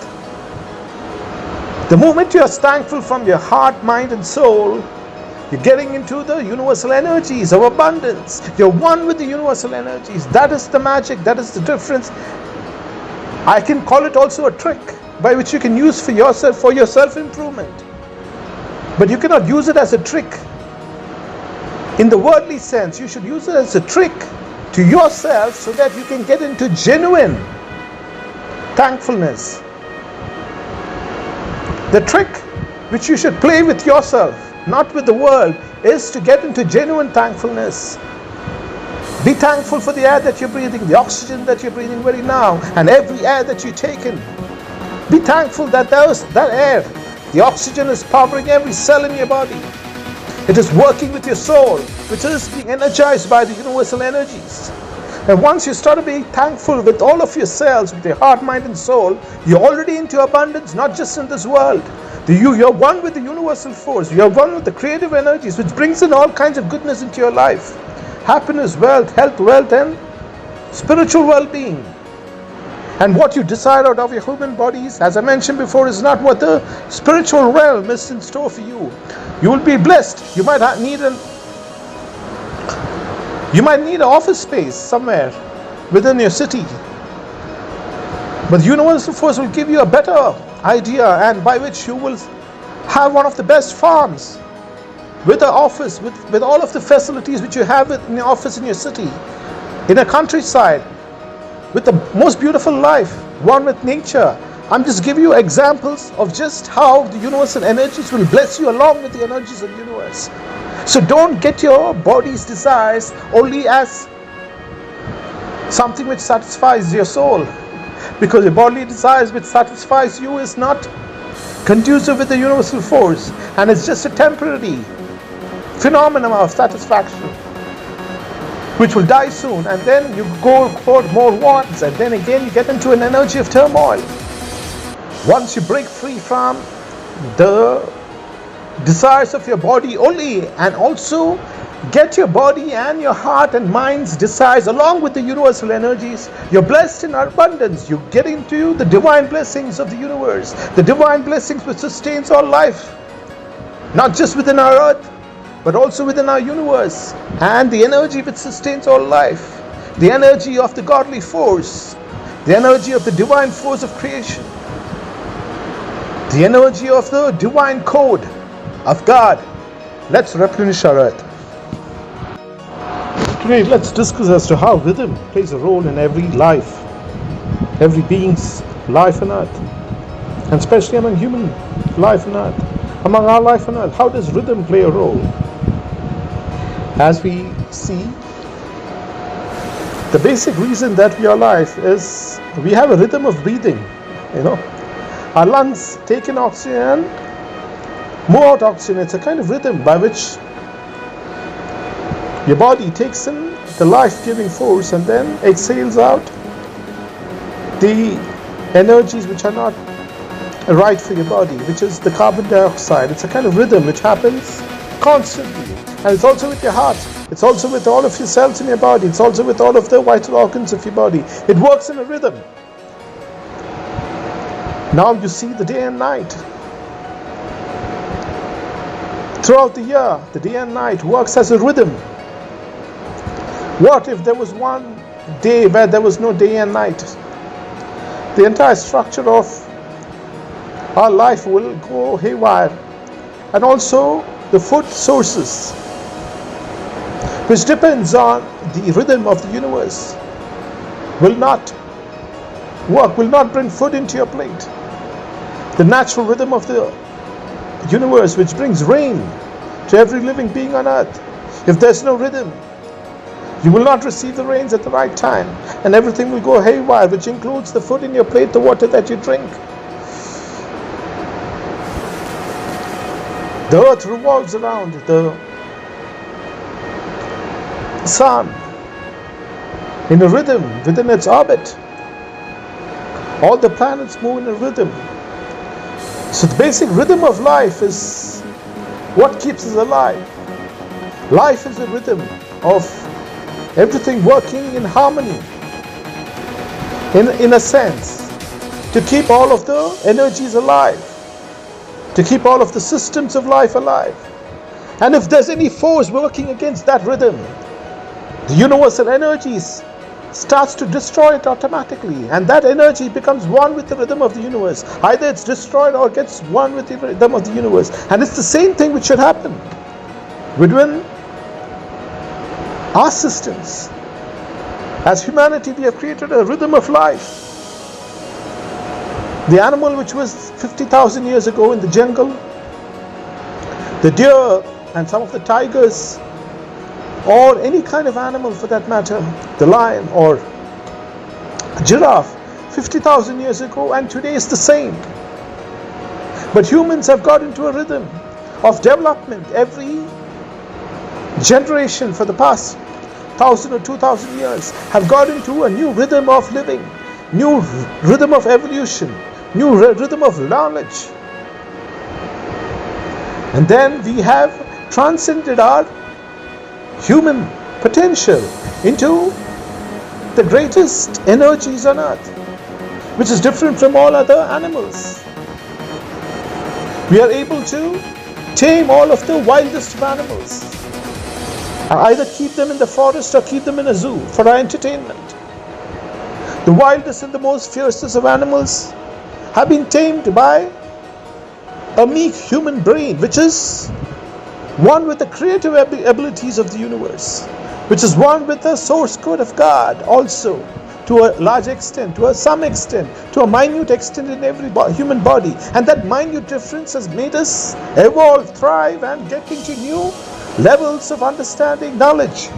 The moment you are thankful from your heart, mind and soul, you're getting into the universal energies of abundance. You're one with the universal energies. That is the magic. That is the difference. I can call it also a trick by which you can use for your self-improvement. But you cannot use it as a trick in the worldly sense. You should use it as a trick to yourself so that you can get into genuine thankfulness. The trick which you should play with yourself, not with the world, is to get into genuine thankfulness. Be thankful for the air that you're breathing, the oxygen that you're breathing very now, and every air that you've taken. Be thankful that that air, the oxygen, is powering every cell in your body. It is working with your soul, which is being energized by the universal energies. And once you start to be thankful with all of your cells, with your heart, mind and soul, you're already into abundance, not just in this world. You're one with the universal force. You're one with the creative energies, which brings in all kinds of goodness into your life. Happiness, wealth, health, wealth, and spiritual well-being. And what you desire out of your human bodies, as I mentioned before, is not what the spiritual realm is in store for you. You will be blessed. You might need an office space somewhere within your city. But the universal force will give you a better idea, and by which you will have one of the best farms with an office, with all of the facilities which you have in your office in your city, in a countryside, with the most beautiful life. one with nature. I'm just giving you examples of just how the universal energies will bless you along with the energies of the universe. So don't get your body's desires only as something which satisfies your soul, because your bodily desires which satisfies you is not conducive with the universal force, and it's just a temporary phenomenon of satisfaction which will die soon, and then you go for more wants, and then again you get into an energy of turmoil. Once you break free from the desires of your body only, and also get your body and your heart and mind's desires along with the universal energies, you're blessed in abundance. You get into the divine blessings of the universe, the divine blessings which sustains all life, not just within our earth, but also within our universe, and the energy which sustains all life, the energy of the godly force, the energy of the divine force of creation, the energy of the divine code of God. Let's replenish our earth. Today, let's discuss as to how rhythm plays a role in every life, every being's life on earth, and especially among human life on earth, among our life on earth. How does rhythm play a role? As we see, the basic reason that we are alive is we have a rhythm of breathing. Our lungs take in oxygen, move out oxygen. It's a kind of rhythm by which your body takes in the life-giving force and then exhales out the energies which are not right for your body, which is the carbon dioxide. It's a kind of rhythm which happens constantly. And it's also with your heart. It's also with all of your cells in your body. It's also with all of the vital organs of your body. It works in a rhythm. Now you see the day and night. Throughout the year, the day and night works as a rhythm. What if there was one day where there was no day and night? The entire structure of our life will go haywire. And also the food sources, which depends on the rhythm of the universe, will not work, will not bring food into your plate. The natural rhythm of the universe, which brings rain to every living being on earth. If there's no rhythm, you will not receive the rains at the right time, and everything will go haywire, which includes the food in your plate, the water that you drink. The earth revolves around the sun in a rhythm within its orbit. All the planets move in a rhythm. So the basic rhythm of life is what keeps us alive. Life is a rhythm of everything working in harmony, in a sense, to keep all of the energies alive, to keep all of the systems of life alive. And if there's any force working against that rhythm, the universal energies starts to destroy it automatically, and that energy becomes one with the rhythm of the universe. Either it's destroyed or gets one with the rhythm of the universe. And it's the same thing which should happen within our systems. As humanity, we have created a rhythm of life. The animal which was 50,000 years ago in the jungle, the deer and some of the tigers, or any kind of animal for that matter, the lion or a giraffe, 50,000 years ago and today is the same. But humans have got into a rhythm of development. Every generation for the past 1,000 or 2,000 years have got into a new rhythm of living, new rhythm of evolution, new rhythm of knowledge. And then we have transcended our human potential into the greatest energies on earth, which is different from all other animals. We are able to tame all of the wildest of animals, and either keep them in the forest or keep them in a zoo for our entertainment. The wildest and the most fiercest of animals have been tamed by a meek human brain, which is one with the creative abilities of the universe, which is one with the source code of God also, to a large extent, to some extent, to a minute extent in every human body. And that minute difference has made us evolve, thrive, and get into new levels of understanding, knowledge,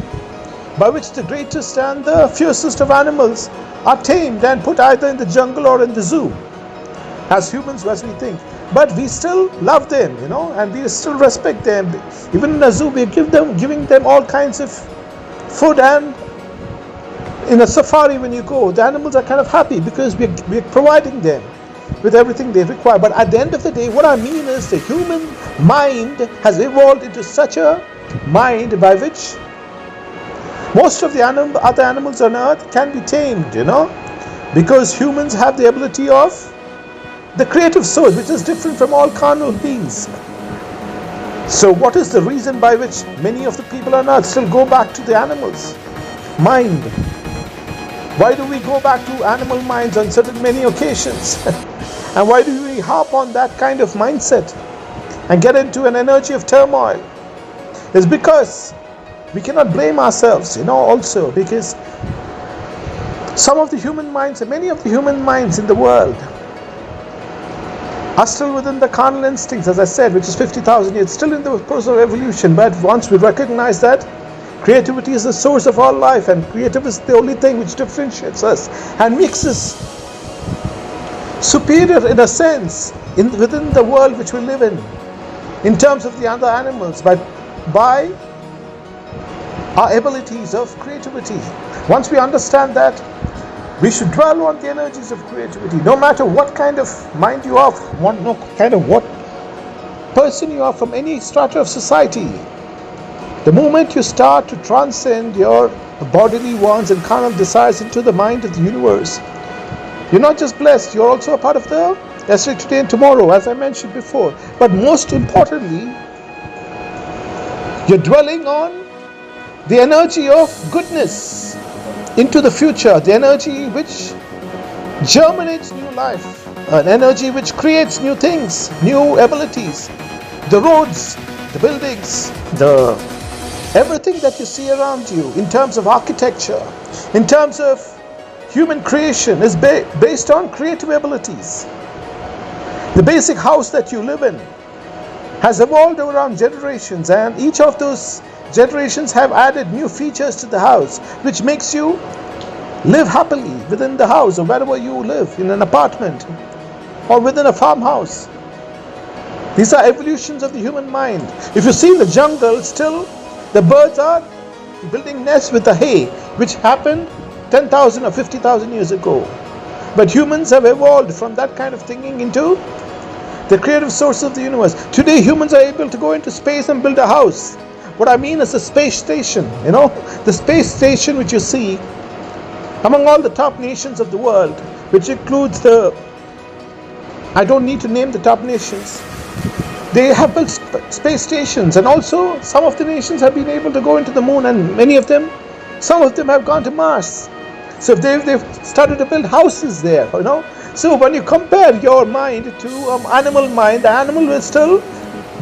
by which the greatest and the fiercest of animals are tamed and put either in the jungle or in the zoo. As humans, as we think. But we still love them, and we still respect them. Even in a zoo, we giving them all kinds of food, and in a safari when you go, the animals are kind of happy because we're providing them with everything they require. But at the end of the day, what I mean is the human mind has evolved into such a mind by which most of the other animals on earth can be tamed, because humans have the ability of the creative source, which is different from all carnal beings. So what is the reason by which many of the people on earth still go back to the animals' mind? Why do we go back to animal minds on certain many occasions? And why do we harp on that kind of mindset and get into an energy of turmoil? It's because we cannot blame ourselves, also, because some of the human minds, and many of the human minds in the world, are still within the carnal instincts, as I said, which is 50,000 years, still in the process of evolution. But once we recognize that creativity is the source of all life, and creativity is the only thing which differentiates us and makes us superior in a sense within the world which we live in terms of the other animals, by our abilities of creativity. Once we understand that, we should dwell on the energies of creativity, no matter what kind of mind you are, no kind of what person you are, from any strata of society. The moment you start to transcend your bodily wants and carnal desires into the mind of the universe, you're not just blessed, you're also a part of the yesterday, today, and tomorrow, as I mentioned before. But most importantly, you're dwelling on the energy of goodness into the future, the energy which germinates new life, an energy which creates new things, new abilities. The roads, the buildings, everything that you see around you in terms of architecture, in terms of human creation, is based on creative abilities. The basic house that you live in has evolved around generations, and each of those generations have added new features to the house, which makes you live happily within the house, or wherever you live, in an apartment or within a farmhouse. These are evolutions of the human mind. If you see the jungle, still the birds are building nests with the hay, which happened 10,000 or 50,000 years ago. But humans have evolved from that kind of thinking into the creative source of the universe. Today humans are able to go into space and build a house. What I mean is a space station, the space station which you see among all the top nations of the world, which includes I don't need to name the top nations. They have built space stations, and also some of the nations have been able to go into the moon, and some of them have gone to Mars. So they've started to build houses there, So when you compare your mind to animal mind, the animal was still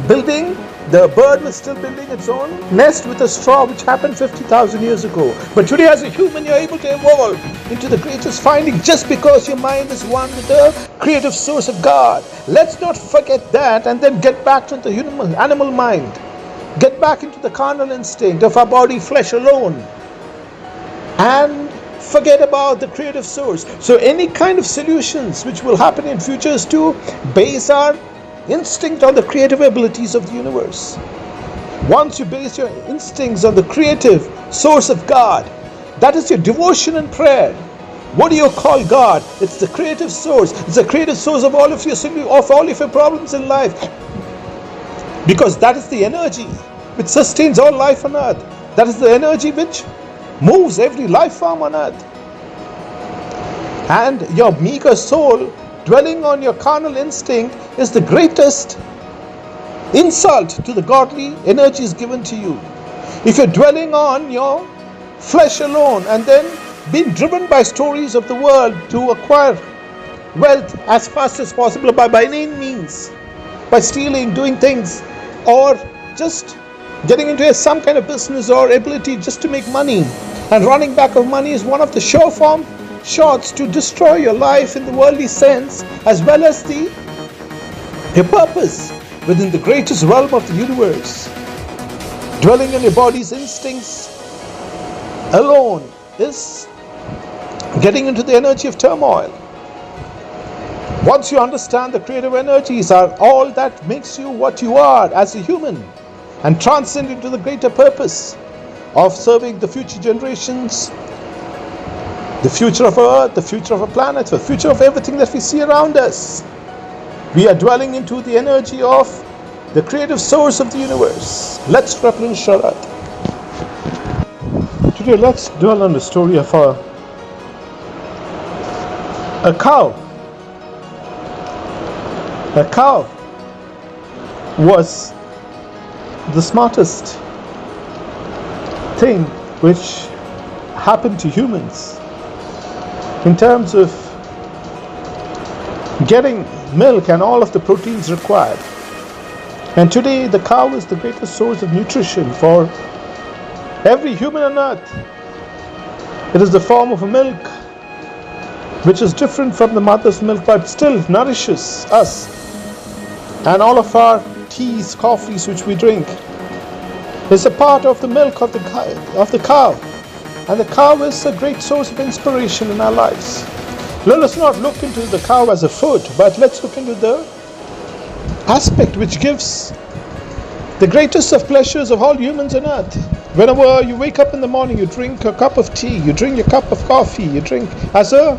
building, the bird was still building its own nest with a straw, which happened 50,000 years ago. But today as a human, you're able to evolve into the greatest finding just because your mind is one with the creative source of God. Let's not forget that, and then get back to the animal mind. Get back into the carnal instinct of our body, flesh alone. And forget about the creative source. So any kind of solutions which will happen in future is to base our instinct on the creative abilities of the universe. Once you base your instincts on the creative source of God, that is your devotion and prayer. What do you call God? It's the creative source. It's the creative source of all of your problems in life. Because that is the energy which sustains all life on earth. That is the energy which moves every life form on earth. And your meager soul dwelling on your carnal instinct is the greatest insult to the godly energies given to you. If you're dwelling on your flesh alone and then being driven by stories of the world to acquire wealth as fast as possible by any means, by stealing, doing things, or just getting into some kind of business or ability just to make money, and running back of money is one of the shots to destroy your life in the worldly sense, as well as your purpose within the greatest realm of the universe. Dwelling on your body's instincts alone is getting into the energy of turmoil. Once you understand the creative energies are all that makes you what you are as a human, and transcend into the greater purpose of serving the future generations, the future of our earth, the future of our planet, the future of everything that we see around us, we are dwelling into the energy of the creative source of the universe. Let's replenish our earth. Today, let's dwell on the story of a cow. A cow was the smartest thing which happened to humans in terms of getting milk and all of the proteins required. And today the cow is the greatest source of nutrition for every human on earth. It is the form of a milk which is different from the mother's milk, but still nourishes us and all of our teas, coffees which we drink is a part of the milk of the cow. And the cow is a great source of inspiration in our lives. Let us not look into the cow as a food, but let's look into the aspect which gives the greatest of pleasures of all humans on earth. Whenever you wake up in the morning, you drink a cup of tea, you drink a cup of coffee, you drink as a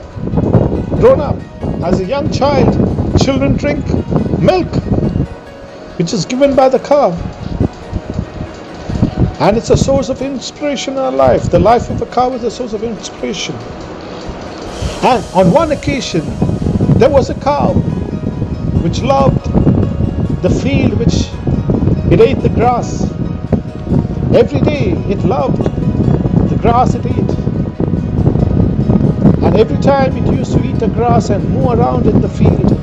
grown-up, as a young child, children drink milk, which is given by the cow. And it's a source of inspiration in our life. The life of a cow is a source of inspiration. And on one occasion, there was a cow which loved the field which it ate the grass. Every day it loved the grass it ate. And every time it used to eat the grass and move around in the field.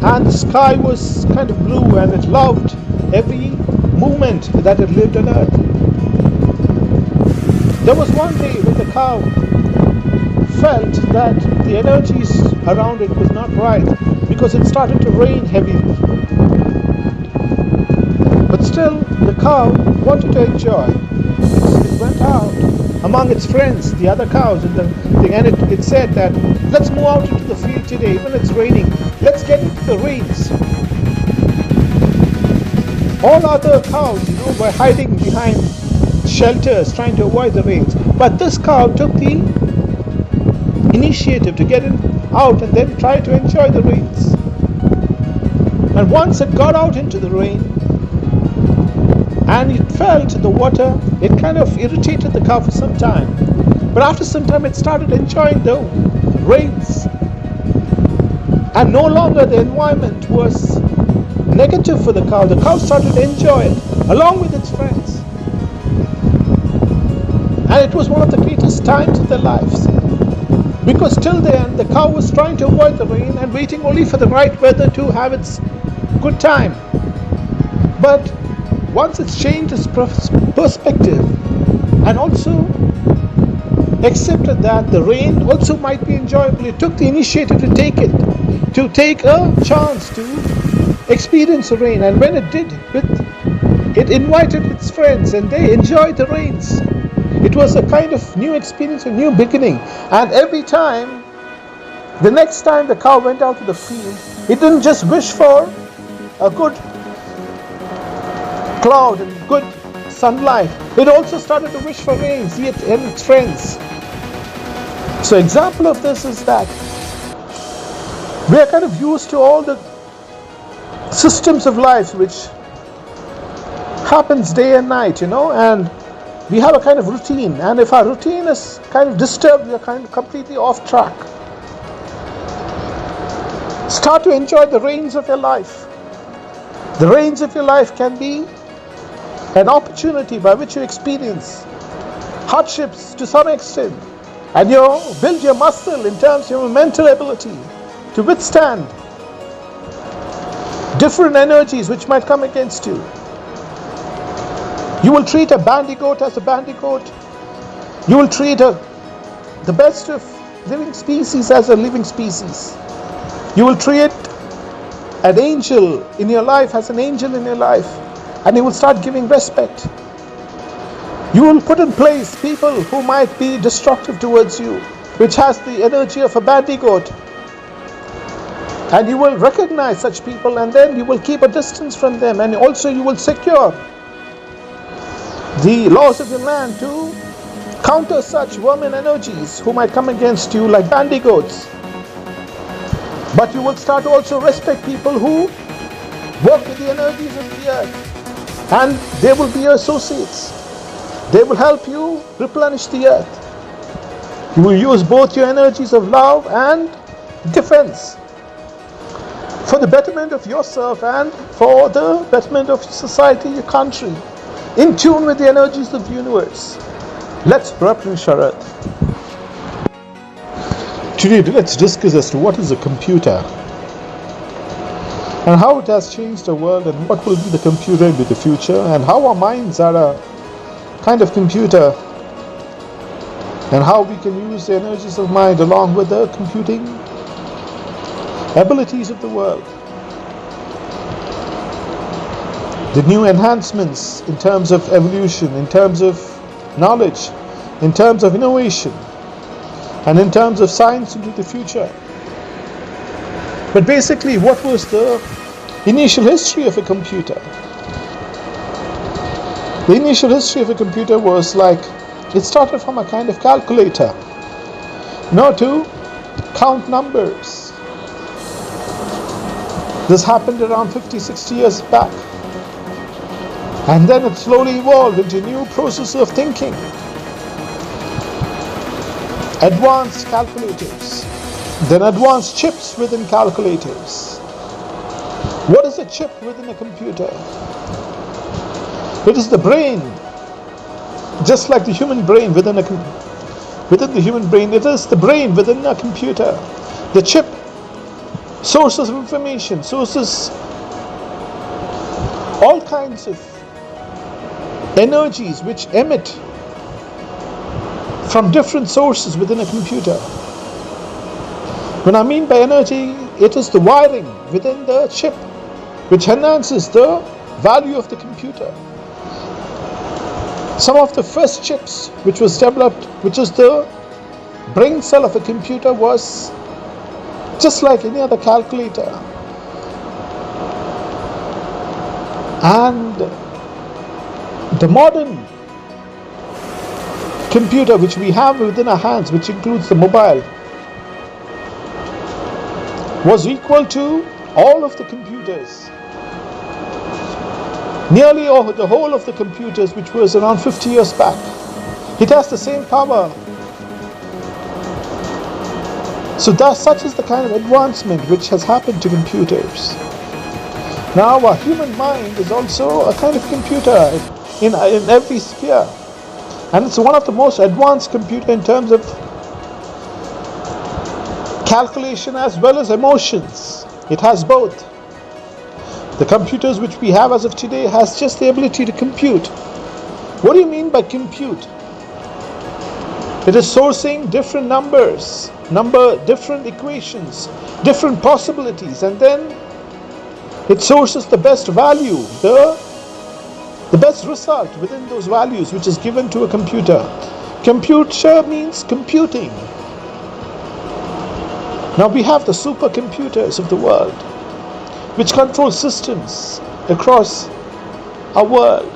And the sky was kind of blue, and it loved every movement that it lived on earth. There was one day when the cow felt that the energies around it was not right, because it started to rain heavily. But still the cow wanted to enjoy. It went out among its friends, the other cows, and it said that let's move out into the field today, even it's raining. Let's get into the rains. All other cows, were hiding behind shelters, trying to avoid the rains. But this cow took the initiative to get out and then try to enjoy the rains. And once it got out into the rain, and it felt the water, it kind of irritated the cow for some time. But after some time, it started enjoying the rains. And no longer the environment was negative for the cow. The cow started to enjoy it along with its friends. And it was one of the greatest times of their lives. Because till then, the cow was trying to avoid the rain and waiting only for the right weather to have its good time. But once it's changed its perspective and also accepted that the rain also might be enjoyable, it took the initiative to take a chance to experience the rain. And when it did, it invited its friends and they enjoyed the rains. It was a kind of new experience, a new beginning. And every time, the next time the cow went out to the field, it didn't just wish for a good cloud and good sunlight. It also started to wish for rain, see it in its friends. So example of this is that we are kind of used to all the systems of life which happens day and night, and we have a kind of routine. And if our routine is kind of disturbed, we are kind of completely off track. Start to enjoy the rains of your life. The rains of your life can be an opportunity by which you experience hardships to some extent, and you build your muscle in terms of your mental ability to withstand different energies which might come against you. You will treat a bandicoot as a bandicoot. You will treat a the best of living species as a living species. You will treat an angel in your life as an angel in your life, and you will start giving respect. You will put in place people who might be destructive towards you, which has the energy of a bandicoot. And you will recognize such people, and then you will keep a distance from them, and also you will secure the laws of your land to counter such vermin energies who might come against you like bandicoots. But you will start to also respect people who work with the energies of the earth, and they will be your associates. They will help you replenish the earth. You will use both your energies of love and defense for the betterment of yourself and for the betterment of society, your country, in tune with the energies of the universe. Let's replenish our earth. Today, let's discuss as to what is a computer and how it has changed the world, and what will be the computer in the future, and how our minds are a kind of computer, and how we can use the energies of mind along with the computing abilities of the world. The new enhancements in terms of evolution, in terms of knowledge, in terms of innovation, and in terms of science into the future. But basically, what was the initial history of a computer? The initial history of a computer was like, it started from a kind of calculator, to count numbers. This happened around 50-60 years back. And then it slowly evolved into a new process of thinking. Advanced calculators, then advanced chips within calculators. What is a chip within a computer? It is the brain, just like the human brain within the human brain. It is the brain within a computer. The chip, sources of information, sources all kinds of energies which emit from different sources within a computer. When I mean by energy, it is the wiring within the chip which enhances the value of the computer. Some of the first chips which was developed, which is the brain cell of a computer, was just like any other calculator. And the modern computer which we have within our hands, which includes the mobile, was equal to all of the computers. Nearly all, the whole of the computers, which was around 50 years back. It has the same power. So such is the kind of advancement which has happened to computers. Now our human mind is also a kind of computer in every sphere. And it's one of the most advanced computer in terms of calculation as well as emotions. It has both. The computers which we have as of today has just the ability to compute. What do you mean by compute? It is sourcing different numbers, different equations, different possibilities, and then it sources the best value, the best result within those values which is given to a computer. Computer means computing. Now we have the supercomputers of the world, which control systems across our world.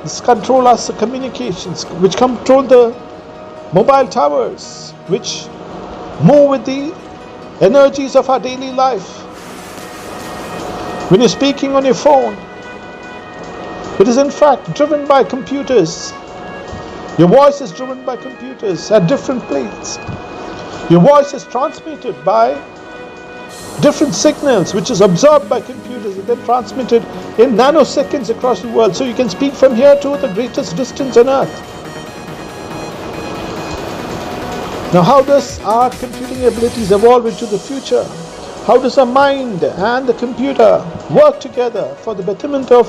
This control us the communications, which control the mobile towers, which move with the energies of our daily life. When you're speaking on your phone, it is in fact driven by computers. Your voice is driven by computers at different planes. Your voice is transmitted by different signals which is absorbed by computers and then transmitted in nanoseconds across the world. So you can speak from here to the greatest distance on earth. Now how does our computing abilities evolve into the future? How does our mind and the computer work together for the betterment of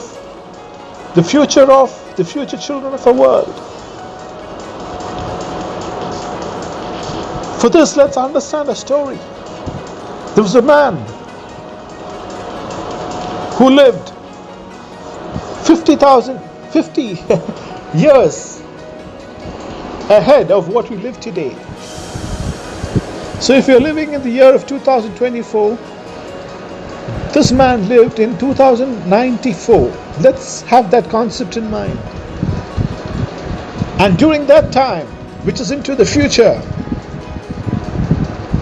the future children of our world? For this, let's understand a story. There was a man who lived 50 years ahead of what we live today. So if you're living in the year of 2024, this man lived in 2094. Let's have that concept in mind. And during that time, which is into the future,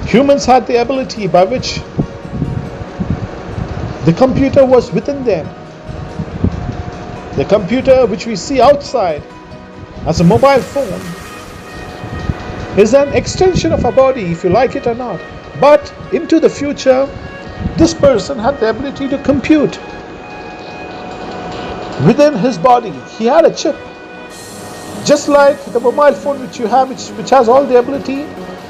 humans had the ability by which the computer was within them. The computer which we see outside as a mobile phone is an extension of our body, if you like it or not. But into the future, this person had the ability to compute within his body. He had a chip. Just like the mobile phone which you have, which has all the ability,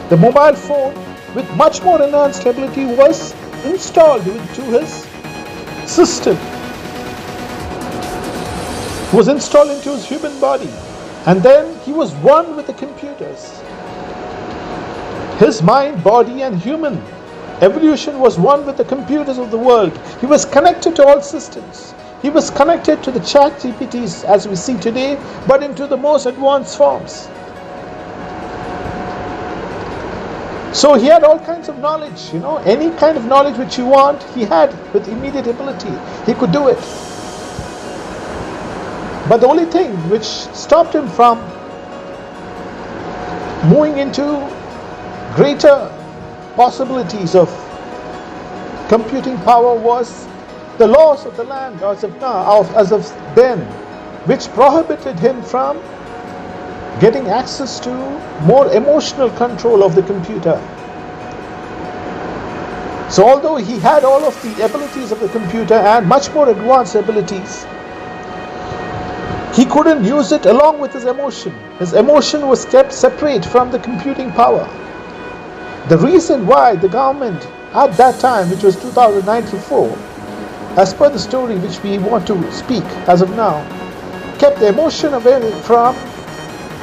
the mobile phone with much more enhanced ability was installed into his system, was installed into his human body, and then he was one with the computers. His mind, body and human evolution was one with the computers of the world. He was connected to all systems. He was connected to the chat GPTs as we see today, but into the most advanced forms. So he had all kinds of knowledge, any kind of knowledge which you want, he had with immediate ability. He could do it. But the only thing which stopped him from moving into greater possibilities of computing power was the laws of the land as of then, which prohibited him from getting access to more emotional control of the computer. So although he had all of the abilities of the computer and much more advanced abilities, he couldn't use it along with his emotion. His emotion was kept separate from the computing power. The reason why the government at that time, which was 2094, as per the story which we want to speak as of now, kept the emotion away from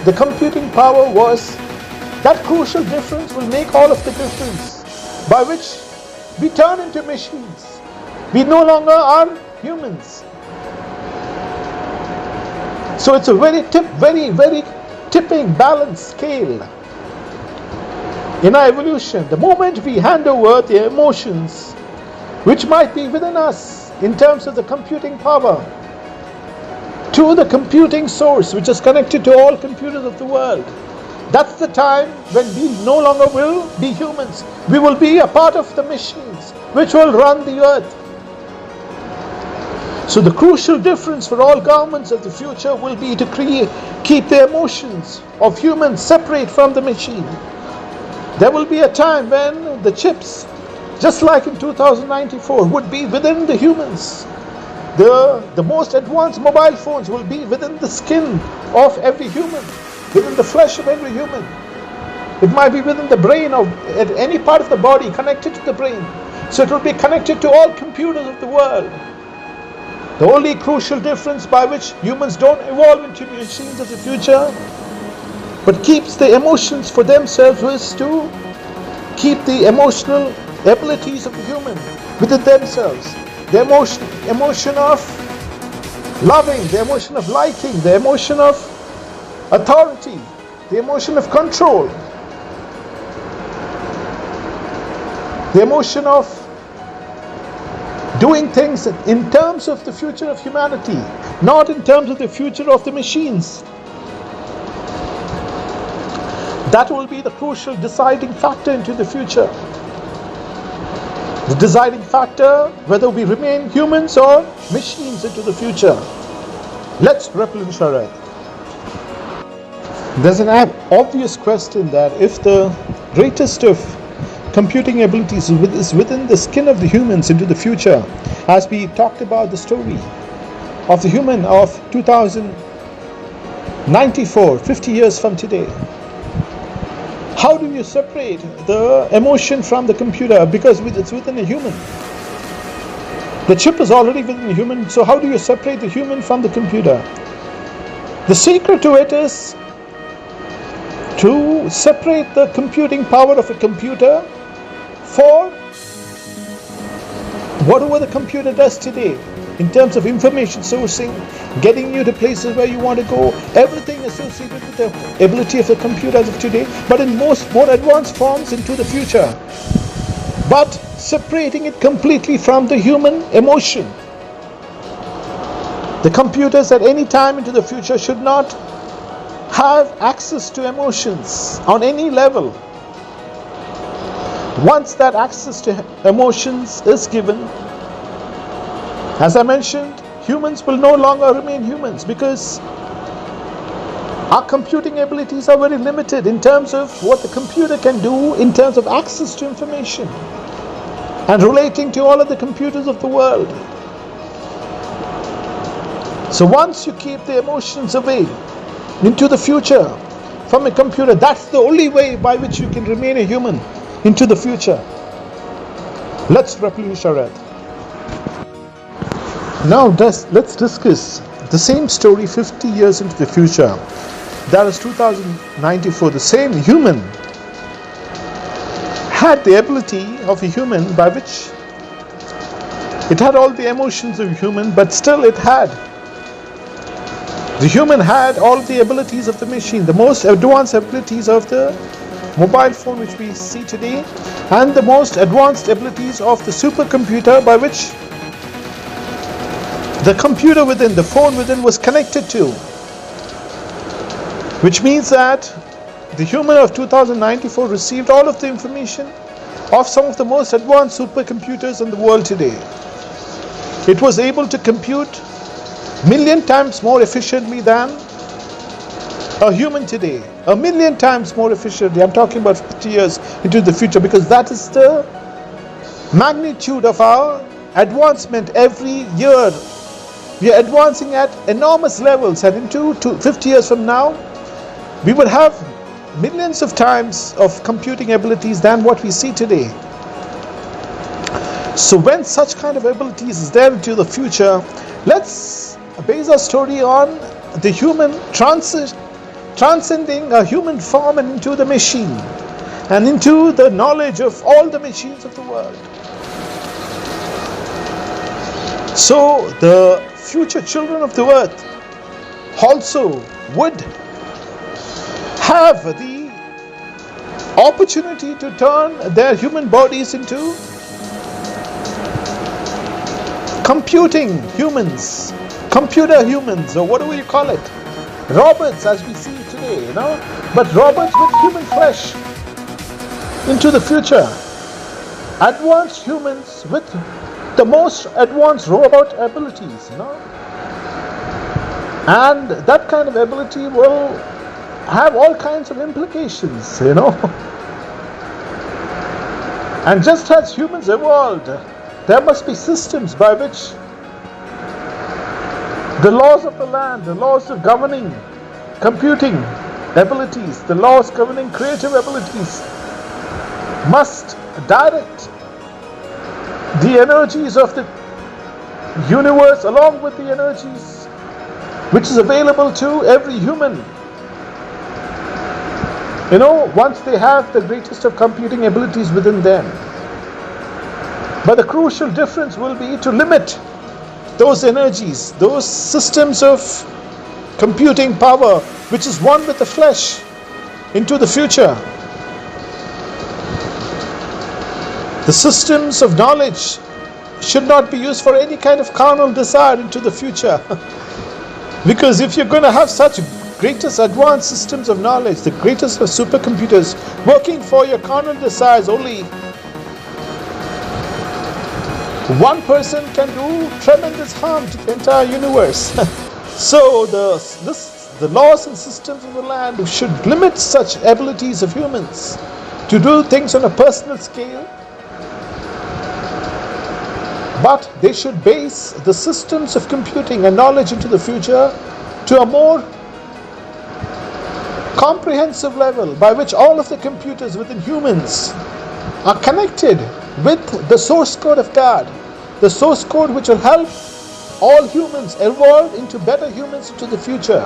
the computing power, was that crucial difference will make all of the difference, by which we turn into machines. We no longer are humans. So it's a very tipping balance scale in our evolution. The moment we hand over the emotions which might be within us in terms of the computing power to the computing source which is connected to all computers of the world, that's the time when we no longer will be humans. We will be a part of the machines which will run the earth. So the crucial difference for all governments of the future will be to keep the emotions of humans separate from the machine. There will be a time when the chips, just like in 2094, would be within the humans. The most advanced mobile phones will be within the skin of every human, within the flesh of every human. It might be within the brain or at any part of the body connected to the brain. So it will be connected to all computers of the world. The only crucial difference by which humans don't evolve into machines of the future, but keeps the emotions for themselves, is to keep the emotional abilities of the human within themselves. The emotion of loving, the emotion of liking, the emotion of authority, the emotion of control, the emotion of doing things in terms of the future of humanity, not in terms of the future of the machines. That will be the crucial deciding factor into the future. The deciding factor whether we remain humans or machines into the future. Let's replenish our earth. There's an obvious question that if the greatest of computing abilities is within the skin of the humans into the future, as we talked about the story of the human of 2094, 50 years from today, how do you separate the emotion from the computer? Because it's within a human. The chip is already within a human, so how do you separate the human from the computer? The secret to it is to separate the computing power of a computer for whatever the computer does today in terms of information sourcing, getting you to places where you want to go, everything associated with the ability of the computer as of today, but in more advanced forms into the future. But separating it completely from the human emotion. The computers at any time into the future should not have access to emotions on any level. Once that access to emotions is given, as I mentioned, humans will no longer remain humans, because our computing abilities are very limited in terms of what the computer can do in terms of access to information and relating to all of the computers of the world. So once you keep the emotions away into the future from a computer, that's the only way by which you can remain a human into the future. Let's replenish our earth. Now let's discuss the same story 50 years into the future. That is 2094. The same human had the ability of a human by which it had all the emotions of a human, but still the human had all the abilities of the machine, the most advanced abilities of the mobile phone which we see today, and the most advanced abilities of the supercomputer by which the computer within, the phone within was connected to. Which means that the human of 2094 received all of the information of some of the most advanced supercomputers in the world today. It was able to compute million times more efficiently than a human today. 1,000,000 times more efficiently. I'm talking about 50 years into the future, because that is the magnitude of our advancement every year. We are advancing at enormous levels, and into 50 years from now, we will have millions of times of computing abilities than what we see today. So when such kind of abilities is there into the future, let's base our story on the human transcending a human form and into the machine, and into the knowledge of all the machines of the world. So the future children of the earth also would have the opportunity to turn their human bodies into computing humans, computer humans, or whatever you call it, robots as we see today, but robots with human flesh into the future, advanced humans with the most advanced robot abilities, and that kind of ability will have all kinds of implications, and just as humans evolved, there must be systems by which the laws of the land, the laws of governing computing abilities, the laws governing creative abilities must direct the energies of the universe along with the energies which is available to every human. Once they have the greatest of computing abilities within them. But the crucial difference will be to limit those energies, those systems of computing power, which is one with the flesh, into the future. The systems of knowledge should not be used for any kind of carnal desire into the future. Because if you're going to have such greatest advanced systems of knowledge, the greatest of supercomputers working for your carnal desires only, one person can do tremendous harm to the entire universe. So the laws and systems of the land should limit such abilities of humans to do things on a personal scale, but they should base the systems of computing and knowledge into the future to a more comprehensive level by which all of the computers within humans are connected with the source code of God, the source code which will help all humans evolve into better humans into the future.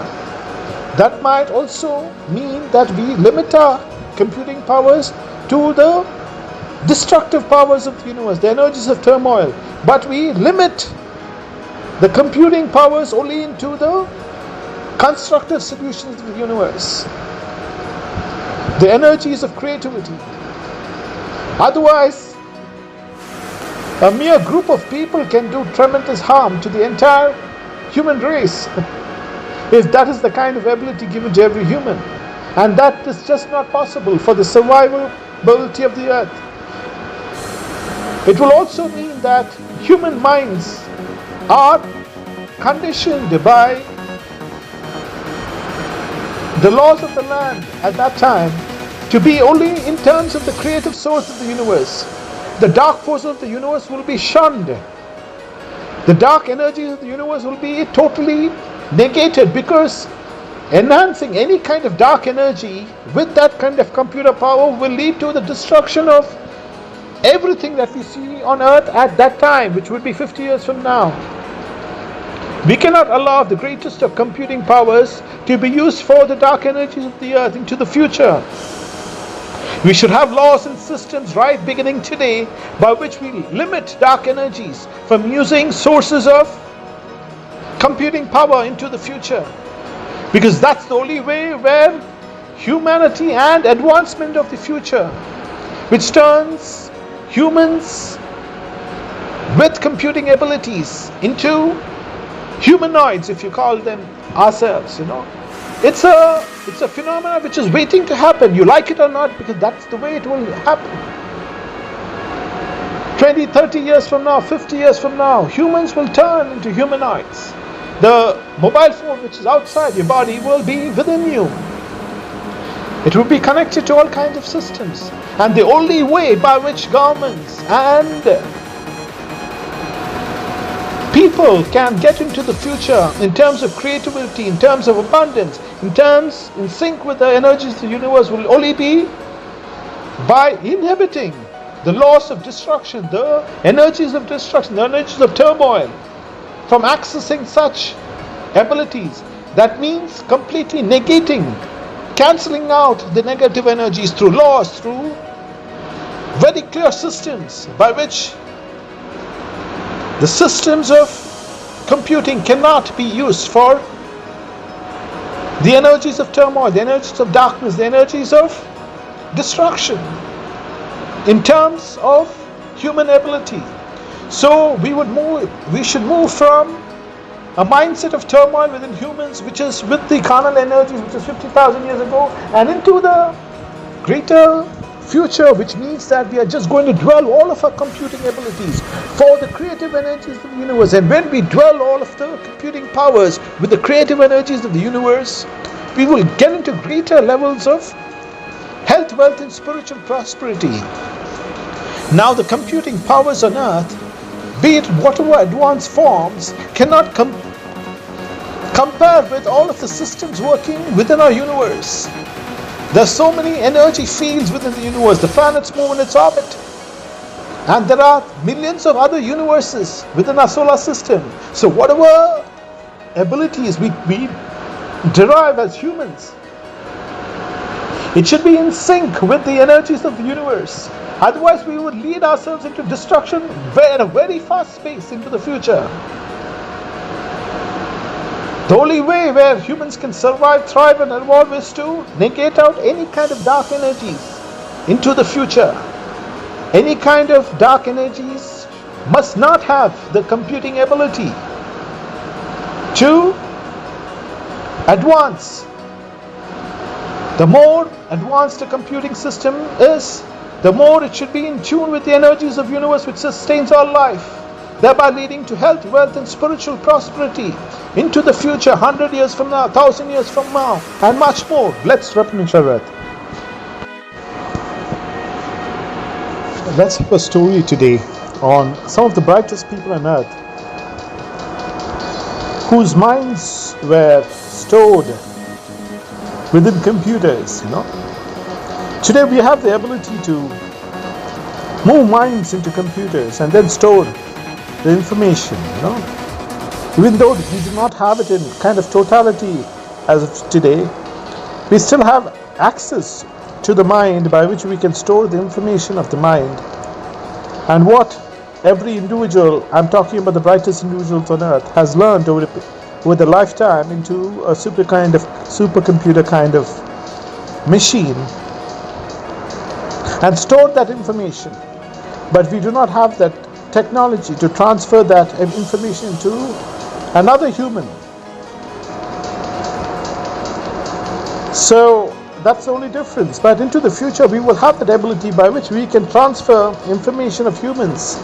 That might also mean that we limit our computing powers to the destructive powers of the universe, the energies of turmoil, but we limit the computing powers only into the constructive solutions of the universe, the energies of creativity. Otherwise, a mere group of people can do tremendous harm to the entire human race if that is the kind of ability given to every human. And that is just not possible for the survivability of the earth. It will also mean that human minds are conditioned by the laws of the land at that time to be only in terms of the creative source of the universe. The dark forces of the universe will be shunned. The dark energies of the universe will be totally negated, because enhancing any kind of dark energy with that kind of computer power will lead to the destruction of everything that we see on earth at that time, which would be 50 years from now. We cannot allow the greatest of computing powers to be used for the dark energies of the earth into the future. We should have laws and systems right beginning today by which we limit dark energies from using sources of computing power into the future, because that's the only way where humanity and advancement of the future, which turns humans with computing abilities into humanoids, if you call them ourselves, it's a phenomenon which is waiting to happen. You like it or not, because that's the way it will happen. 20, 30 years from now, 50 years from now, humans will turn into humanoids. The mobile phone which is outside your body will be within you. It will be connected to all kinds of systems. And the only way by which governments and people can get into the future in terms of creativity, in terms of abundance, in sync with the energies of the universe, will only be by inhibiting the laws of destruction, the energies of destruction, the energies of turmoil, from accessing such abilities. That means completely negating, cancelling out the negative energies through laws, through very clear systems by which the systems of computing cannot be used for the energies of turmoil, the energies of darkness, the energies of destruction in terms of human ability. So we should move from a mindset of turmoil within humans, which is with the carnal energies, which is 50,000 years ago, and into the greater future, which means that we are just going to dwell all of our computing abilities for the creative energies of the universe. And when we dwell all of the computing powers with the creative energies of the universe, we will get into greater levels of health, wealth, and spiritual prosperity. Now the computing powers on earth, be it whatever advanced forms, cannot compare with all of the systems working within our universe. There are so many energy fields within the universe. The planets move in its orbit. And there are millions of other universes within our solar system. So whatever abilities we derive as humans, it should be in sync with the energies of the universe. Otherwise we would lead ourselves into destruction at a very fast pace into the future. The only way where humans can survive, thrive, and evolve is to negate out any kind of dark energies into the future. Any kind of dark energies must not have the computing ability to advance. The more advanced a computing system is, the more it should be in tune with the energies of the universe which sustains our life, thereby leading to health, wealth, and spiritual prosperity into the future, 100 years from now, 1,000 years from now, and much more. Let's replenish our earth. Let's have a story today on some of the brightest people on earth whose minds were stored within computers. Today we have the ability to move minds into computers and then store the information, even though we do not have it in kind of totality as of today, we still have access to the mind by which we can store the information of the mind. And what every individual, I'm talking about the brightest individuals on earth, has learned over the lifetime into a supercomputer kind of machine, and stored that information. But we do not have that technology to transfer that information to another human. So that's the only difference. But into the future, we will have that ability by which we can transfer information of humans,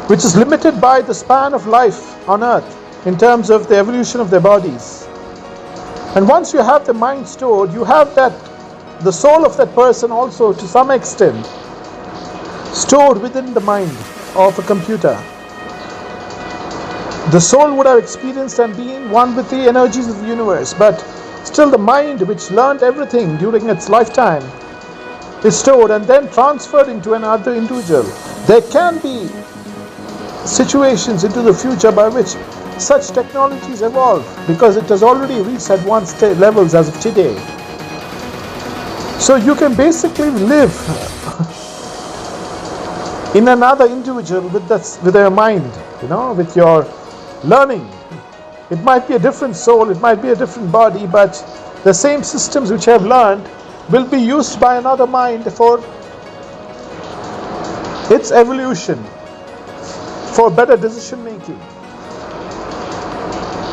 which is limited by the span of life on earth in terms of the evolution of their bodies. And once you have the mind stored, you have the soul of that person also to some extent stored within the mind of a computer. The soul would have experienced and been one with the energies of the universe, but still the mind, which learned everything during its lifetime, is stored and then transferred into another individual. There can be situations into the future by which such technologies evolve, because it has already reached advanced levels as of today. So you can basically live in another individual with their mind, with your learning. It might be a different soul, it might be a different body, but the same systems which I have learned will be used by another mind for its evolution, for better decision making.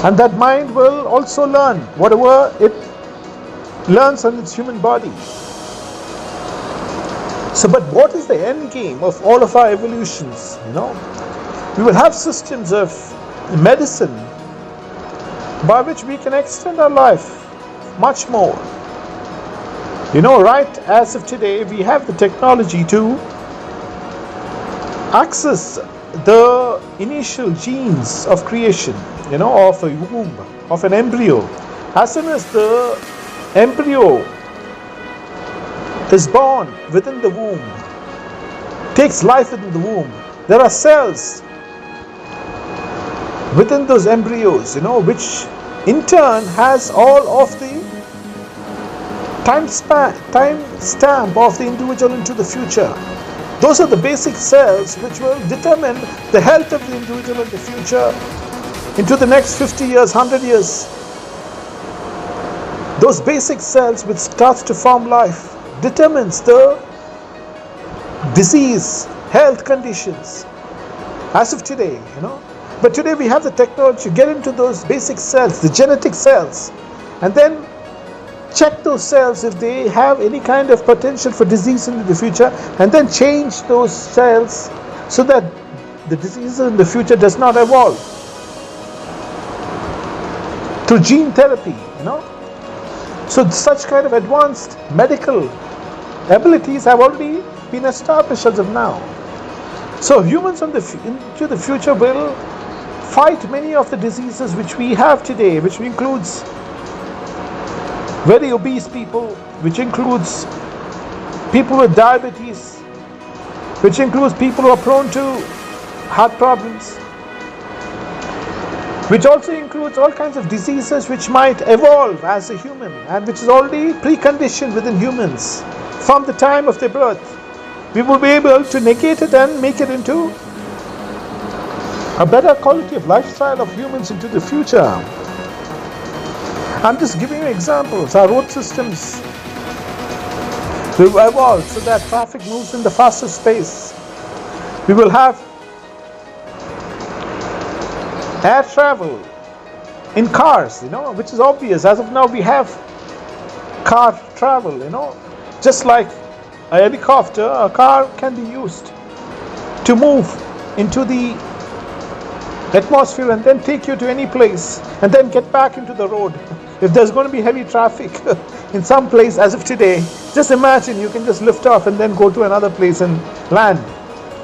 And that mind will also learn whatever it learns on its human body. So, but what is the end game of all of our evolutions? We will have systems of medicine by which we can extend our life much more. Right as of today, we have the technology to access the initial genes of creation, of a womb, of an embryo. As soon as the embryo is born within the womb, takes life within the womb, there are cells within those embryos, which in turn has all of the time stamp of the individual into the future. Those are the basic cells which will determine the health of the individual in the future, into the next 50 years, 100 years. Those basic cells which starts to form life determines the disease, health conditions as of today, But today we have the technology to get into those basic cells, the genetic cells, and then check those cells if they have any kind of potential for disease in the future, and then change those cells so that the disease in the future does not evolve through gene therapy, So such kind of advanced medical abilities have already been established as of now. So humans into the future will fight many of the diseases which we have today, which includes very obese people, which includes people with diabetes, which includes people who are prone to heart problems, which also includes all kinds of diseases which might evolve as a human and which is already preconditioned within humans from the time of their birth. We will be able to negate it and make it into a better quality of lifestyle of humans into the future. I'm just giving you examples. Our road systems will evolve so that traffic moves in the fastest pace. We will have air travel in cars, which is obvious. As of now, we have car travel, just like a helicopter, a car can be used to move into the atmosphere and then take you to any place and then get back into the road. If there's going to be heavy traffic in some place as of today, just imagine you can just lift off and then go to another place and land.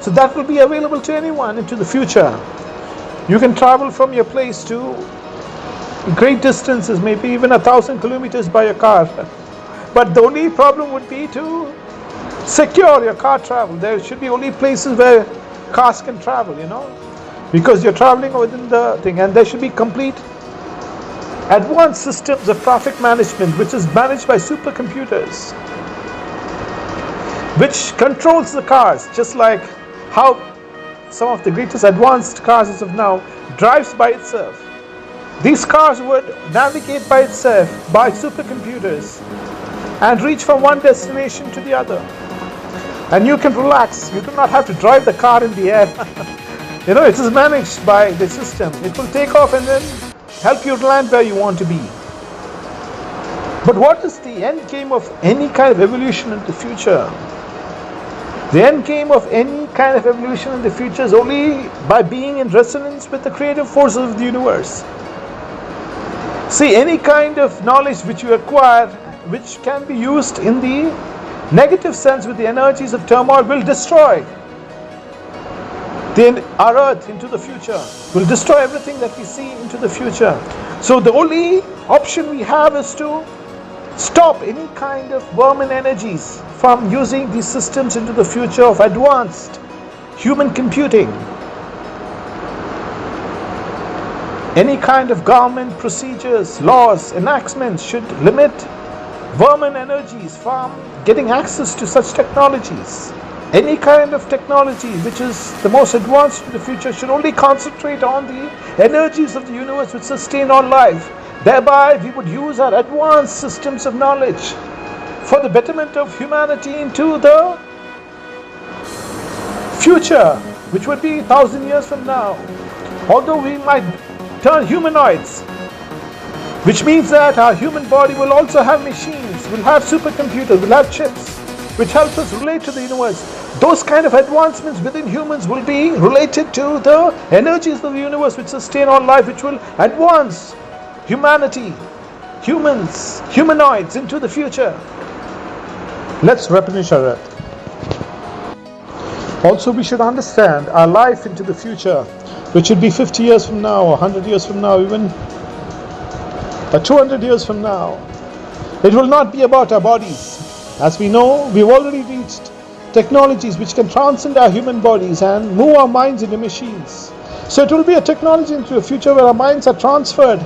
So that will be available to anyone into the future. You can travel from your place to great distances, maybe even 1,000 kilometers by your car. But the only problem would be to secure your car travel. There should be only places where cars can travel, because you're traveling within the thing, and there should be complete advanced systems of traffic management, which is managed by supercomputers, which controls the cars, just like how some of the greatest advanced cars as of now drives by itself. These cars would navigate by itself by supercomputers and reach from one destination to the other. And you can relax. You do not have to drive the car in the air. It is managed by the system. It will take off and then help you land where you want to be. But what is the end game of any kind of evolution in the future? The end game of any kind of evolution in the future is only by being in resonance with the creative forces of the universe. See, any kind of knowledge which you acquire, which can be used in the negative sense with the energies of turmoil, will destroy our earth into the future, will destroy everything that we see into the future. So the only option we have is to stop any kind of vermin energies from using these systems into the future of advanced human computing. Any kind of government procedures, laws, enactments should limit vermin energies from getting access to such technologies. Any kind of technology which is the most advanced in the future should only concentrate on the energies of the universe which sustain all life. Thereby we would use our advanced systems of knowledge for the betterment of humanity into the future, which would be 1,000 years from now. Although we might turn humanoids, which means that our human body will also have machines, will have supercomputers, will have chips, which help us relate to the universe. Those kind of advancements within humans will be related to the energies of the universe which sustain all life, which will advance humanity, humans, humanoids into the future. Let's replenish our earth. Also, we should understand our life into the future, which should be 50 years from now, or 100 years from now, even 200 years from now. It will not be about our bodies. As we know, we've already reached technologies which can transcend our human bodies and move our minds into machines. So it will be a technology into a future where our minds are transferred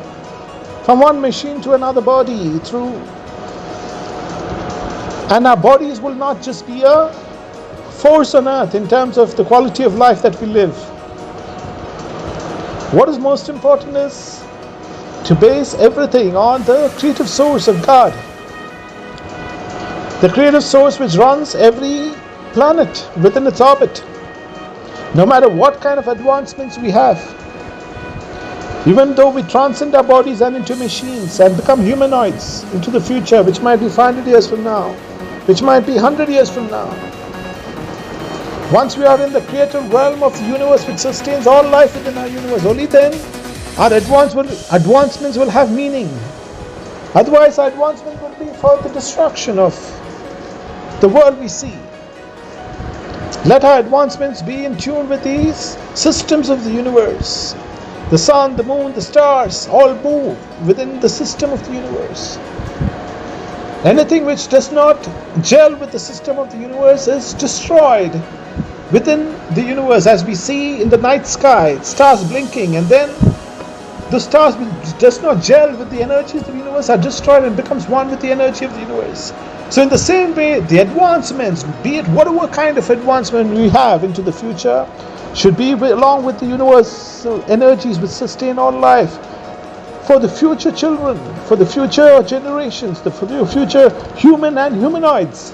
from one machine to another body and our bodies will not just be a force on earth in terms of the quality of life that we live. What is most important is to base everything on the creative source of God. The creative source which runs every planet within its orbit. No matter what kind of advancements we have, even though we transcend our bodies and into machines and become humanoids into the future, which might be 500 years from now, which might be 100 years from now, once we are in the creative realm of the universe which sustains all life within our universe, only then our advancements will have meaning. Otherwise, our advancement will be for the destruction of the world we see. Let our advancements be in tune with these systems of the universe. The sun, the moon, the stars all move within the system of the universe. Anything which does not gel with the system of the universe is destroyed within the universe, as we see in the night sky, stars blinking, and then the stars which does not gel with the energies of the universe are destroyed and becomes one with the energy of the universe. So in the same way, the advancements, be it whatever kind of advancement we have into the future, should be along with the universal energies which sustain all life for the future children, for the future generations, for the future human and humanoids,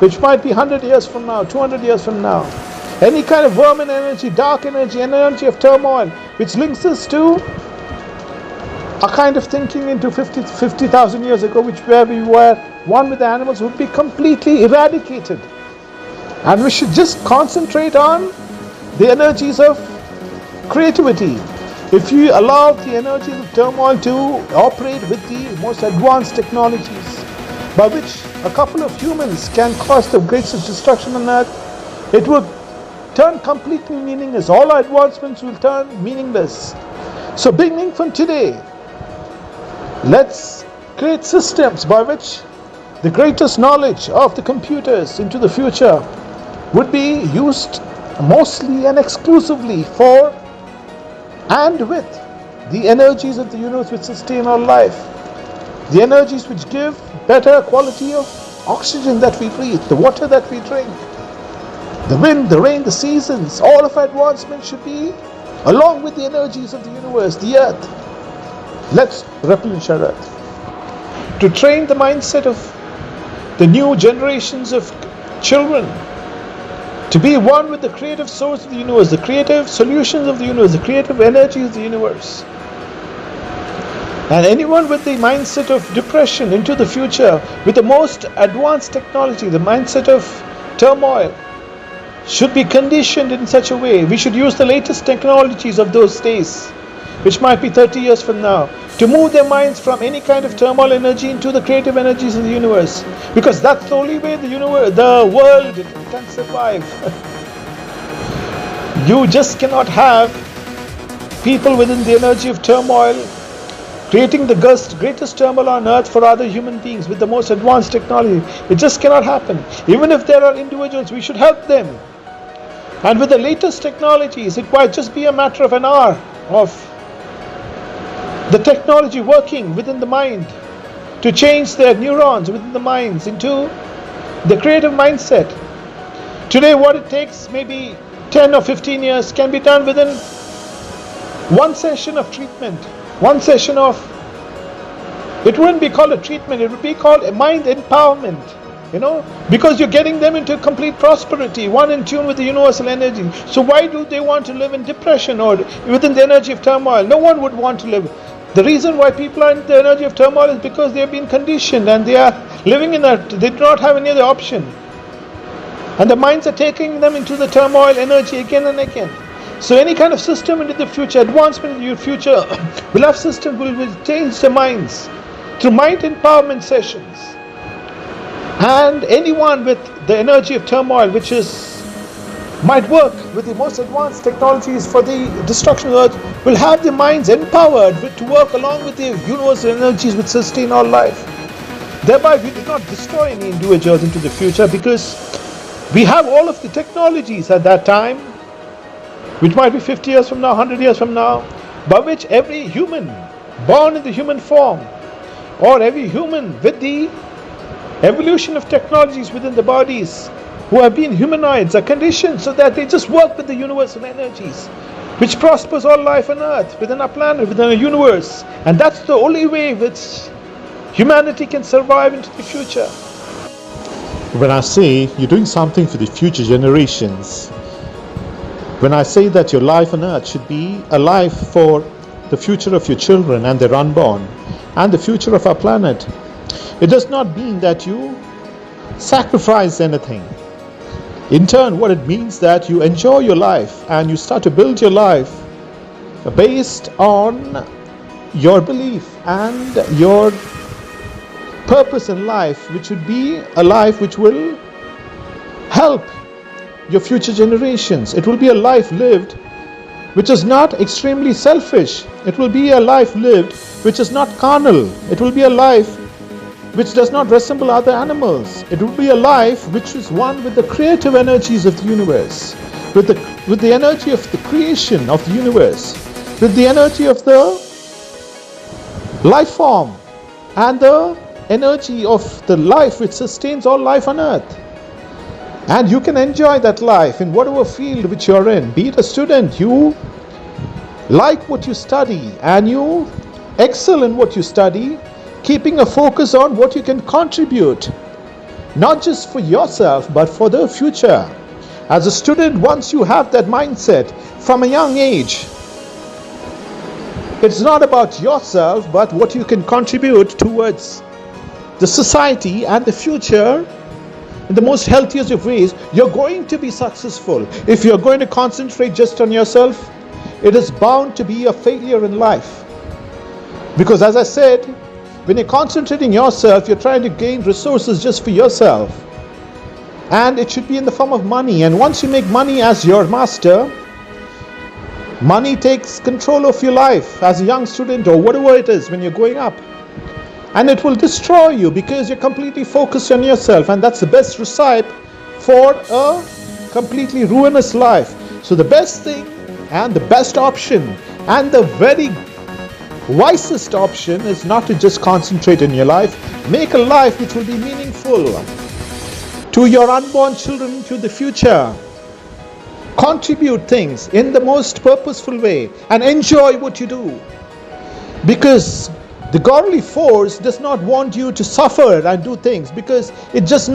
which might be 100 years from now, 200 years from now. Any kind of vermin energy, dark energy, energy of turmoil, which links us to a kind of thinking into 50,000 years ago, where we were one with the animals, would be completely eradicated. And we should just concentrate on the energies of creativity. If you allow the energies of turmoil to operate with the most advanced technologies, by which a couple of humans can cause the greatest destruction on earth, it will turn completely meaningless. All our advancements will turn meaningless. So beginning from today, let's create systems by which the greatest knowledge of the computers into the future would be used mostly and exclusively for and with the energies of the universe which sustain our life, the energies which give better quality of oxygen that we breathe, the water that we drink, the wind, the rain, the seasons, all of our advancement should be along with the energies of the universe, the earth. Let's replenish our earth. To train the mindset of the new generations of children to be one with the creative source of the universe, the creative solutions of the universe, the creative energies of the universe. And anyone with the mindset of depression into the future, with the most advanced technology, the mindset of turmoil, should be conditioned in such a way. We should use the latest technologies of those days, which might be 30 years from now, to move their minds from any kind of turmoil energy into the creative energies of the universe. Because that's the only way the world can survive. You just cannot have people within the energy of turmoil creating the greatest turmoil on earth for other human beings with the most advanced technology. It just cannot happen. Even if there are individuals, we should help them. And with the latest technologies, it might just be a matter of an hour of the technology working within the mind to change their neurons within the minds into the creative mindset. Today, what it takes maybe 10 or 15 years can be done within one session of treatment. One session of, it wouldn't be called a treatment, it would be called a mind empowerment, because you're getting them into complete prosperity, one in tune with the universal energy. So why do they want to live in depression or within the energy of turmoil? No one would want to live. The reason why people are in the energy of turmoil is because they have been conditioned and they are living in that, they do not have any other option. And the minds are taking them into the turmoil energy again and again. So any kind of system into the future, advancement in your future, will have systems will change their minds through mind empowerment sessions. And anyone with the energy of turmoil, which might work with the most advanced technologies for the destruction of the earth, will have their minds empowered to work along with the universal energies which sustain all life. Thereby we do not destroy any individuals into the future, because we have all of the technologies at that time, which might be 50 years from now, 100 years from now, by which every human born in the human form, or every human with the evolution of technologies within the bodies, who have been humanoids, are conditioned so that they just work with the universal energies, which prospers all life on earth, within our planet, within our universe. And that's the only way which humanity can survive into the future. When I say you're doing something for the future generations, when I say that your life on earth should be a life for the future of your children and their unborn, and the future of our planet, it does not mean that you sacrifice anything. In turn, what it means that you enjoy your life and you start to build your life based on your belief and your purpose in life, which would be a life which will help your future generations. It will be a life lived which is not extremely selfish. It will be a life lived which is not carnal. It will be a life which does not resemble other animals. It will be a life which is one with the creative energies of the universe, with the energy of the creation of the universe, with the energy of the life form and the energy of the life which sustains all life on earth. And you can enjoy that life in whatever field which you're in. Be it a student, you like what you study and you excel in what you study, keeping a focus on what you can contribute, not just for yourself, but for the future. As a student, once you have that mindset from a young age, it's not about yourself, but what you can contribute towards the society and the future. In the most healthiest of ways, you're going to be successful. If you're going to concentrate just on yourself, it is bound to be a failure in life. Because as I said, when you're concentrating yourself, you're trying to gain resources just for yourself. And it should be in the form of money. And once you make money as your master, money takes control of your life as a young student or whatever it is when you're growing up. And it will destroy you because you're completely focused on yourself. And that's the best recipe for a completely ruinous life. So the best thing and the best option and the very wisest option is not to just concentrate in your life. Make a life which will be meaningful to your unborn children, to the future. Contribute things in the most purposeful way and enjoy what you do. Because the godly force does not want you to suffer and do things, because it just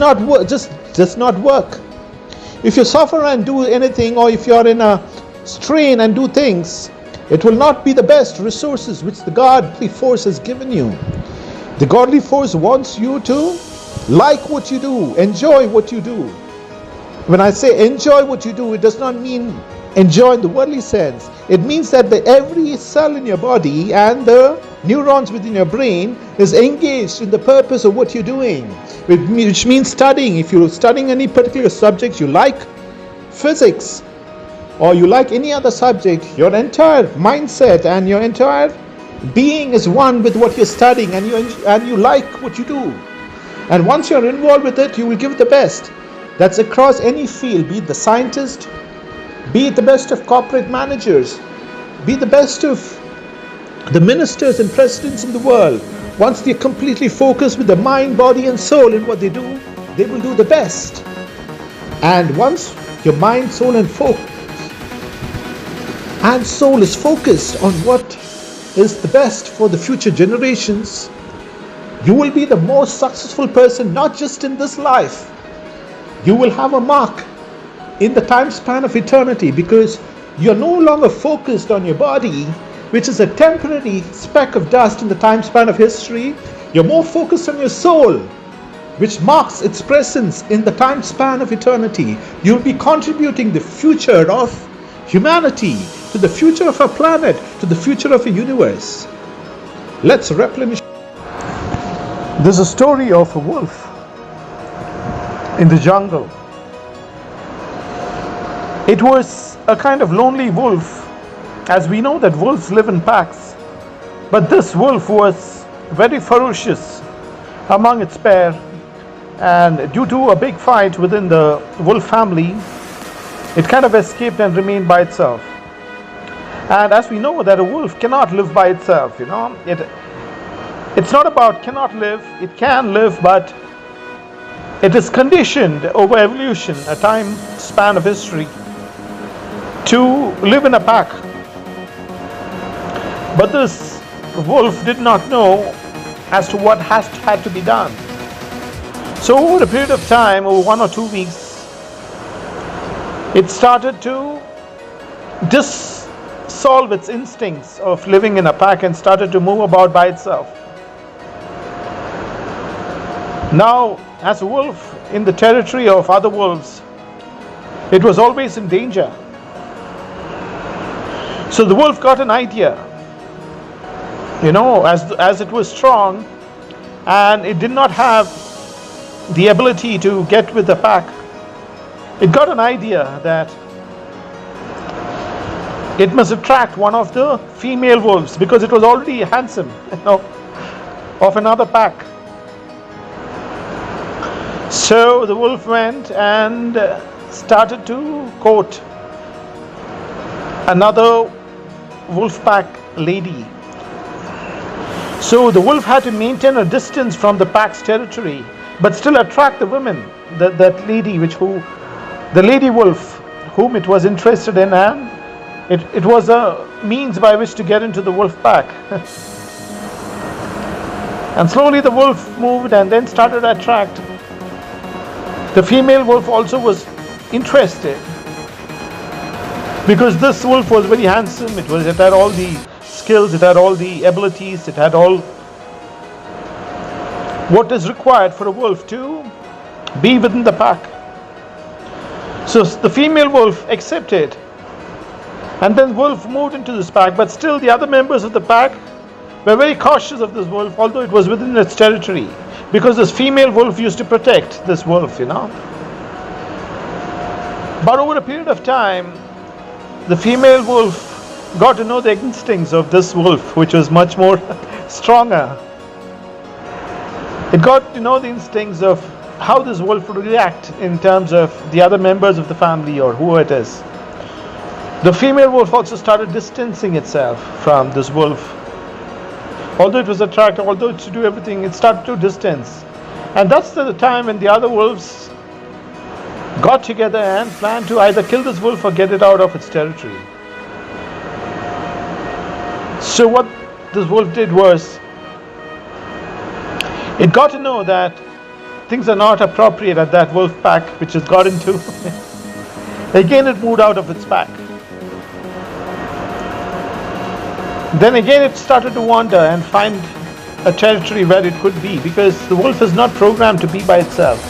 does not work. If you suffer and do anything, or if you are in a strain and do things, it will not be the best resources which the godly force has given you. The godly force wants you to like what you do, enjoy what you do. When I say enjoy what you do, it does not mean enjoy in the worldly sense. It means that every cell in your body and the neurons within your brain is engaged in the purpose of what you're doing, which means studying. If you're studying any particular subject, you like physics, or you like any other subject, your entire mindset and your entire being is one with what you're studying, and you like what you do. And once you're involved with it, you will give the best. That's across any field, be it the scientist, be it the best of corporate managers, be the best of the ministers and presidents in the world. Once they're completely focused with the mind, body and soul in what they do, they will do the best. And once your mind, soul and soul is focused on what is the best for the future generations, you will be the most successful person, not just in this life. You will have a mark in the time span of eternity, because you're no longer focused on your body, which is a temporary speck of dust in the time span of history. You're more focused on your soul, which marks its presence in the time span of eternity. You'll be contributing the future of humanity, to the future of our planet, to the future of a universe. Let's replenish. There's a story of a wolf in the jungle. It was a kind of lonely wolf, as we know that wolves live in packs. But this wolf was very ferocious among its pair, and due to a big fight within the wolf family, it kind of escaped and remained by itself. And as we know that a wolf cannot live by itself, it's not about cannot live, it can live, but it is conditioned over evolution, a time span of history, to live in a pack. But this wolf did not know as to what had to be done. So over a period of time, over 1 or 2 weeks, it started to dissolve its instincts of living in a pack and started to move about by itself. Now, as a wolf in the territory of other wolves, it was always in danger. So the wolf got an idea, as it was strong and it did not have the ability to get with the pack, it got an idea that it must attract one of the female wolves, because it was already handsome, of another pack. So the wolf went and started to court another wolf pack lady. So the wolf had to maintain a distance from the pack's territory, but still attract the women, that lady, the lady wolf whom it was interested in, and it was a means by which to get into the wolf pack. And slowly the wolf moved and then started to attract. The female wolf also was interested, because this wolf was very handsome. It had all the skills, it had all the abilities, it had all what is required for a wolf to be within the pack. So the female wolf accepted, and then wolf moved into this pack, but still the other members of the pack were very cautious of this wolf, although it was within its territory, because this female wolf used to protect this wolf, But over a period of time, the female wolf got to know the instincts of this wolf, which was much more stronger. It got to know the instincts of how this wolf would react in terms of the other members of the family or who it is. The female wolf also started distancing itself from this wolf. Although it was attractive, although it should do everything, it started to distance. And that's the time when the other wolves got together and planned to either kill this wolf or get it out of its territory. So what this wolf did was, it got to know that things are not appropriate at that wolf pack which it got into. Again it moved out of its pack. Then again it started to wander and find a territory where it could be, because the wolf is not programmed to be by itself.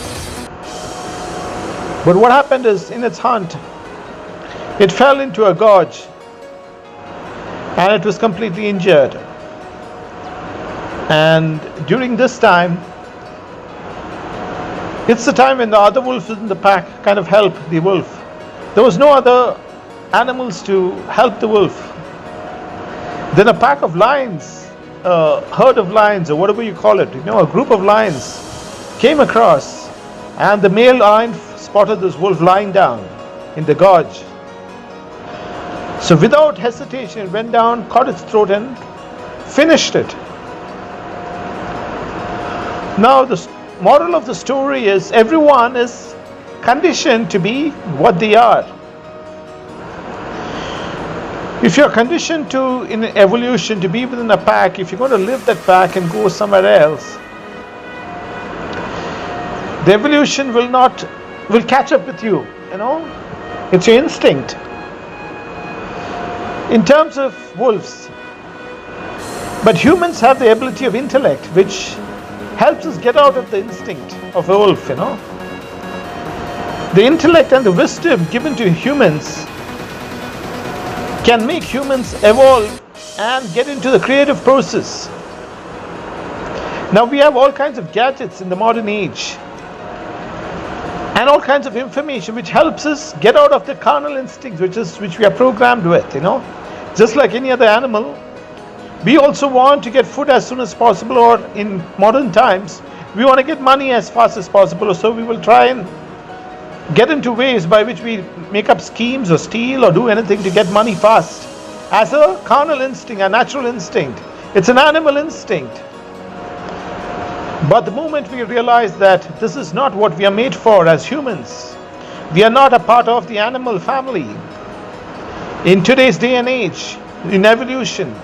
But what happened is, in its hunt, it fell into a gorge and it was completely injured. And during this time, it's the time when the other wolves in the pack kind of help the wolf. There was no other animals to help the wolf. Then a pack of lions, a herd of lions, or whatever you call it, a group of lions came across, and the male lion spotted this wolf lying down in the gorge. So without hesitation, it went down, caught its throat and finished it. Now the moral of the story is, everyone is conditioned to be what they are. If you're conditioned to, in evolution, to be within a pack, if you're going to leave that pack and go somewhere else, the evolution will catch up with you. It's your instinct. In terms of wolves, but humans have the ability of intellect, which helps us get out of the instinct of a wolf. The intellect and the wisdom given to humans can make humans evolve and get into the creative process. Now we have all kinds of gadgets in the modern age and all kinds of information which helps us get out of the carnal instincts which we are programmed with. Just like any other animal, we also want to get food as soon as possible, or in modern times we want to get money as fast as possible, so we will try and get into ways by which we make up schemes or steal or do anything to get money fast. As a carnal instinct, a natural instinct, it's an animal instinct. But the moment we realize that this is not what we are made for as humans, we are not a part of the animal family. In today's day and age, in evolution,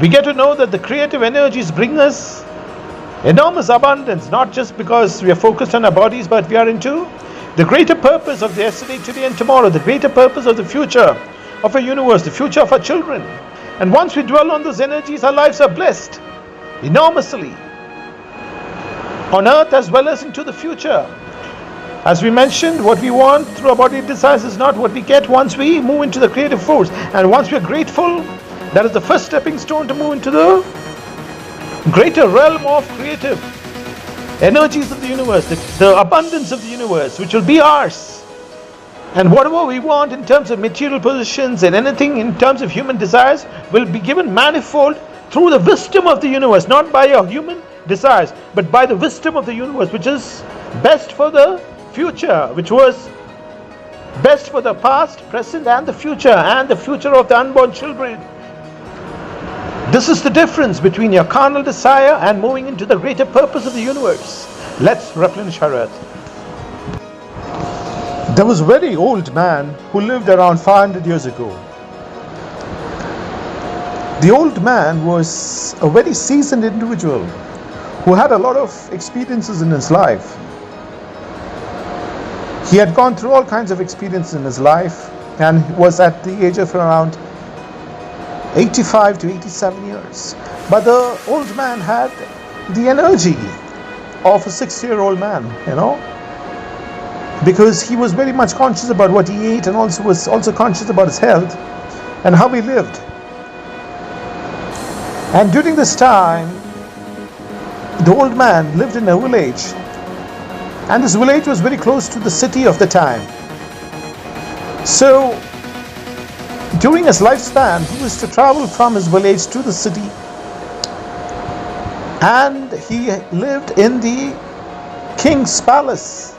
we get to know that the creative energies bring us enormous abundance, not just because we are focused on our bodies, but we are into the greater purpose of the yesterday, today and tomorrow, the greater purpose of the future of our universe, the future of our children. And once we dwell on those energies, our lives are blessed enormously, on earth as well as into the future. As we mentioned, what we want through our body desires is not what we get once we move into the creative force. And once we are grateful, that is the first stepping stone to move into the greater realm of creative energies of the universe, the abundance of the universe, which will be ours. And whatever we want in terms of material possessions and anything in terms of human desires will be given manifold through the wisdom of the universe, not by our human desires, but by the wisdom of the universe, which is best for the future, which was best for the past, present and the future of the unborn children. This is the difference between your carnal desire and moving into the greater purpose of the universe. Let's replenish our earth. There was a very old man who lived around 500 years ago. The old man was a very seasoned individual who had a lot of experiences in his life. He had gone through all kinds of experiences in his life and was at the age of around 85 to 87 years. But the old man had the energy of a 60-year-old man, because he was very much conscious about what he ate and also was conscious about his health and how he lived. And during this time, the old man lived in a village, and this village was very close to the city of the time. So during his lifespan, he was to travel from his village to the city, and he lived in the king's palace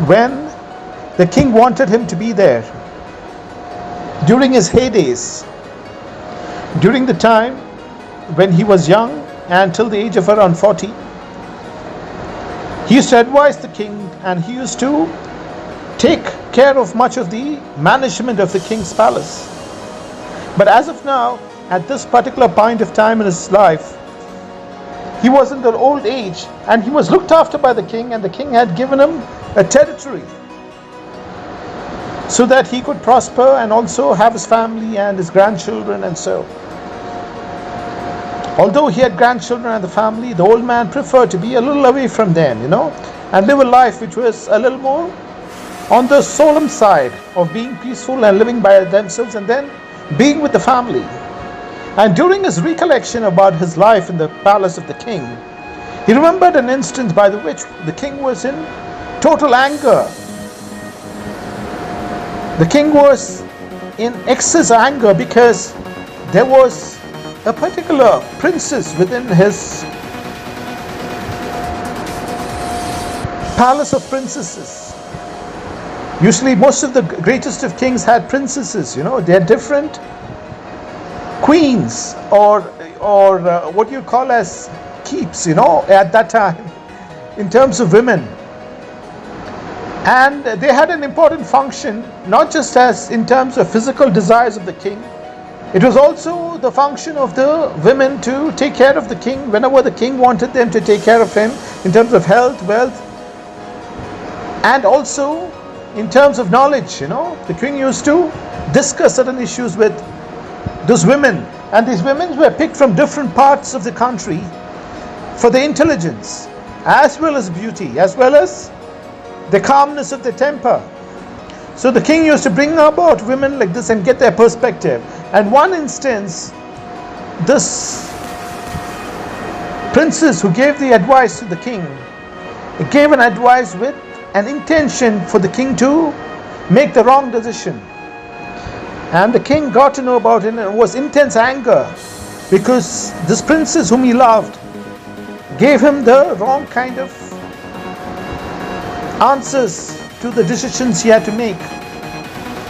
when the king wanted him to be there. During his heydays, during the time when he was young and till the age of around 40, he used to advise the king, and he used to take care of much of the management of the king's palace. But as of now, at this particular point of time in his life, he was in the old age and he was looked after by the king, and the king had given him a territory so that he could prosper and also have his family and his grandchildren. And so, although he had grandchildren and the family, the old man preferred to be a little away from them, and live a life which was a little more on the solemn side of being peaceful and living by themselves and then being with the family. And during his recollection about his life in the palace of the king, he remembered an instance by which the king was in total anger. The king was in excess anger because there was a particular princess within his palace of princesses. Usually most of the greatest of kings had princesses, they had different queens or what you call as keeps, at that time in terms of women. And they had an important function, not just as in terms of physical desires of the king. It was also the function of the women to take care of the king whenever the king wanted them to take care of him in terms of health, wealth, and also in terms of knowledge. The king used to discuss certain issues with those women, and these women were picked from different parts of the country for their intelligence as well as beauty, as well as the calmness of their temper. So the king used to bring about women like this and get their perspective. And one instance, this princess who gave the advice to the king gave an advice with an intention for the king to make the wrong decision. And the king got to know about it, and it was intense anger because this princess whom he loved gave him the wrong kind of answers to the decisions he had to make,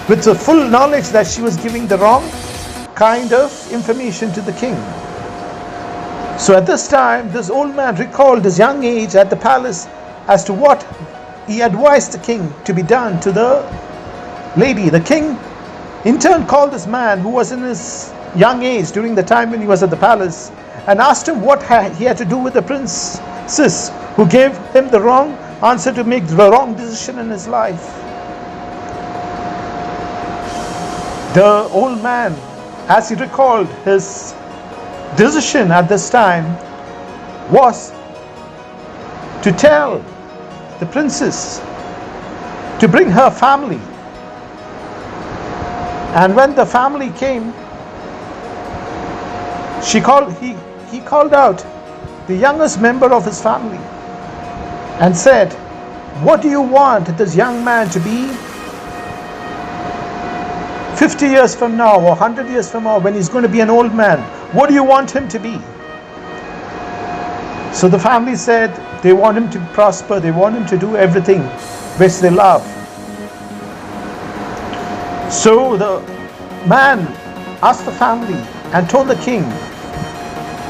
with the full knowledge that she was giving the wrong kind of information to the king. So at this time, this old man recalled his young age at the palace as to what he advised the king to be done to the lady. The king in turn called this man who was in his young age during the time when he was at the palace and asked him what he had to do with the princess who gave him the wrong answer to make the wrong decision in his life. The old man, as he recalled his decision at this time, was to tell the princess to bring her family. And when the family came, he called out the youngest member of his family and said, "What do you want this young man to be 50 years from now or 100 years from now when he's going to be an old man? What do you want him to be?" So the family said they want him to prosper, they want him to do everything which they love. So the man asked the family and told the king,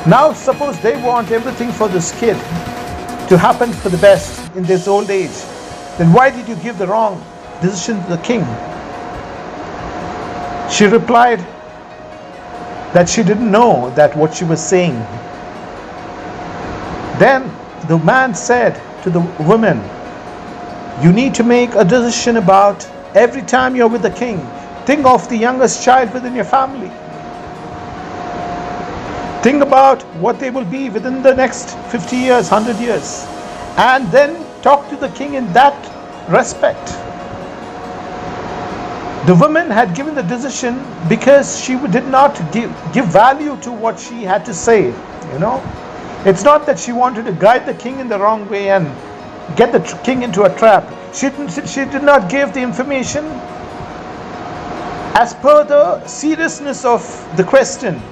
now suppose they want everything for this kid to happen for the best in this old age, then why did you give the wrong decision to the king? She replied that she didn't know that what she was saying. Then the man said to the woman, you need to make a decision about every time you're with the king. Think of the youngest child within your family. Think about what they will be within the next 50 years, 100 years. And then talk to the king in that respect. The woman had given the decision because she did not give value to what she had to say. It's not that she wanted to guide the king in the wrong way and get the king into a trap. She did not give the information as per the seriousness of the question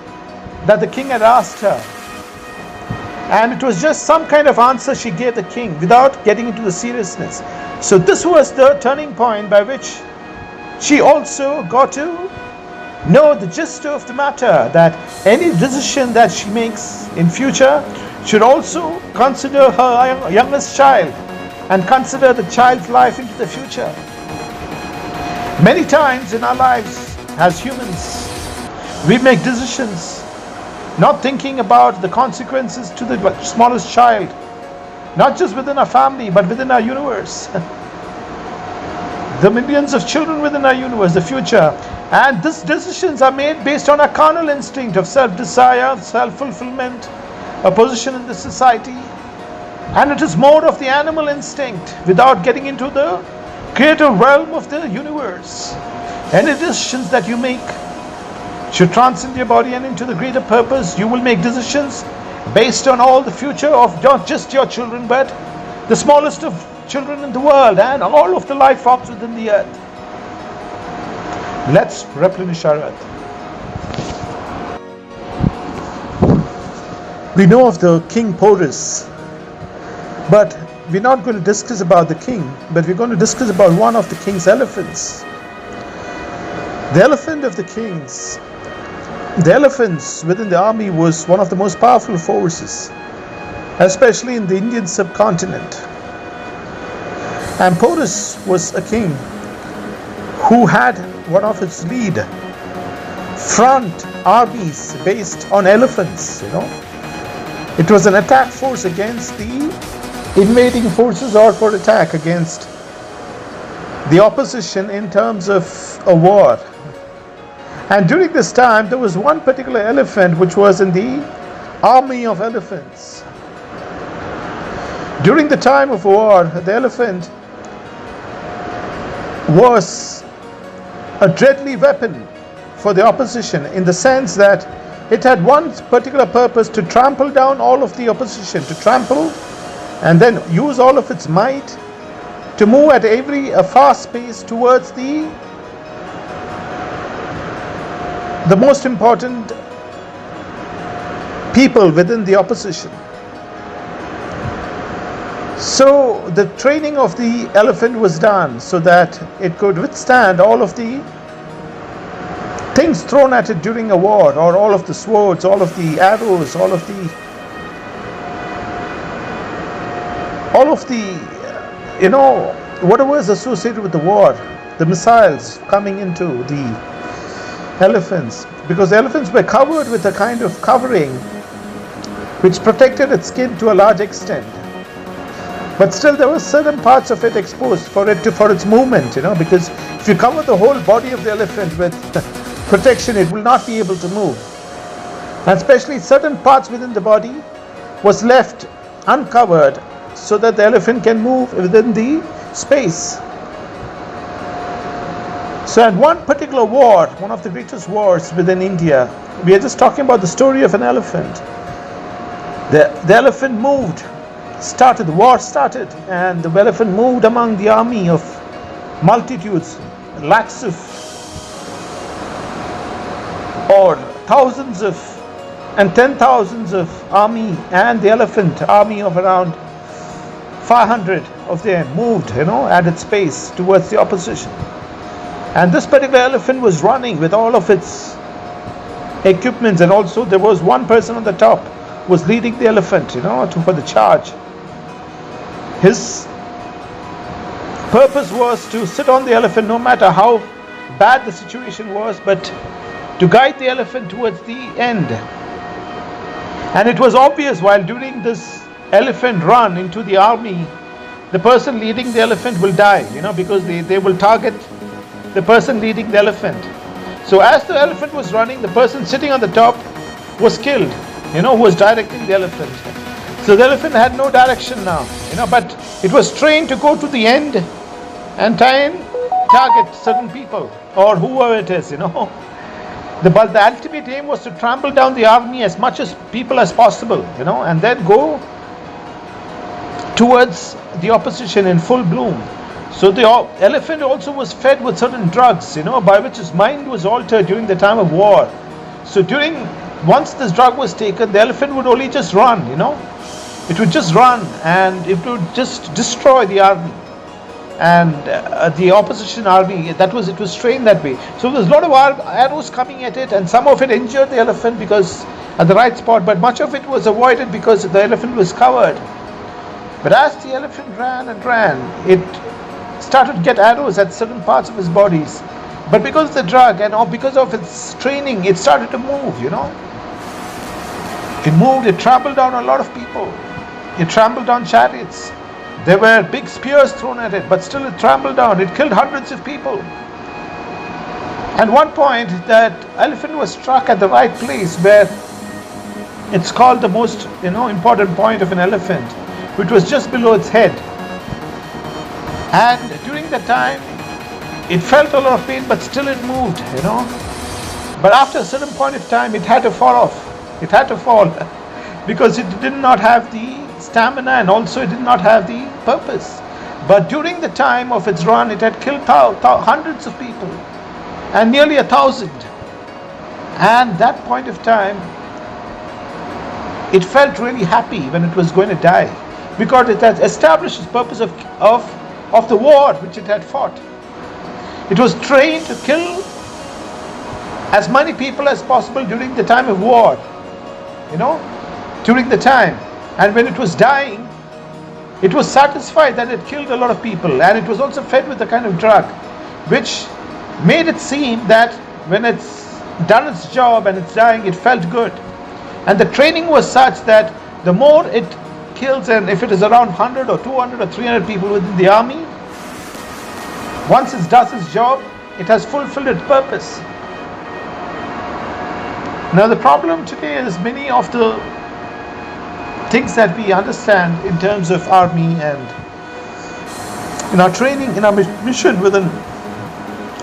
that the king had asked her. And it was just some kind of answer she gave the king without getting into the seriousness. So this was the turning point by which she also got to know the gist of the matter, that any decision that she makes in future should also consider her youngest child and consider the child's life into the future. Many times in our lives as humans, we make decisions not thinking about the consequences to the smallest child, not just within our family, but within our universe. The millions of children within our universe, the future. And these decisions are made based on a carnal instinct of self-desire, self-fulfillment, a position in the society. And it is more of the animal instinct without getting into the creative realm of the universe. Any decisions that you make should transcend your body and into the greater purpose. You will make decisions based on all the future of not just your children, but the smallest of children in the world and all of the life forms within the earth. Let's replenish our earth. We know of the King Porus, but we're not going to discuss about the king, but we're going to discuss about one of the king's elephants. The elephant of the kings. The elephants within the army was one of the most powerful forces, especially in the Indian subcontinent. And Porus was a king who had one of its lead front armies based on elephants, It was an attack force against the invading forces or for attack against the opposition in terms of a war. And during this time, there was one particular elephant which was in the army of elephants. During the time of war, the elephant was a deadly weapon for the opposition, in the sense that it had one particular purpose: to trample down all of the opposition, to trample and then use all of its might to move at a fast pace towards the most important people within the opposition. So the training of the elephant was done so that it could withstand all of the things thrown at it during a war, or all of the swords, all of the arrows, all of the whatever is associated with the war, the missiles coming into the elephants, because the elephants were covered with a kind of covering which protected its skin to a large extent. But still there were certain parts of it exposed for its movement, because if you cover the whole body of the elephant with protection, it will not be able to move. And especially certain parts within the body was left uncovered so that the elephant can move within the space. So at one particular war, one of the greatest wars within India, we are just talking about the story of an elephant. The elephant the war started, and the elephant moved among the army of multitudes, lakhs of or thousands of and 10,000s of army, and the elephant army of around 500 of them moved, at its pace towards the opposition. And this particular elephant was running with all of its equipments, and also there was one person on the top who was leading the elephant, for the charge. His purpose was to sit on the elephant no matter how bad the situation was, but to guide the elephant towards the end. And it was obvious while during this elephant run into the army, the person leading the elephant will die, because they will target the person leading the elephant. So as the elephant was running, the person sitting on the top was killed, who was directing the elephant. So the elephant had no direction now, but it was trained to go to the end and try and target certain people or whoever it is, But the ultimate aim was to trample down the army as much as people as possible, and then go towards the opposition in full bloom. So the elephant also was fed with certain drugs, by which his mind was altered during the time of war. So once this drug was taken, the elephant would only just run, It would just run and it would just destroy the army. and the opposition army, it was trained that way. So there was a lot of arrows coming at it, and some of it injured the elephant because at the right spot, but much of it was avoided because the elephant was covered. But as the elephant ran and ran, it started to get arrows at certain parts of his bodies. But because of the drug and because of its training, it started to move, It moved, it trampled down a lot of people. It trampled down chariots. There were big spears thrown at it, but still it trampled down. It killed hundreds of people. At one point, that elephant was struck at the right place where it's called the most, important point of an elephant, which was just below its head. And during that time, it felt a lot of pain, but still it moved, But after a certain point of time, it had to fall off. It had to fall because it did not have the stamina, and also it did not have the purpose. But during the time of its run, it had killed hundreds of people and nearly 1,000. And that point of time, it felt really happy when it was going to die, because it had established its purpose of the war which it had fought. It was trained to kill as many people as possible during the time of war, during the time. And when it was dying, it was satisfied that it killed a lot of people, and it was also fed with a kind of drug which made it seem that when it's done its job and it's dying, it felt good. And the training was such that the more it kills, and if it is around 100 or 200 or 300 people within the army, once it does its job, it has fulfilled its purpose. Now the problem today is many of the things that we understand in terms of army and in our training, in our mission within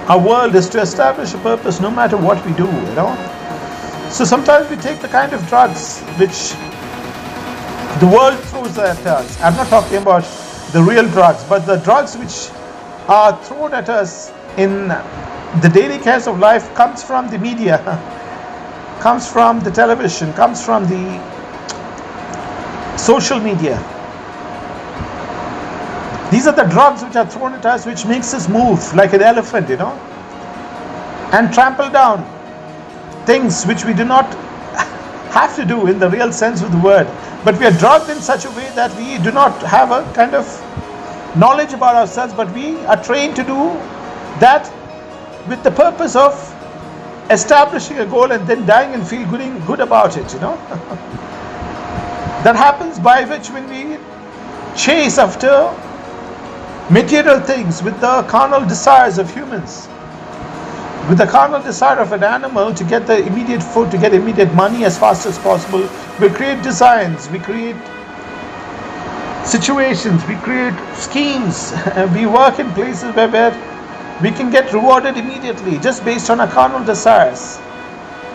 our world, is to establish a purpose no matter what we do, So sometimes we take the kind of drugs which the world throws at us. I'm not talking about the real drugs, but the drugs which are thrown at us in the daily cares of life comes from the media, comes from the television, comes from the social media. These are the drugs which are thrown at us, which makes us move like an elephant, and trample down things which we do not have to do in the real sense of the word. But we are drugged in such a way that we do not have a kind of knowledge about ourselves, but we are trained to do that with the purpose of establishing a goal and then dying and feel good about it, That happens by which when we chase after material things with the carnal desires of humans, with the carnal desire of an animal to get the immediate food, to get immediate money as fast as possible. We create designs, we create situations, we create schemes, we work in places where we can get rewarded immediately just based on our carnal desires.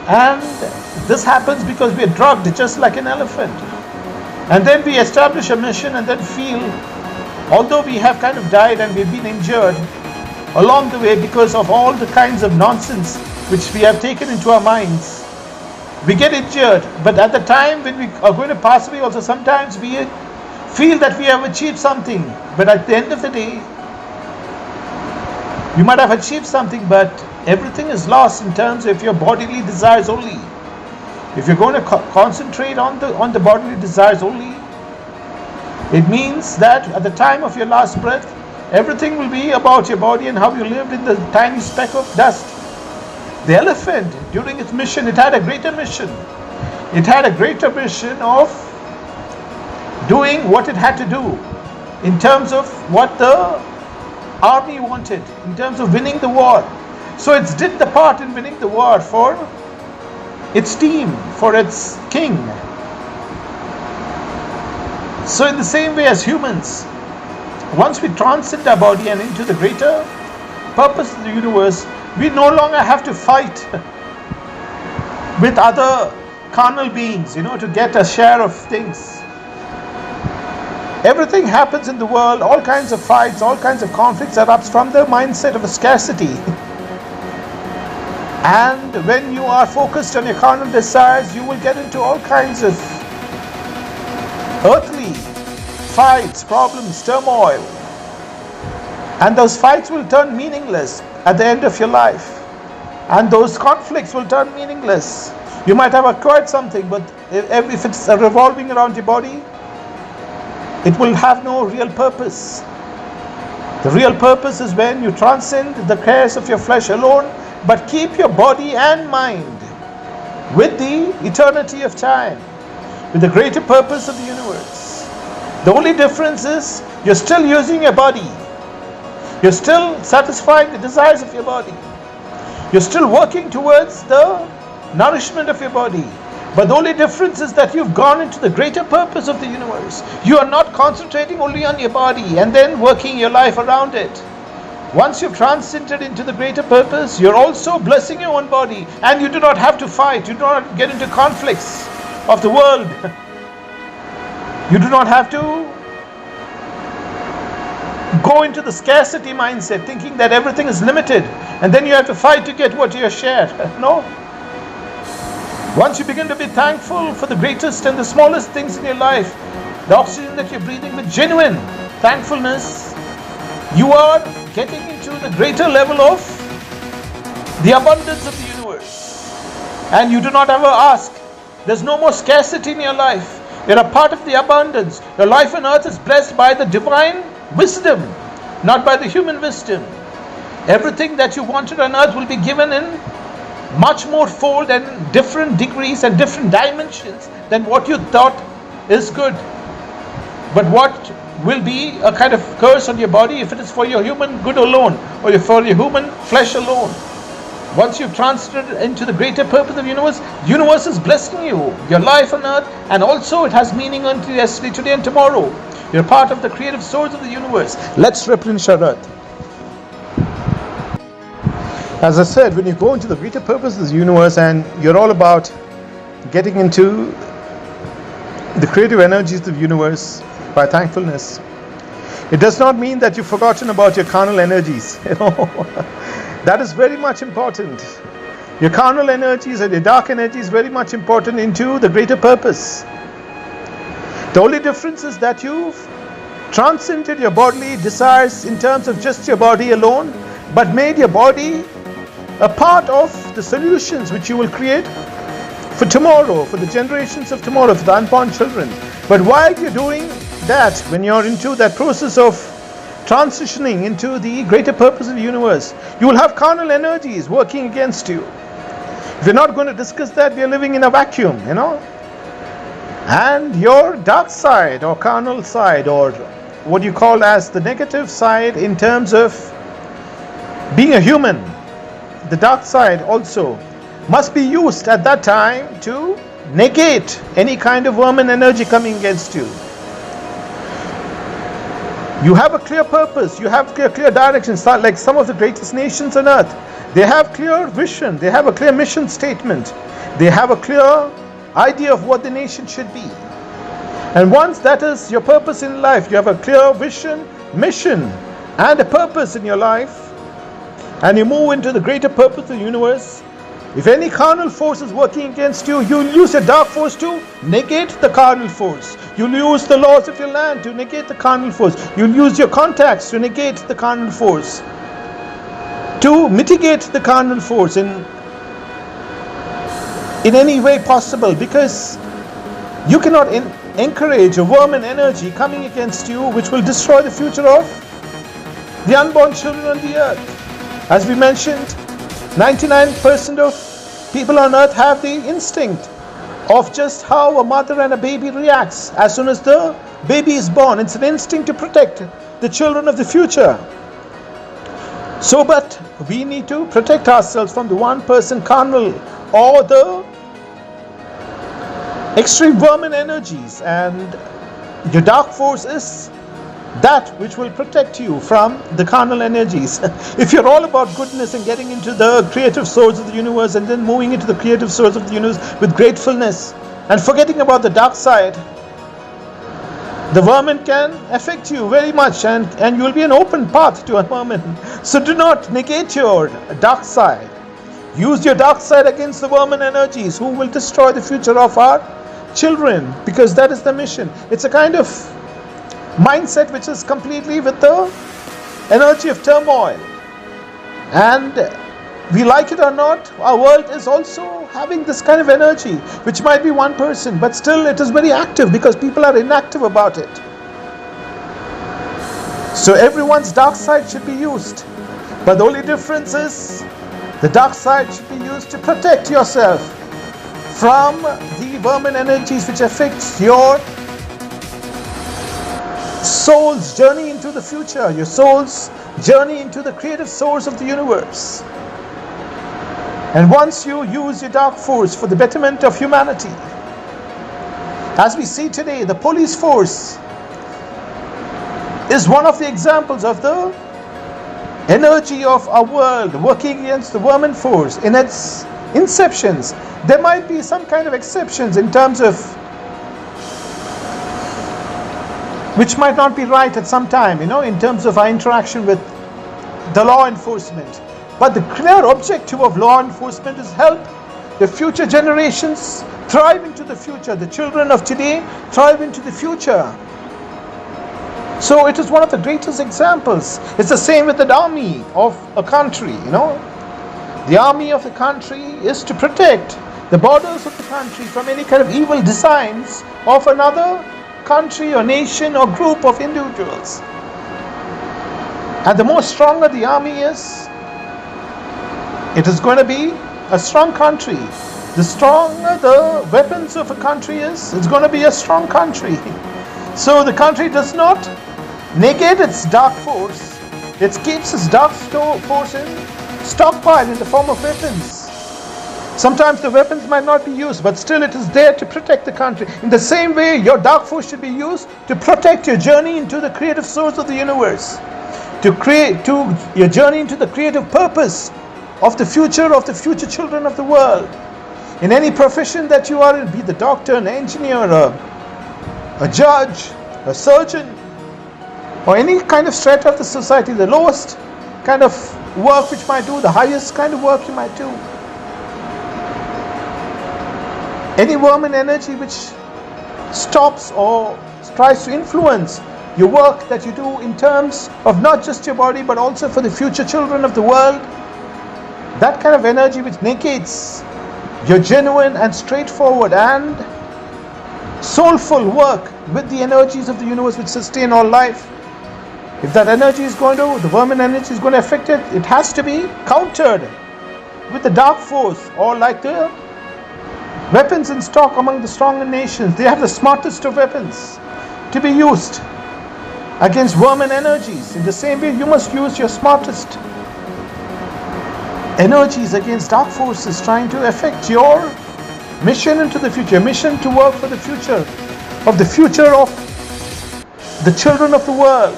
And this happens because we are drugged just like an elephant. And then we establish a mission and then feel, although we have kind of died and we've been injured along the way because of all the kinds of nonsense which we have taken into our minds, we get injured. But at the time when we are going to pass away also, sometimes we feel that we have achieved something. But at the end of the day, you might have achieved something, but everything is lost in terms of your bodily desires only. If you're going to concentrate on the bodily desires only, it means that at the time of your last breath, everything will be about your body and how you lived in the tiny speck of dust. The elephant, during its mission, it had a greater mission. It had a greater mission of doing what it had to do in terms of what the army wanted, in terms of winning the war. So it did the part in winning the war for its team, for its king. So in the same way as humans, once we transcend our body and into the greater purpose of the universe, we no longer have to fight with other carnal beings, to get a share of things. Everything happens in the world, all kinds of fights, all kinds of conflicts erupts from the mindset of a scarcity. And when you are focused on your carnal desires, you will get into all kinds of earthly fights, problems, turmoil. And those fights will turn meaningless at the end of your life. And those conflicts will turn meaningless. You might have acquired something, but if it's revolving around your body, it will have no real purpose. The real purpose is when you transcend the cares of your flesh alone, but keep your body and mind with the eternity of time, with the greater purpose of the universe. The only difference is you're still using your body. You're still satisfying the desires of your body. You're still working towards the nourishment of your body. But the only difference is that you've gone into the greater purpose of the universe. You are not concentrating only on your body and then working your life around it. Once you've transcended into the greater purpose, you're also blessing your own body, and you do not have to fight. You do not get into conflicts of the world. You do not have to go into the scarcity mindset, thinking that everything is limited, and then you have to fight to get what you share. No. Once you begin to be thankful for the greatest and the smallest things in your life, the oxygen that you're breathing with genuine thankfulness, you are getting into the greater level of the abundance of the universe. And you do not ever ask. There's no more scarcity in your life. You're a part of the abundance. Your life on earth is blessed by the divine wisdom, not by the human wisdom. Everything that you wanted on earth will be given in much more fold and different degrees and different dimensions than what you thought is good. But what will be a kind of curse on your body if it is for your human good alone, or for your human flesh alone? Once you've transferred into the greater purpose of the universe is blessing you, your life on earth, and also it has meaning unto yesterday, today and tomorrow. You're part of the creative source of the universe. Let's replenish our earth. As I said, when you go into the greater purpose of the universe and you're all about getting into the creative energies of the universe by thankfulness, it does not mean that you've forgotten about your carnal energies. That is very much important. Your carnal energies and your dark energies very much important into the greater purpose. The only difference is that you've transcended your bodily desires in terms of just your body alone, but made your body a part of the solutions which you will create for tomorrow, for the generations of tomorrow, for the unborn children. But while you're doing that, when you're into that process of transitioning into the greater purpose of the universe, you will have carnal energies working against you. If we're not going to discuss that, we are living in a vacuum, And your dark side or carnal side, or what you call as the negative side in terms of being a human, the dark side also must be used at that time to negate any kind of vermin energy coming against you. You have a clear purpose, you have clear direction. Like some of the greatest nations on earth, they have clear vision, they have a clear mission statement, they have a clear idea of what the nation should be. And once that is your purpose in life, you have a clear vision, mission, and a purpose in your life, and you move into the greater purpose of the universe. If any carnal force is working against you, you'll use your dark force to negate the carnal force. You'll use the laws of your land to negate the carnal force. You'll use your contacts to negate the carnal force, to mitigate the carnal force in any way possible, because you cannot encourage a vermin energy coming against you which will destroy the future of the unborn children on the earth. As we mentioned, 99% of people on earth have the instinct of just how a mother and a baby reacts as soon as the baby is born. It's an instinct to protect the children of the future. So, but we need to protect ourselves from the 1% carnal or the extreme vermin energies, and your dark force is that which will protect you from the carnal energies. If you're all about goodness and getting into the creative source of the universe and then moving into the creative source of the universe with gratefulness and forgetting about the dark side, the vermin can affect you very much, and you will be an open path to a vermin. So do not negate your dark side. Use your dark side against the vermin energies who will destroy the future of our children, because that is the mission. It's a kind of mindset which is completely with the energy of turmoil. And we like it or not, our world is also having this kind of energy, which might be one person, but still it is very active because people are inactive about it. So everyone's dark side should be used. But the only difference is the dark side should be used to protect yourself from the vermin energies which affects your soul's journey into the future, your soul's journey into the creative source of the universe. And once you use your dark force for the betterment of humanity, as we see today, the police force is one of the examples of the energy of our world working against the vermin force in its inceptions. There might be some kind of exceptions in terms of which might not be right at some time, in terms of our interaction with the law enforcement. But the clear objective of law enforcement is help the future generations thrive into the future. The children of today thrive into the future. So it is one of the greatest examples. It's the same with the army of a country, The army of the country is to protect the borders of the country from any kind of evil designs of another country or nation or group of individuals. And the more stronger the army is, it is going to be a strong country. The stronger the weapons of a country is, it's going to be a strong country. So the country does not negate its dark force. It keeps its dark force in stockpile in the form of weapons. Sometimes the weapons might not be used, but still it is there to protect the country. In the same way, your dark force should be used to protect your journey into the creative source of the universe. To your journey into the creative purpose of the future children of the world. In any profession that you are in, be the doctor, an engineer, a judge, a surgeon, or any kind of strata of the society, the lowest kind of work which might do, the highest kind of work you might do. Any vermin energy which stops or tries to influence your work that you do in terms of not just your body but also for the future children of the world, that kind of energy which negates your genuine and straightforward and soulful work with the energies of the universe which sustain all life, if that energy is the vermin energy is going to affect it, it has to be countered with the dark force, or like the weapons in stock among the stronger nations. They have the smartest of weapons to be used against vermin energies. In the same way, you must use your smartest energies against dark forces trying to affect your mission into the future, mission to work for the future of the children of the world,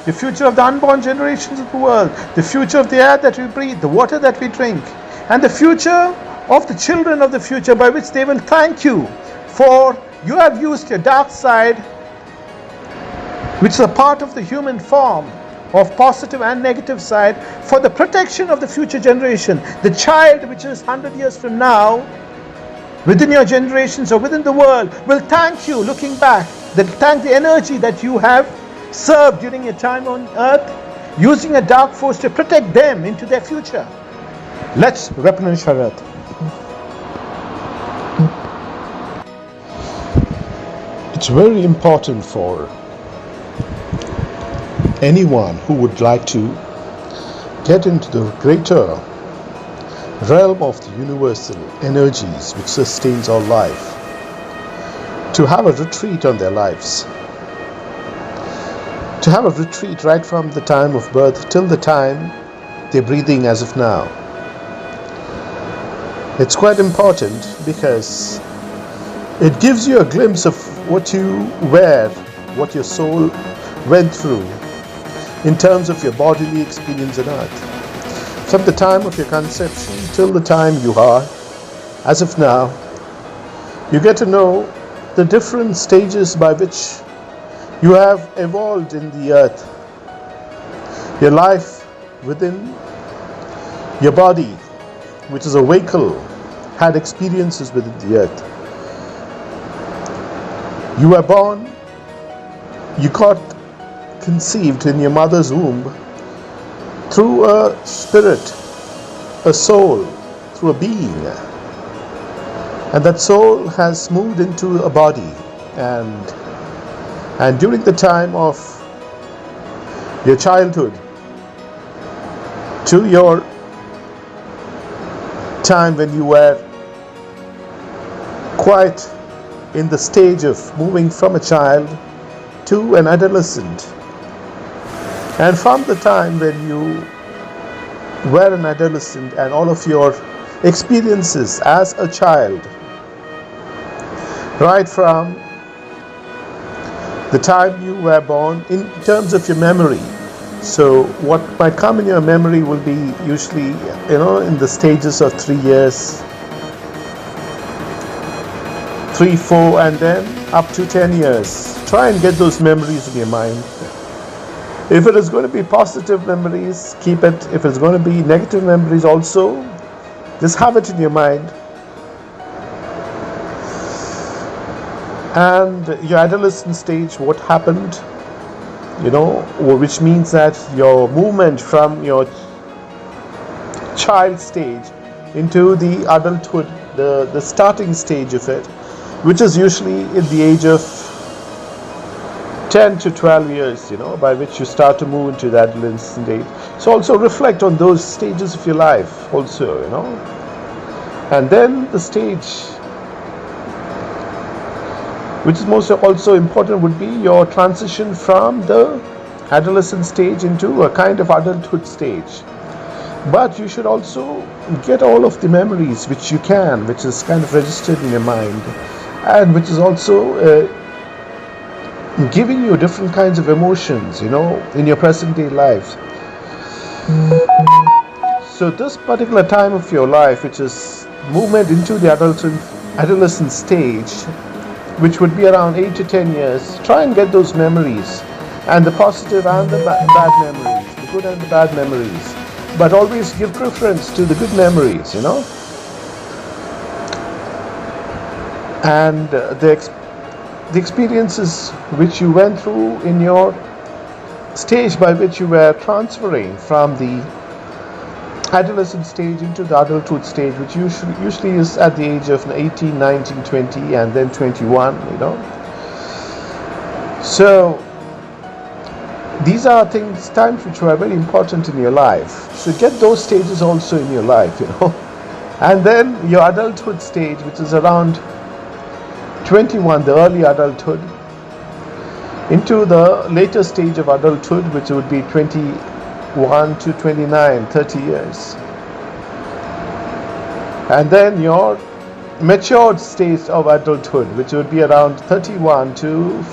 the future of the unborn generations of the world, the future of the air that we breathe, the water that we drink, and the future of the children of the future, by which they will thank you for you have used your dark side, which is a part of the human form of positive and negative side, for the protection of the future generation. The child which is 100 years from now, within your generations or within the world, will thank you looking back. They'll thank the energy that you have served during your time on earth, using a dark force to protect them into their future. Let's replenish our earth. It's very important for anyone who would like to get into the greater realm of the universal energies which sustains all life, to have a retreat on their lives, to have a retreat right from the time of birth till the time they're breathing as of now. It's quite important because it gives you a glimpse of what what your soul went through in terms of your bodily experience on earth. From the time of your conception till the time you are, as of now, you get to know the different stages by which you have evolved in the earth. Your life within your body, which is a vehicle, had experiences within the earth. You were born, you got conceived in your mother's womb through a spirit, a soul, through a being. And that soul has moved into a body. And during the time of your childhood to your time when you were quite in the stage of moving from a child to an adolescent, and from the time when you were an adolescent and all of your experiences as a child, right from the time you were born in terms of your memory. So what might come in your memory will be usually, in the stages of 3 years, 3, 4, and then up to 10 years. Try and get those memories in your mind. If it is going to be positive memories, keep it. If it's going to be negative memories also, just have it in your mind. And your adolescent stage, what happened, which means that your movement from your child stage into the adulthood, the starting stage of it, which is usually in the age of 10 to 12 years, by which you start to move into the adolescent age. So also reflect on those stages of your life also, And then the stage which is most also important would be your transition from the adolescent stage into a kind of adulthood stage. But you should also get all of the memories which you can, which is kind of registered in your mind, and which is also giving you different kinds of emotions, in your present day life. So this particular time of your life, which is movement into the adolescent stage, which would be around 8 to 10 years, try and get those memories, and the positive and the bad memories, the good and the bad memories. But always give preference to the good memories, And the experiences which you went through in your stage by which you were transferring from the adolescent stage into the adulthood stage, which usually is at the age of 18, 19, 20, and then 21, So these are times which were very important in your life. So get those stages also in your life, And then your adulthood stage, which is around 21, the early adulthood, into the later stage of adulthood, which would be 21 to 29, 30 years. And then your matured stage of adulthood, which would be around 31 to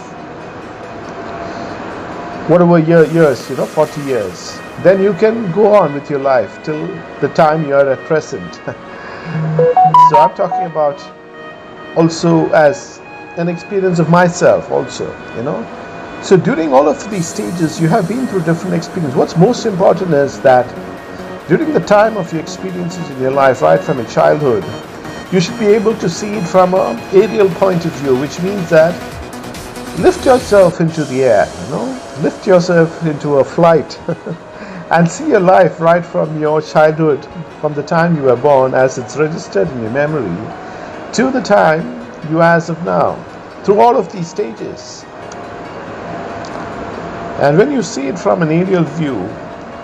whatever years, 40 years. Then you can go on with your life till the time you are at present. So I'm talking about also as an experience of myself also, So during all of these stages, you have been through different experiences. What's most important is that during the time of your experiences in your life, right from your childhood, you should be able to see it from an aerial point of view, which means that lift yourself into the air, lift yourself into a flight and see your life right from your childhood, from the time you were born as it's registered in your memory, to the time you as of now, through all of these stages. And when you see it from an aerial view,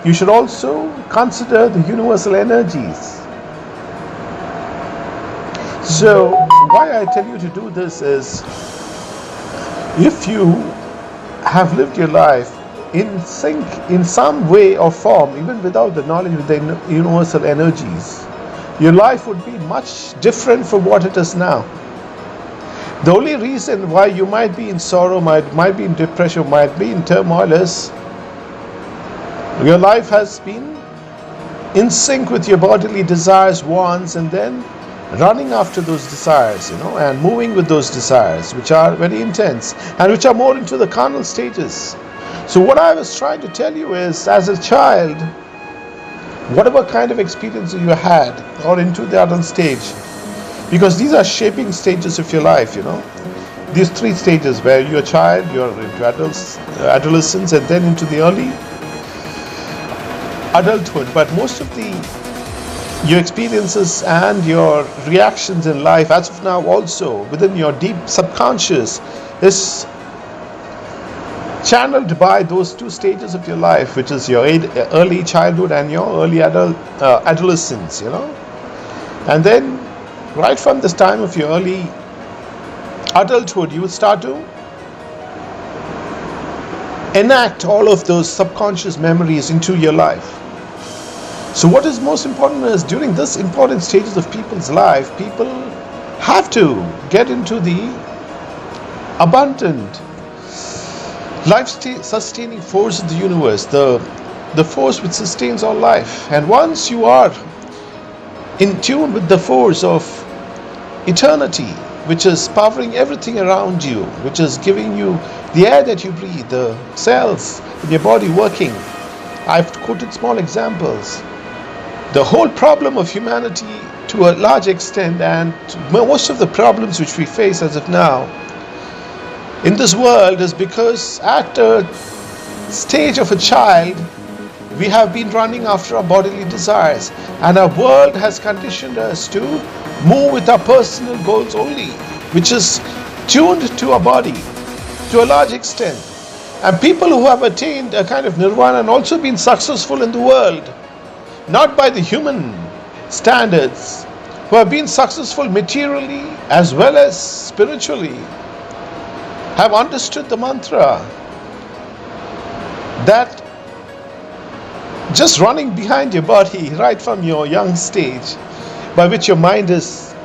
you should also consider the universal energies. So why I tell you to do this is, if you have lived your life in sync in some way or form, even without the knowledge of the universal energies, your life would be much different from what it is now. The only reason why you might be in sorrow, might be in depression, might be in turmoil is your life has been in sync with your bodily desires, wants, and then running after those desires, and moving with those desires, which are very intense and which are more into the carnal stages. So what I was trying to tell you is, as a child, whatever kind of experiences you had, or into the adult stage, because these are shaping stages of your life, these 3 stages where you're a child, you're into adolescence, and then into the early adulthood, but most of your experiences and your reactions in life as of now also within your deep subconscious is channeled by those two stages of your life, which is your early childhood and your early adolescence, and then right from this time of your early adulthood you will start to enact all of those subconscious memories into your life. So what is most important is during this important stages of people's life, people have to get into the abundant life-sustaining force of the universe, the force which sustains all life. And once you are in tune with the force of eternity, which is powering everything around you, which is giving you the air that you breathe, the cells in your body working. I've quoted small examples. The whole problem of humanity to a large extent, and most of the problems which we face as of now in this world, is because at a stage of a child we have been running after our bodily desires, and our world has conditioned us to move with our personal goals only, which is tuned to our body to a large extent. And people who have attained a kind of nirvana and also been successful in the world, not by the human standards, who have been successful materially as well as spiritually, have understood the mantra that just running behind your body right from your young stage, by which your mind is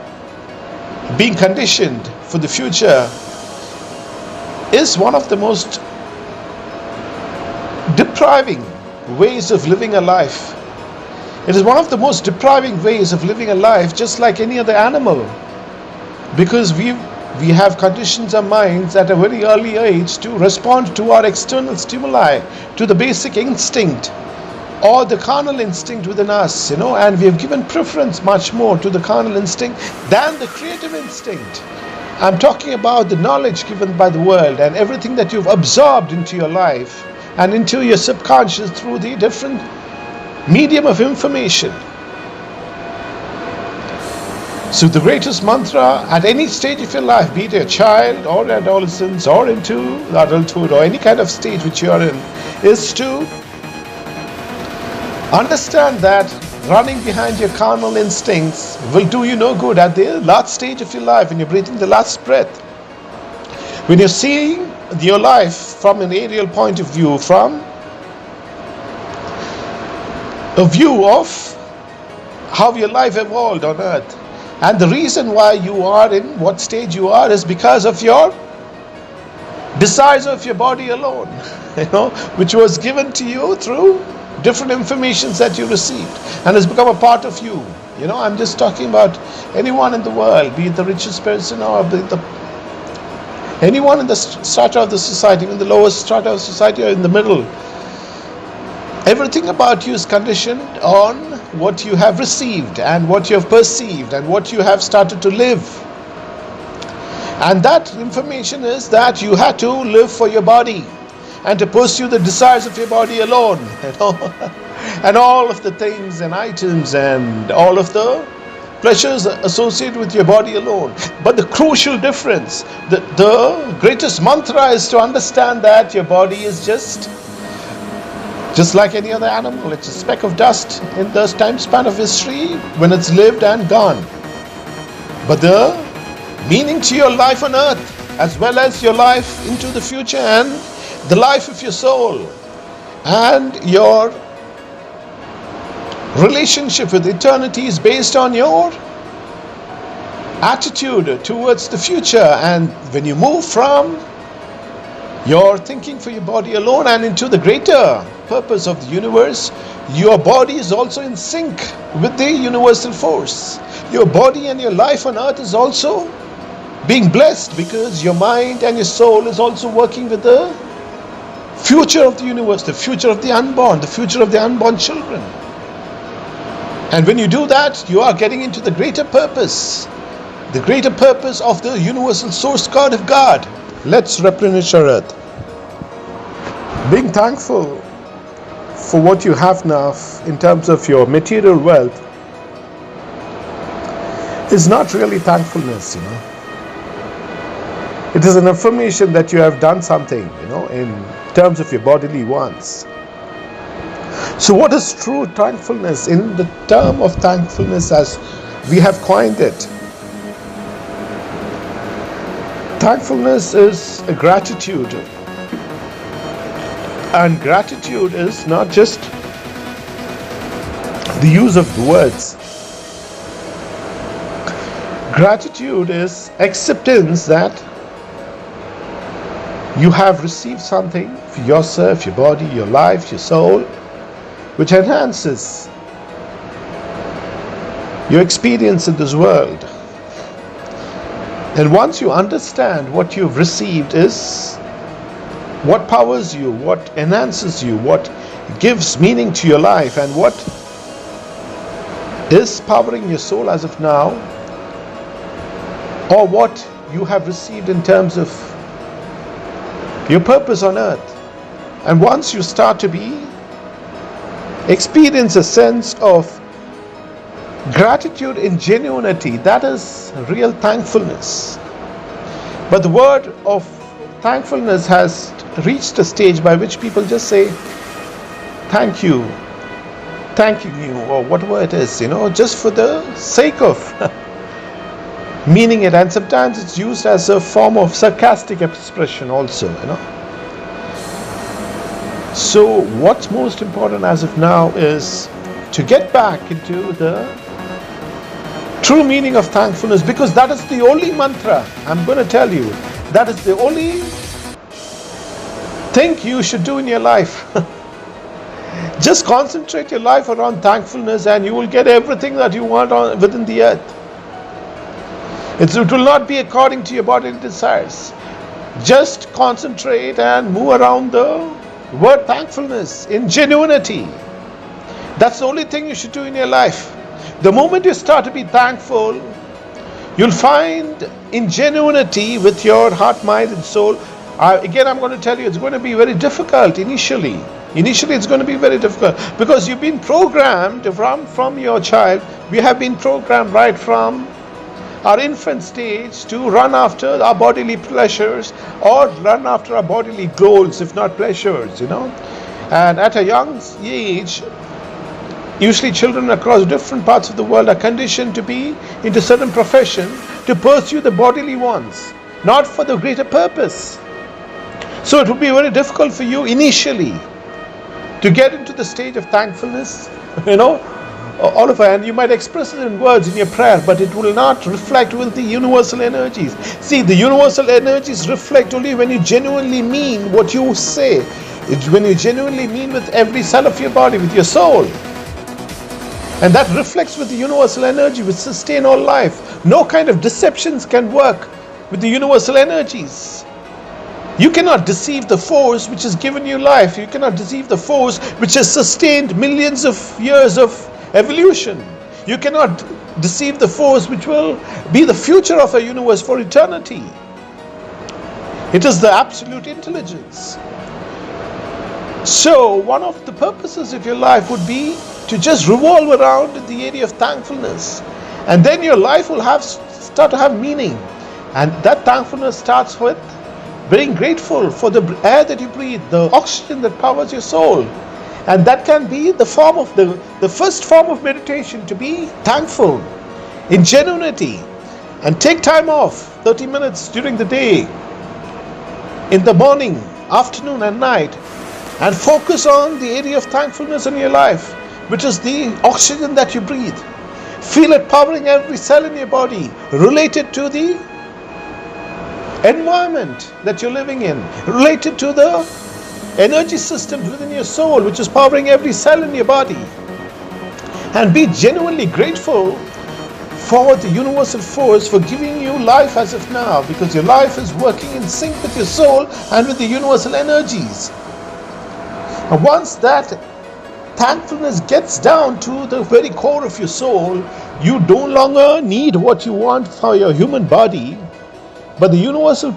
being conditioned for the future, is one of the most depriving ways of living a life. It is one of the most depriving ways of living a life, just like any other animal, because we have conditioned our minds at a very early age to respond to our external stimuli, to the basic instinct or the carnal instinct within us, and we have given preference much more to the carnal instinct than the creative instinct. I'm talking about the knowledge given by the world and everything that you've absorbed into your life and into your subconscious through the different medium of information. So the greatest mantra at any stage of your life, be it a child or adolescence or into adulthood or any kind of stage which you are in, is to understand that running behind your carnal instincts will do you no good at the last stage of your life, when you're breathing the last breath, when you're seeing your life from an aerial point of view, from a view of how your life evolved on earth. And the reason why you are in what stage you are is because of your desires of your body alone, which was given to you through different informations that you received and has become a part of you. I'm just talking about anyone in the world, be it the richest person or be it anyone in the strata of the society, even the lowest strata of society or in the middle. Everything about you is conditioned on what you have received and what you have perceived and what you have started to live. And that information is that you had to live for your body and to pursue the desires of your body alone, and all of the things and items and all of the pleasures associated with your body alone. But the crucial difference, the greatest mantra is to understand that your body is just like any other animal. It's a speck of dust in the time span of history when it's lived and gone. But the meaning to your life on earth, as well as your life into the future and the life of your soul and your relationship with eternity, is based on your attitude towards the future. And when you move from your thinking for your body alone and into the greater purpose of the universe, your body is also in sync with the universal force. Your body and your life on earth is also being blessed because your mind and your soul is also working with the future of the universe, the future of the unborn, the future of the unborn children. And when you do that, you are getting into the greater purpose of the universal source God of God. Let's replenish our earth, being thankful for what you have now in terms of your material wealth is not really thankfulness, It is an affirmation that you have done something, in terms of your bodily wants. So what is true thankfulness? In the term of thankfulness as we have coined it, thankfulness is a gratitude. And gratitude is not just the use of the words. Gratitude is acceptance that you have received something for yourself, your body, your life, your soul, which enhances your experience in this world. And once you understand what you've received is what powers you, what enhances you, what gives meaning to your life, and what is powering your soul as of now, or what you have received in terms of your purpose on earth. And once you start to experience a sense of gratitude in genuinity, that is real thankfulness. But the word of thankfulness has reached a stage by which people just say thank you, thanking you, or whatever it is, just for the sake of meaning it. And sometimes it's used as a form of sarcastic expression also, So what's most important as of now is to get back into the true meaning of thankfulness, because that is the only mantra. I'm going to tell you, that is the only thing you should do in your life. Just concentrate your life around thankfulness and you will get everything that you want within the earth. It will not be according to your bodily desires. Just concentrate and move around the word thankfulness in genuinity. That's the only thing you should do in your life. The moment you start to be thankful, you'll find in genuinity with your heart, mind and soul. Again, I'm going to tell you, it's going to be very difficult initially. Initially, it's going to be very difficult because you've been programmed from your child. We have been programmed right from our infant stage to run after our bodily pleasures or run after our bodily goals, if not pleasures, And at a young age, usually children across different parts of the world are conditioned to be into certain profession to pursue the bodily wants, not for the greater purpose. So it will be very difficult for you initially to get into the stage of thankfulness, all of it, and you might express it in words in your prayer, but it will not reflect with the universal energies. See, the universal energies reflect only when you genuinely mean what you say. It's when you genuinely mean with every cell of your body, with your soul. And that reflects with the universal energy which sustain all life. No kind of deceptions can work with the universal energies. You cannot deceive the force which has given you life. You cannot deceive the force which has sustained millions of years of evolution. You cannot deceive the force which will be the future of a universe for eternity. It is the absolute intelligence. So one of the purposes of your life would be to just revolve around in the area of thankfulness, and then your life will start to have meaning. And that thankfulness starts with being grateful for the air that you breathe, the oxygen that powers your soul. And that can be the form of the first form of meditation, to be thankful in genuinity. And take time off, 30 minutes during the day, in the morning, afternoon and night, and focus on the area of thankfulness in your life, which is the oxygen that you breathe. Feel it powering every cell in your body, related to the environment that you're living in, related to the energy systems within your soul, which is powering every cell in your body. And be genuinely grateful for the universal force for giving you life as of now, because your life is working in sync with your soul and with the universal energies. And once that thankfulness gets down to the very core of your soul, you no longer need what you want for your human body, but the universal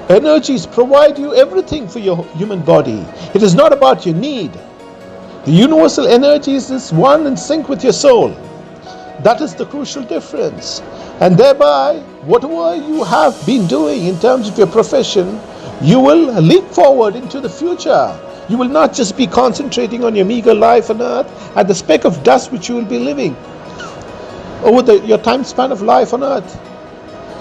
energies provide you everything for your human body. It is not about your need. The universal energies is one in sync with your soul. That is the crucial difference. And thereby, whatever you have been doing in terms of your profession, you will leap forward into the future. You will not just be concentrating on your meager life on earth and the speck of dust which you will be living over your time span of life on earth,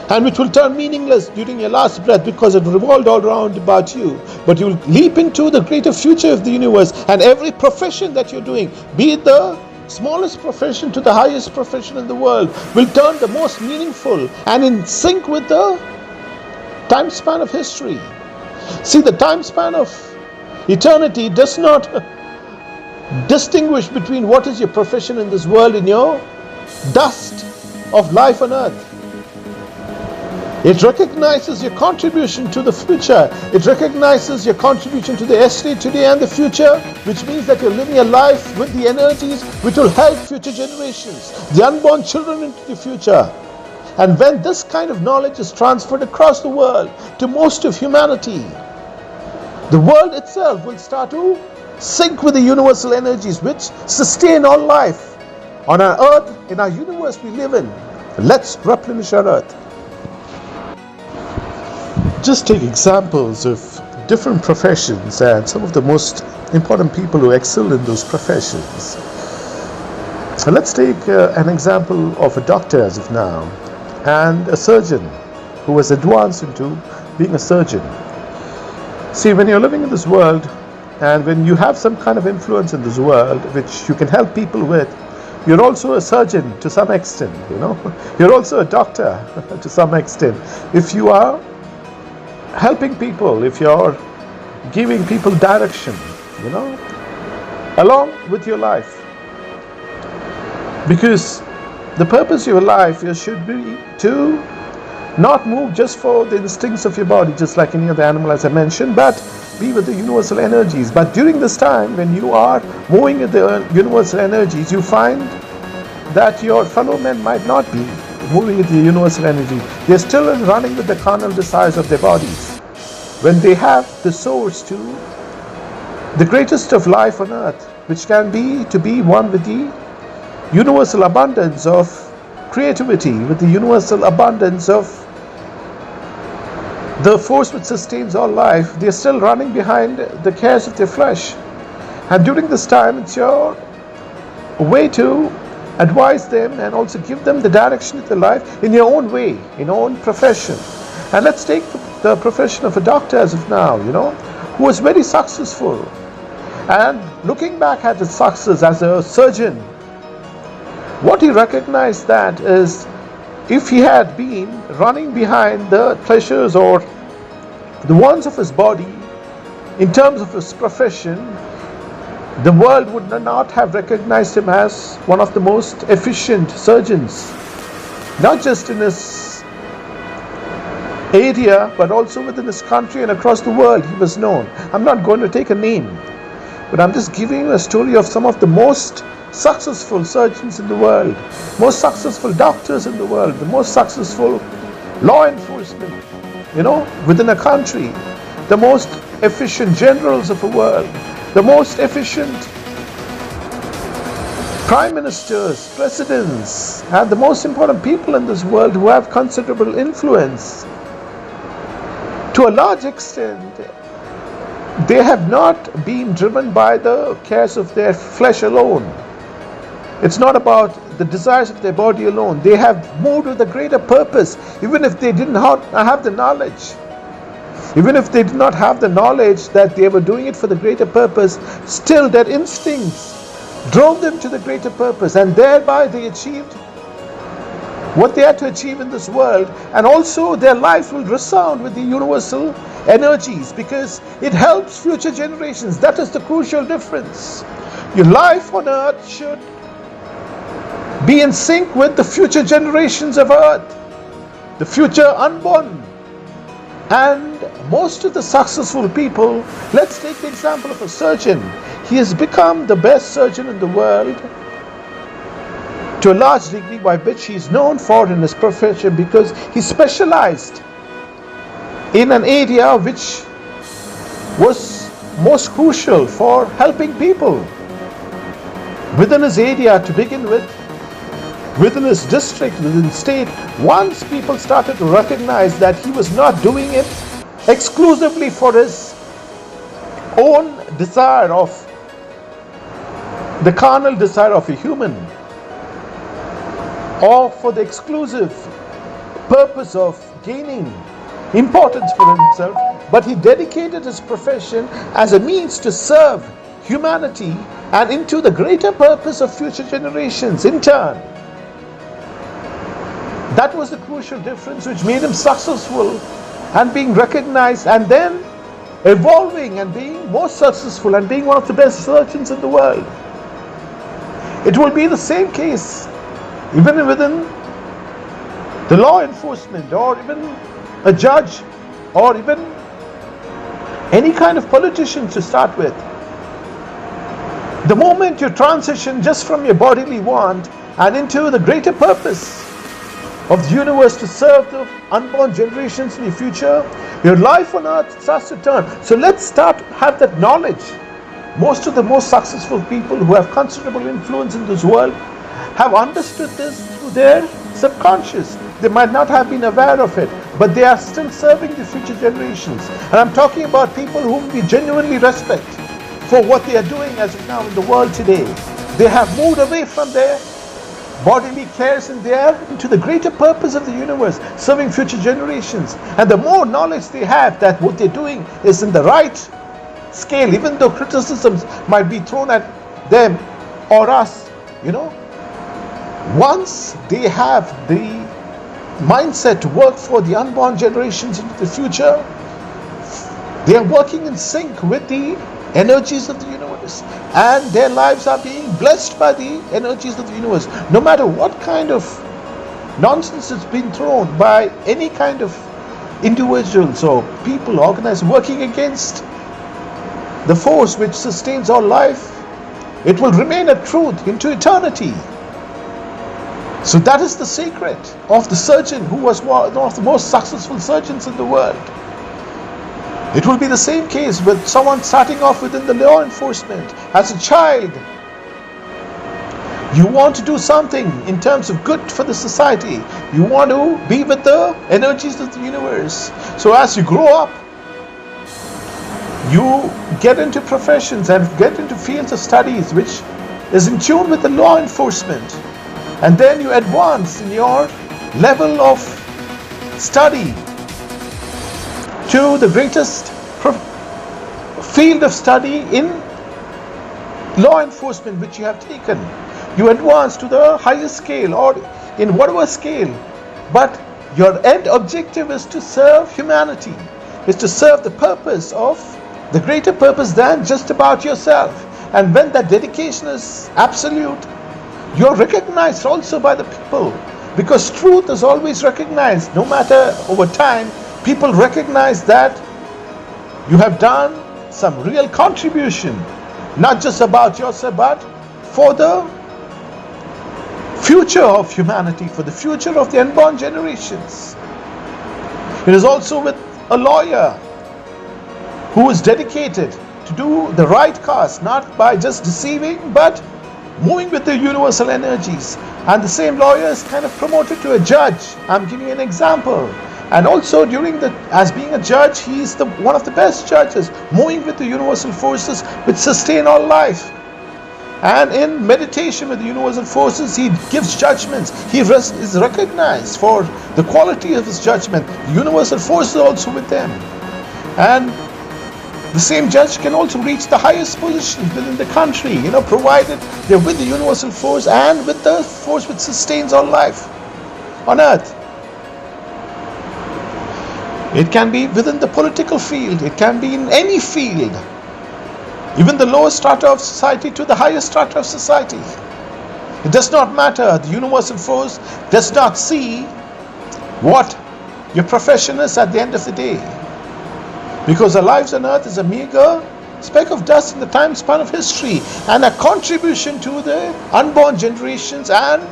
and which will turn meaningless during your last breath because it revolved all around about you. But you will leap into the greater future of the universe, and every profession that you're doing, be it the smallest profession to the highest profession in the world, will turn the most meaningful and in sync with the time span of history. See, the time span of eternity does not distinguish between what is your profession in this world in your dust of life on earth. It recognizes your contribution to the future. It recognizes your contribution to the yesterday, today, and the future, which means that you're living a life with the energies which will help future generations, the unborn children into the future. And when this kind of knowledge is transferred across the world to most of humanity, the world itself will start to sync with the universal energies which sustain all life on our earth, in our universe we live in. Let's replenish our earth. Just take examples of different professions and some of the most important people who excel in those professions. So let's take an example of a doctor as of now and a surgeon who has advanced into being a surgeon. See, when you're living in this world and when you have some kind of influence in this world which you can help people with, you're also a surgeon to some extent, You're also a doctor to some extent. If you are helping people, if you're giving people direction, along with your life. Because the purpose of your life should be to not move just for the instincts of your body, just like any other animal as I mentioned, but be with the universal energies. But during this time, when you are moving with the universal energies, you find that your fellow men might not be moving with the universal energy. They're still running with the carnal desires of their bodies. When they have the source to the greatest of life on earth, which can be to be one with the universal abundance of creativity, with the universal abundance of the force which sustains all life, they're still running behind the cares of their flesh. And during this time, it's your way to advise them and also give them the direction of their life in your own way, in your own profession. And let's take the profession of a doctor as of now, who was very successful. And looking back at his success as a surgeon, what he recognized that is, if he had been running behind the pleasures or the wants of his body in terms of his profession, the world would not have recognized him as one of the most efficient surgeons, not just in his area, but also within his country and across the world. He was known. I'm not going to take a name, but I'm just giving you a story of some of the most successful surgeons in the world, most successful doctors in the world, the most successful law enforcement, within a country, the most efficient generals of a world, the most efficient prime ministers, presidents, and the most important people in this world who have considerable influence. To a large extent, they have not been driven by the cares of their flesh alone. It's not about the desires of their body alone. They have moved with a greater purpose, even if they did not have the knowledge. Even if they did not have the knowledge that they were doing it for the greater purpose, still their instincts drove them to the greater purpose, and thereby they achieved what they had to achieve in this world. And also their lives will resound with the universal energies because it helps future generations. That is the crucial difference. Your life on earth should be in sync with the future generations of earth, the future unborn. And most of the successful people, let's take the example of a surgeon. He has become the best surgeon in the world to a large degree, by which he is known for in his profession because he specialized in an area which was most crucial for helping people. within his area to begin with, within his district, within state, once people started to recognize that he was not doing it exclusively for his own desire of the carnal desire of a human, or for the exclusive purpose of gaining importance for himself, but he dedicated his profession as a means to serve humanity and into the greater purpose of future generations in turn. That was the crucial difference which made him successful and being recognized, and then evolving and being more successful and being one of the best surgeons in the world. It will be the same case even within the law enforcement, or even a judge, or even any kind of politician to start with. The moment you transition just from your bodily want and into the greater purpose of the universe to serve the unborn generations in the future, your life on earth starts to turn. So let's start to have that knowledge. Most of the most successful people who have considerable influence in this world have understood this through their subconscious. They might not have been aware of it, but they are still serving the future generations. And I'm talking about people whom we genuinely respect for what they are doing as of now in the world today. They have moved away from their bodily cares and they are into the greater purpose of the universe, serving future generations. And the more knowledge they have that what they're doing is in the right scale, even though criticisms might be thrown at them or us, once they have the mindset to work for the unborn generations into the future, they are working in sync with the energies of the universe, and their lives are being blessed by the energies of the universe. No matter what kind of nonsense has been thrown by any kind of individuals or people organized working against the force which sustains our life, it will remain a truth into eternity. So that is the secret of the surgeon who was one of the most successful surgeons in the world. It will be the same case with someone starting off within the law enforcement. As a child, you want to do something in terms of good for the society. You want to be with the energies of the universe. So as you grow up, you get into professions and get into fields of studies which is in tune with the law enforcement. And then you advance in your level of study to the greatest field of study in law enforcement which you have taken. You advance to the highest scale or in whatever scale, but your end objective is to serve humanity, is to serve the purpose of the greater purpose than just about yourself. And when that dedication is absolute, you're recognized also by the people, because truth is always recognized. No matter over time, people recognize that you have done some real contribution, not just about yourself, but for the future of humanity, for the future of the unborn generations. It is also with a lawyer who is dedicated to do the right cause, not by just deceiving, but moving with the universal energies. And the same lawyer is kind of promoted to a judge. I'm giving you an example. And also as being a judge, he is one of the best judges, moving with the universal forces which sustain all life. And in meditation with the universal forces, he gives judgments. He is recognized for the quality of his judgment. The universal force is also with them. And the same judge can also reach the highest positions within the country, provided they're with the universal force and with the force which sustains all life on earth. It can be within the political field, it can be in any field, even the lowest strata of society to the highest strata of society. It does not matter. The universal force does not see what your profession is at the end of the day. Because our lives on earth is a meager speck of dust in the time span of history, and a contribution to the unborn generations, and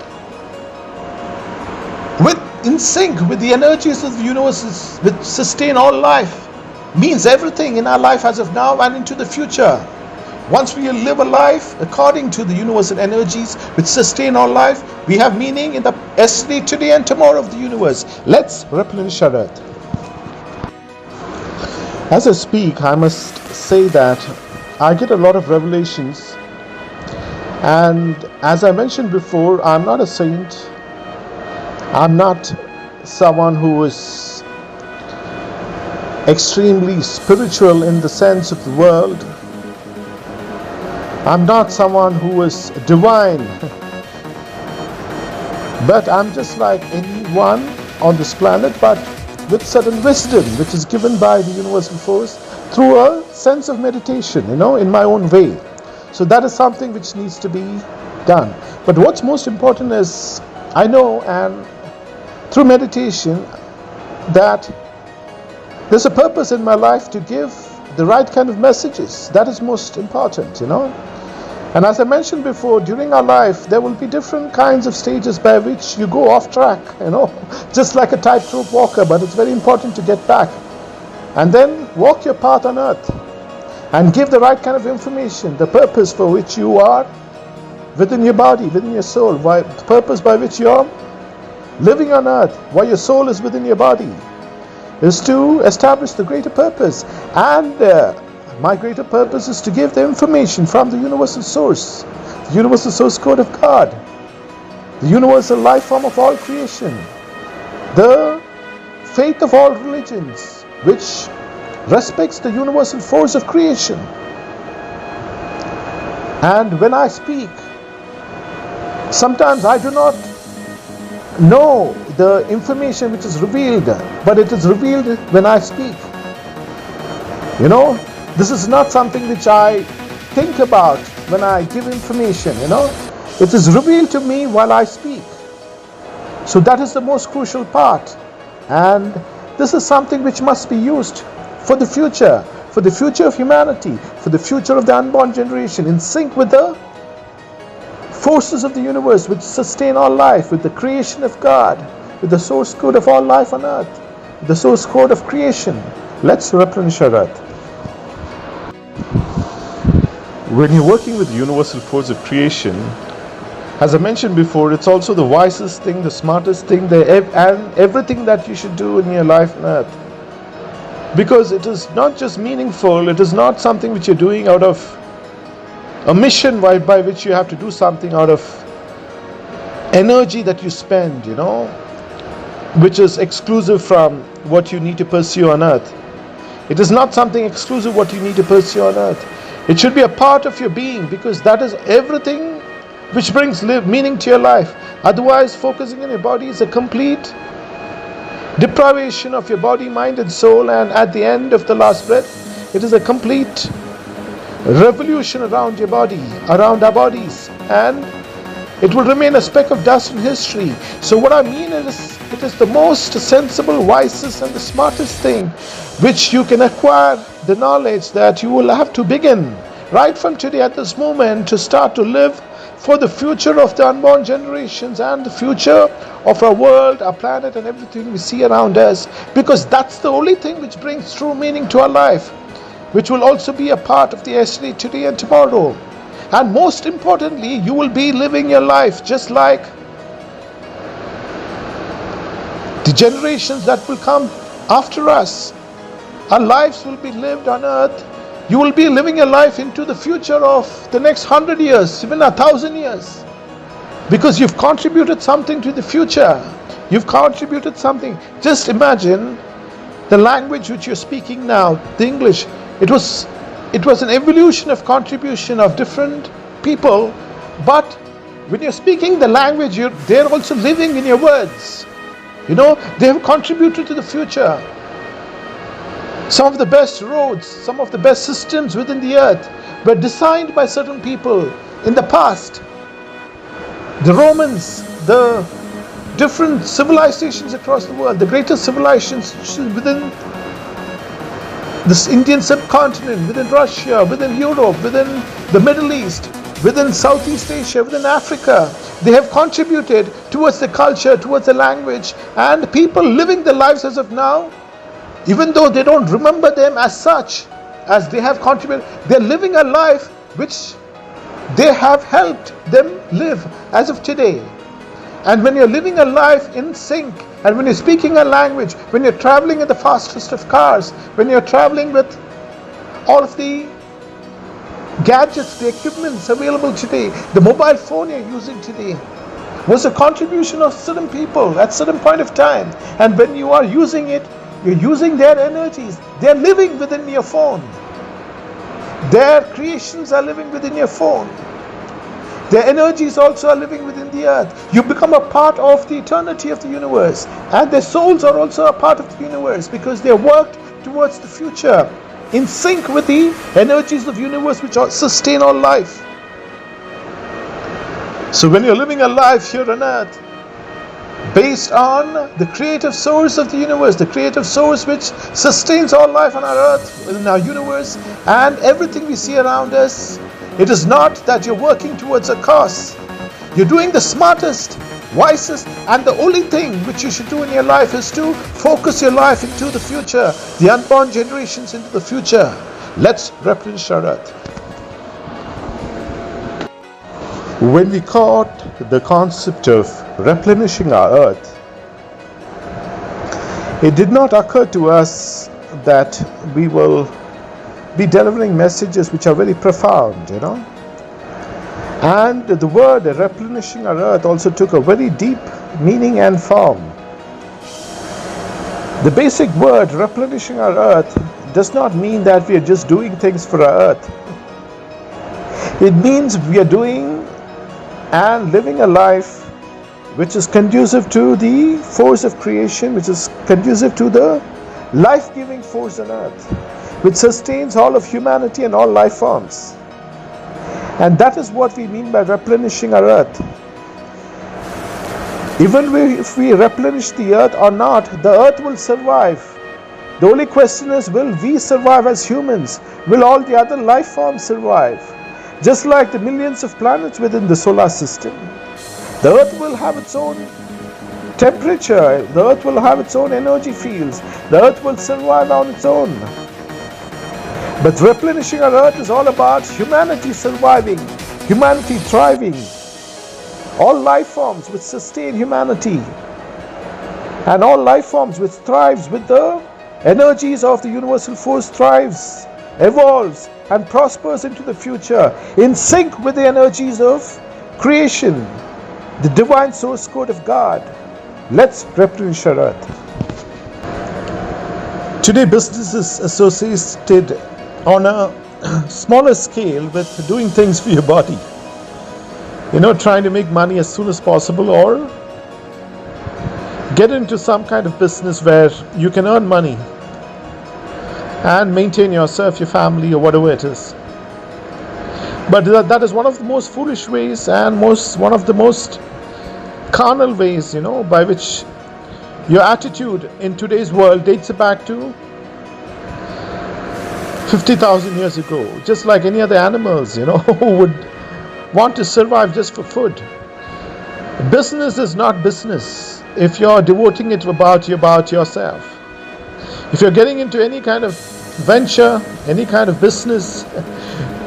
in sync with the energies of the universe which sustain all life, means everything in our life as of now and into the future. Once we live a life according to the universal energies which sustain our life, we have meaning in the yesterday, today, and tomorrow of the universe. Let's replenish our earth. As I speak, I must say that I get a lot of revelations, and as I mentioned before, I'm not a saint. I'm not someone who is extremely spiritual in the sense of the word. I'm not someone who is divine, but I'm just like anyone on this planet, but with certain wisdom which is given by the universal force through a sense of meditation, in my own way. So that is something which needs to be done. But what's most important is, I know, and through meditation, that there's a purpose in my life to give the right kind of messages. That is most important, And as I mentioned before, during our life, there will be different kinds of stages by which you go off track, just like a tightrope walker, but it's very important to get back. And then walk your path on earth and give the right kind of information, the purpose for which you are within your body, within your soul, the purpose by which you are living on earth, why your soul is within your body, is to establish the greater purpose. And my greater purpose is to give the information from the universal source, the universal source code of God, the universal life form of all creation, the faith of all religions, which respects the universal force of creation. And when I speak, sometimes I do not know the information which is revealed, but it is revealed when I speak. This is not something which I think about when I give information, It is revealed to me while I speak. So that is the most crucial part. And this is something which must be used for the future of humanity, for the future of the unborn generation, in sync with the forces of the universe which sustain all life, with the creation of God, with the source code of all life on earth, the source code of creation. Let's replenish our earth. When you're working with the universal force of creation, as I mentioned before, it's also the wisest thing, the smartest thing, and everything that you should do in your life on earth. Because it is not just meaningful, it is not something which you're doing out of a mission by which you have to do something out of energy that you spend, which is exclusive from what you need to pursue on earth. It is not something exclusive what you need to pursue on earth. It should be a part of your being, because that is everything which brings meaning to your life. Otherwise, focusing on your body is a complete deprivation of your body, mind and soul, and at the end of the last breath, it is a complete revolution around your body, around our bodies, and it will remain a speck of dust in history. So what I mean is, it is the most sensible, wisest and the smartest thing which you can acquire, the knowledge that you will have to begin right from today at this moment to start to live for the future of the unborn generations and the future of our world, our planet, and everything we see around us, because that's the only thing which brings true meaning to our life, which will also be a part of the yesterday, today, and tomorrow. And most importantly, you will be living your life just like the generations that will come after us. Our lives will be lived on earth. You will be living your life into the future of the next 100 years, even 1,000 years. Because you've contributed something to the future. You've contributed something. Just imagine the language which you're speaking now, the English. It was an evolution of contribution of different people. But when you're speaking the language, they're also living in your words. They have contributed to the future. Some of the best roads, some of the best systems within the earth were designed by certain people in the past. The Romans, the different civilizations across the world, the greatest civilizations within this Indian subcontinent, within Russia, within Europe, within the Middle East, within Southeast Asia, within Africa, they have contributed towards the culture, towards the language, and people living their lives as of now, even though they don't remember them as such, as they have contributed, they're living a life which they have helped them live as of today. And when you're living a life in sync, and when you're speaking a language, when you're traveling in the fastest of cars, when you're traveling with all of the gadgets, the equipments available today, the mobile phone you're using today, was a contribution of certain people at certain point of time. And when you are using it, you're using their energies. They're living within your phone. Their creations are living within your phone. Their energies also are living within the earth. You become a part of the eternity of the universe. And their souls are also a part of the universe because they worked towards the future in sync with the energies of the universe which sustain all life. So when you're living a life here on earth based on the creative source of the universe, the creative source which sustains all life on our earth, in our universe, and everything we see around us, it is not that you're working towards a cause. You're doing the smartest, wisest, and the only thing which you should do in your life is to focus your life into the future, the unborn generations into the future. Let's replenish our earth. When we caught the concept of replenishing our earth, it did not occur to us that we will be delivering messages which are very profound, And the word replenishing our earth also took a very deep meaning and form. The basic word replenishing our earth does not mean that we are just doing things for our earth. It means we are doing and living a life which is conducive to the force of creation, which is conducive to the life-giving force on earth, which sustains all of humanity and all life forms. And that is what we mean by replenishing our earth. Even if we replenish the earth or not, the earth will survive. The only question is, will we survive as humans? Will all the other life forms survive? Just like the millions of planets within the solar system. The earth will have its own temperature. The earth will have its own energy fields. The earth will survive on its own. But replenishing our earth is all about humanity surviving, humanity thriving. All life forms which sustain humanity and all life forms which thrives with the energies of the universal force thrives, evolves and prospers into the future in sync with the energies of creation, the divine source code of God. Let's replenish our earth. Today business is associated on a smaller scale with doing things for your body. Trying to make money as soon as possible or get into some kind of business where you can earn money and maintain yourself, your family, or whatever it is. But that is one of the most foolish ways and one of the most carnal ways, by which your attitude in today's world dates back to 50,000 years ago. Just like any other animals, who would want to survive just for food. Business is not business if you're devoting it about yourself. If you're getting into any kind of venture, any kind of business,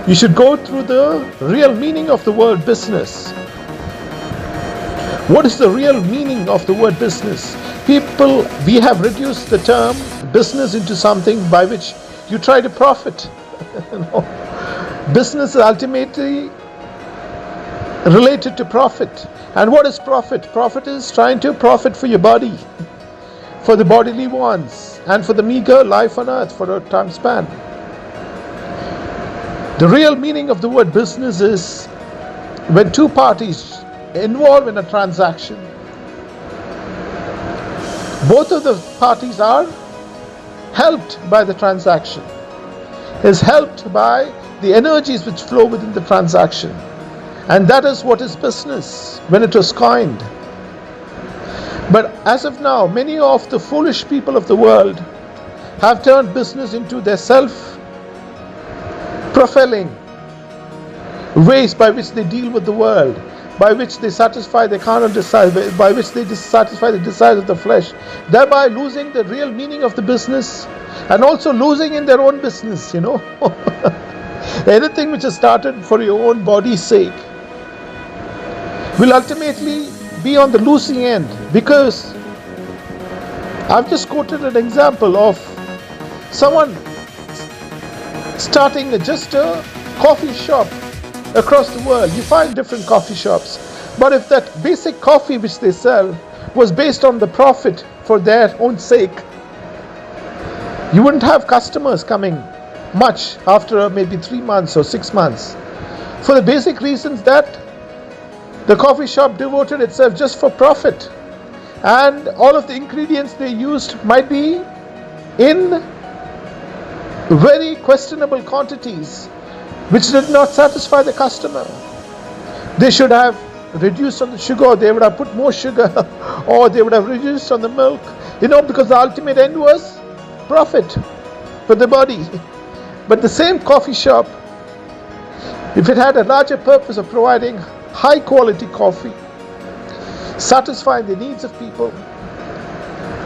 you should go through the real meaning of the word business. What is the real meaning of the word business? We have reduced the term business into something by which you try to profit. Business is ultimately related to profit. And what is profit? Profit is trying to profit for your body, for the bodily wants, and for the meager life on earth for a time span. The real meaning of the word business is when two parties involved in a transaction, both of the parties are helped by the transaction, is helped by the energies which flow within the transaction. And that is what is business when it was coined. But as of now, many of the foolish people of the world have turned business into their self-propelling ways by which they deal with the world, by which they satisfy their carnal desires, by which they satisfy the desires of the flesh, thereby losing the real meaning of the business and also losing in their own business, Anything which is started for your own body's sake will ultimately be on the losing end, because I've just quoted an example of someone starting just a coffee shop across the world. You find different coffee shops, but if that basic coffee which they sell was based on the profit for their own sake, you wouldn't have customers coming much after maybe 3 months or 6 months, for the basic reasons that the coffee shop devoted itself just for profit, and all of the ingredients they used might be in very questionable quantities which did not satisfy the customer. They should have reduced on the sugar, they would have put more sugar, or they would have reduced on the milk, because the ultimate end was profit for the body. But the same coffee shop, if it had a larger purpose of providing high quality coffee, satisfying the needs of people,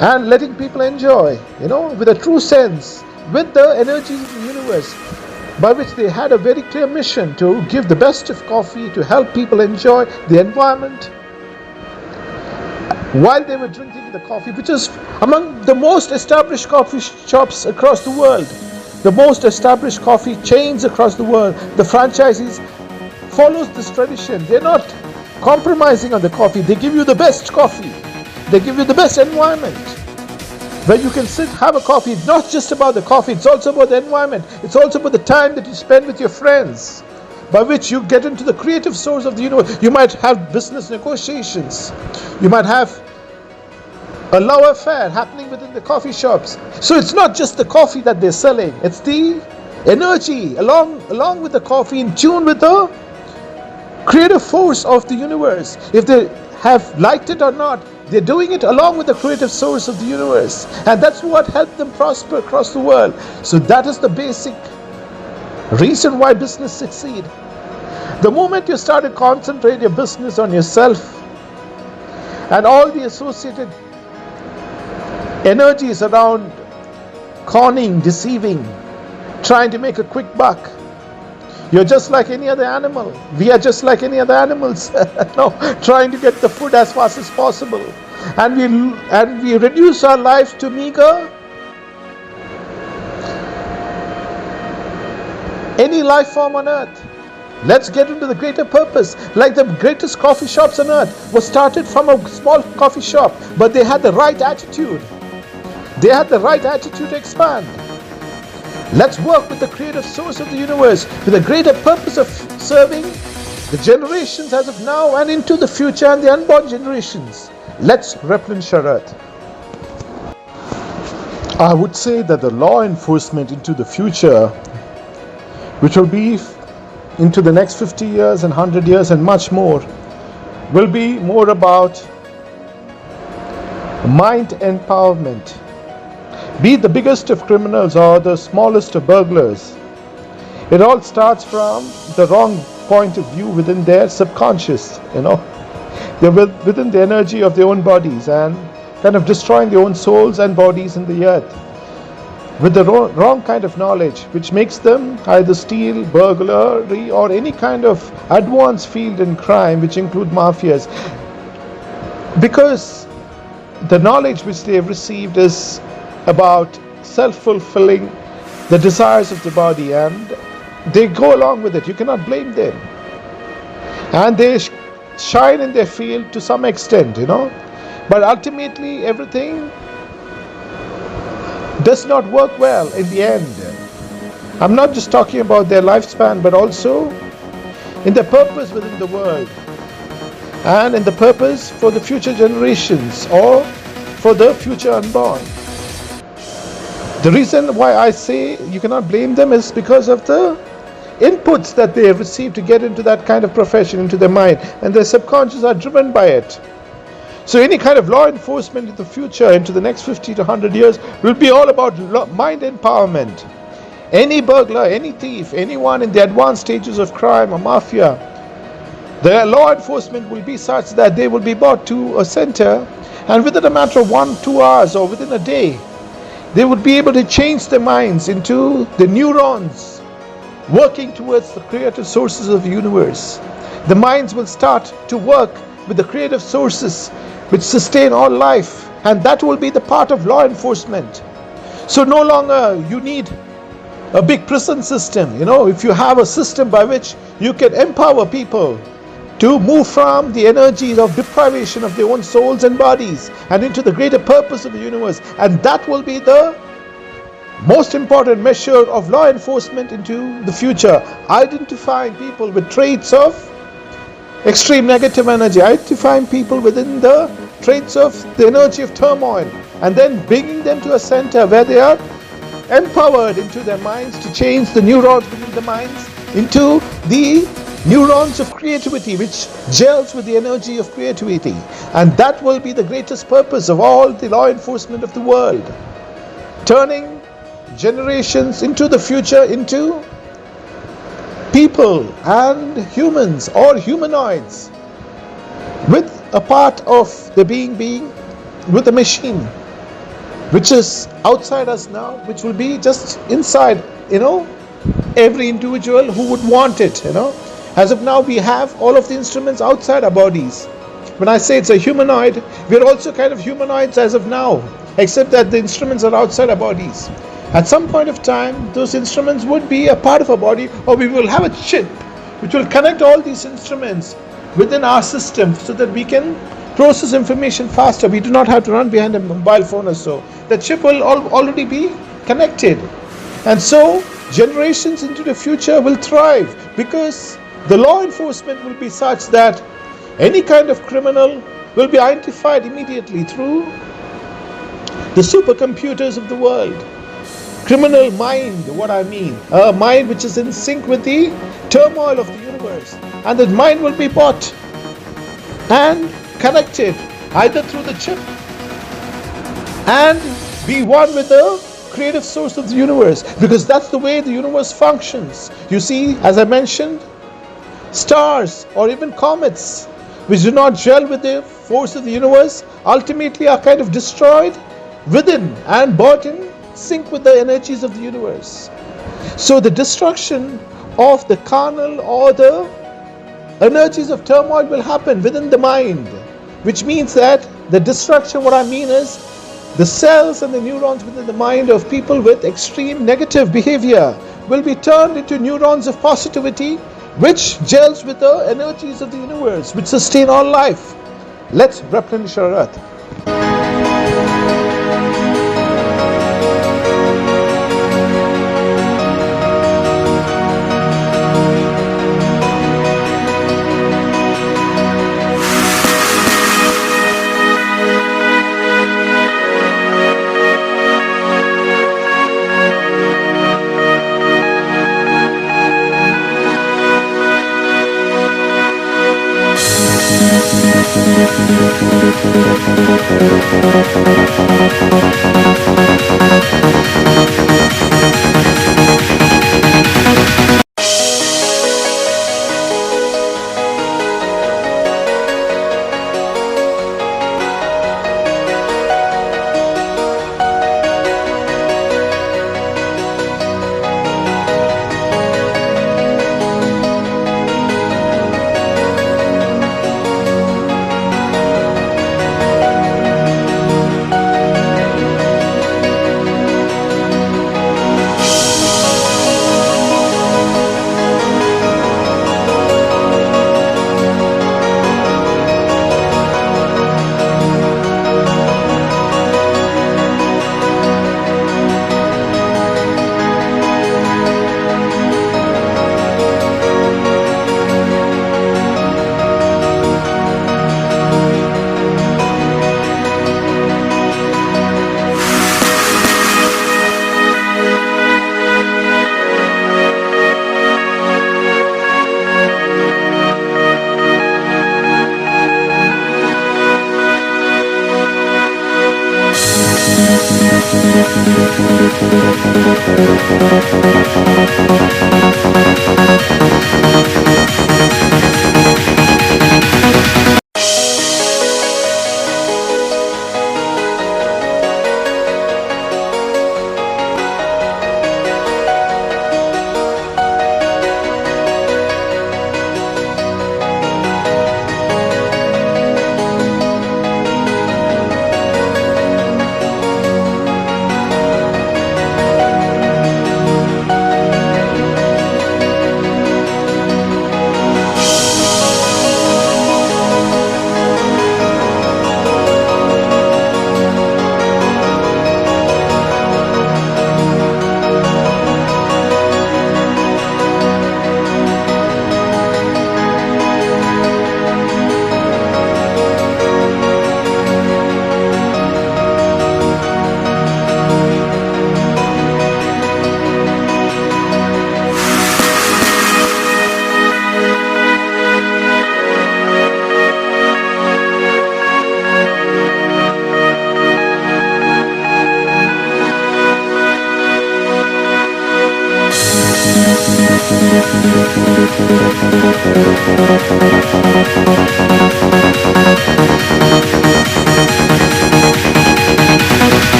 and letting people enjoy, with a true sense, with the energies of the universe, by which they had a very clear mission to give the best of coffee, to help people enjoy the environment while they were drinking the coffee, which is among the most established coffee shops across the world, the most established coffee chains across the world. The franchisees follows this tradition. They're not compromising on the coffee. They give you the best coffee. They give you the best environment where you can sit, have a coffee. It's not just about the coffee, it's also about the environment. It's also about the time that you spend with your friends, by which you get into the creative source of the universe. You might have business negotiations. You might have a love affair happening within the coffee shops. So it's not just the coffee that they're selling. It's the energy along with the coffee, in tune with the creative force of the universe. If they have liked it or not, they're doing it along with the creative source of the universe. And that's what helped them prosper across the world. So that is the basic reason why business succeed. The moment you start to concentrate your business on yourself and all the associated energies around conning, deceiving, trying to make a quick buck, you're just like any other animal. We are just like any other animals, trying to get the food as fast as possible, and we reduce our lives to meager. Any life form on earth. Let's get into the greater purpose. Like the greatest coffee shops on earth was started from a small coffee shop, but they had the right attitude. They had the right attitude to expand. Let's work with the creative source of the universe with a greater purpose of serving the generations as of now and into the future and the unborn generations. Let's replenish our earth. I would say that the law enforcement into the future, which will be into the next 50 years and 100 years and much more, will be more about mind empowerment. Be it the biggest of criminals or the smallest of burglars, it all starts from the wrong point of view within their subconscious. They're within the energy of their own bodies and kind of destroying their own souls and bodies in the earth with the wrong kind of knowledge, which makes them either steal, burglary, or any kind of advanced field in crime, which include mafias, because the knowledge which they have received is about self-fulfilling the desires of the body, and they go along with it. You cannot blame them, and they shine in their field to some extent, but ultimately everything does not work well in the end. I'm not just talking about their lifespan, but also in the purpose within the world and in the purpose for the future generations or for the future unborn. The reason why I say you cannot blame them is because of the inputs that they have received to get into that kind of profession, into their mind, and their subconscious are driven by it. So any kind of law enforcement in the future, into the next 50 to 100 years, will be all about mind empowerment. Any burglar, any thief, anyone in the advanced stages of crime or mafia, the law enforcement will be such that they will be brought to a center, and within a matter of 1-2 hours or within a day, they would be able to change their minds into the neurons working towards the creative sources of the universe. The minds will start to work with the creative sources which sustain all life, and that will be the part of law enforcement. So no longer you need a big prison system. If you have a system by which you can empower people to move from the energies of deprivation of their own souls and bodies and into the greater purpose of the universe, and that will be the most important measure of law enforcement into the future. Identifying people with traits of extreme negative energy, identifying people within the traits of the energy of turmoil, and then bringing them to a center where they are empowered into their minds to change the neurons within the minds into the neurons of creativity, which gels with the energy of creativity. And that will be the greatest purpose of all the law enforcement of the world. Turning generations into the future into people and humans or humanoids with a part of the being with a machine which is outside us now, which will be just inside every individual who would want it. As of now, we have all of the instruments outside our bodies. When I say it's a humanoid, we're also kind of humanoids as of now, except that the instruments are outside our bodies. At some point of time, those instruments would be a part of our body, or we will have a chip which will connect all these instruments within our system so that we can process information faster. We do not have to run behind a mobile phone or so. The chip will already be connected. And so generations into the future will thrive because the law enforcement will be such that any kind of criminal will be identified immediately through the supercomputers of the world. Criminal mind, what I mean, a mind which is in sync with the turmoil of the universe. And that mind will be bought and connected either through the chip and be one with the creative source of the universe, because that's the way the universe functions. You see, as I mentioned, stars or even comets which do not gel with the force of the universe ultimately are kind of destroyed within and brought in sync with the energies of the universe. So the destruction of the carnal or the energies of turmoil will happen within the mind, which means that the destruction, what I mean is the cells and the neurons within the mind of people with extreme negative behavior will be turned into neurons of positivity, which gels with the energies of the universe, which sustain all life. Let's replenish our earth.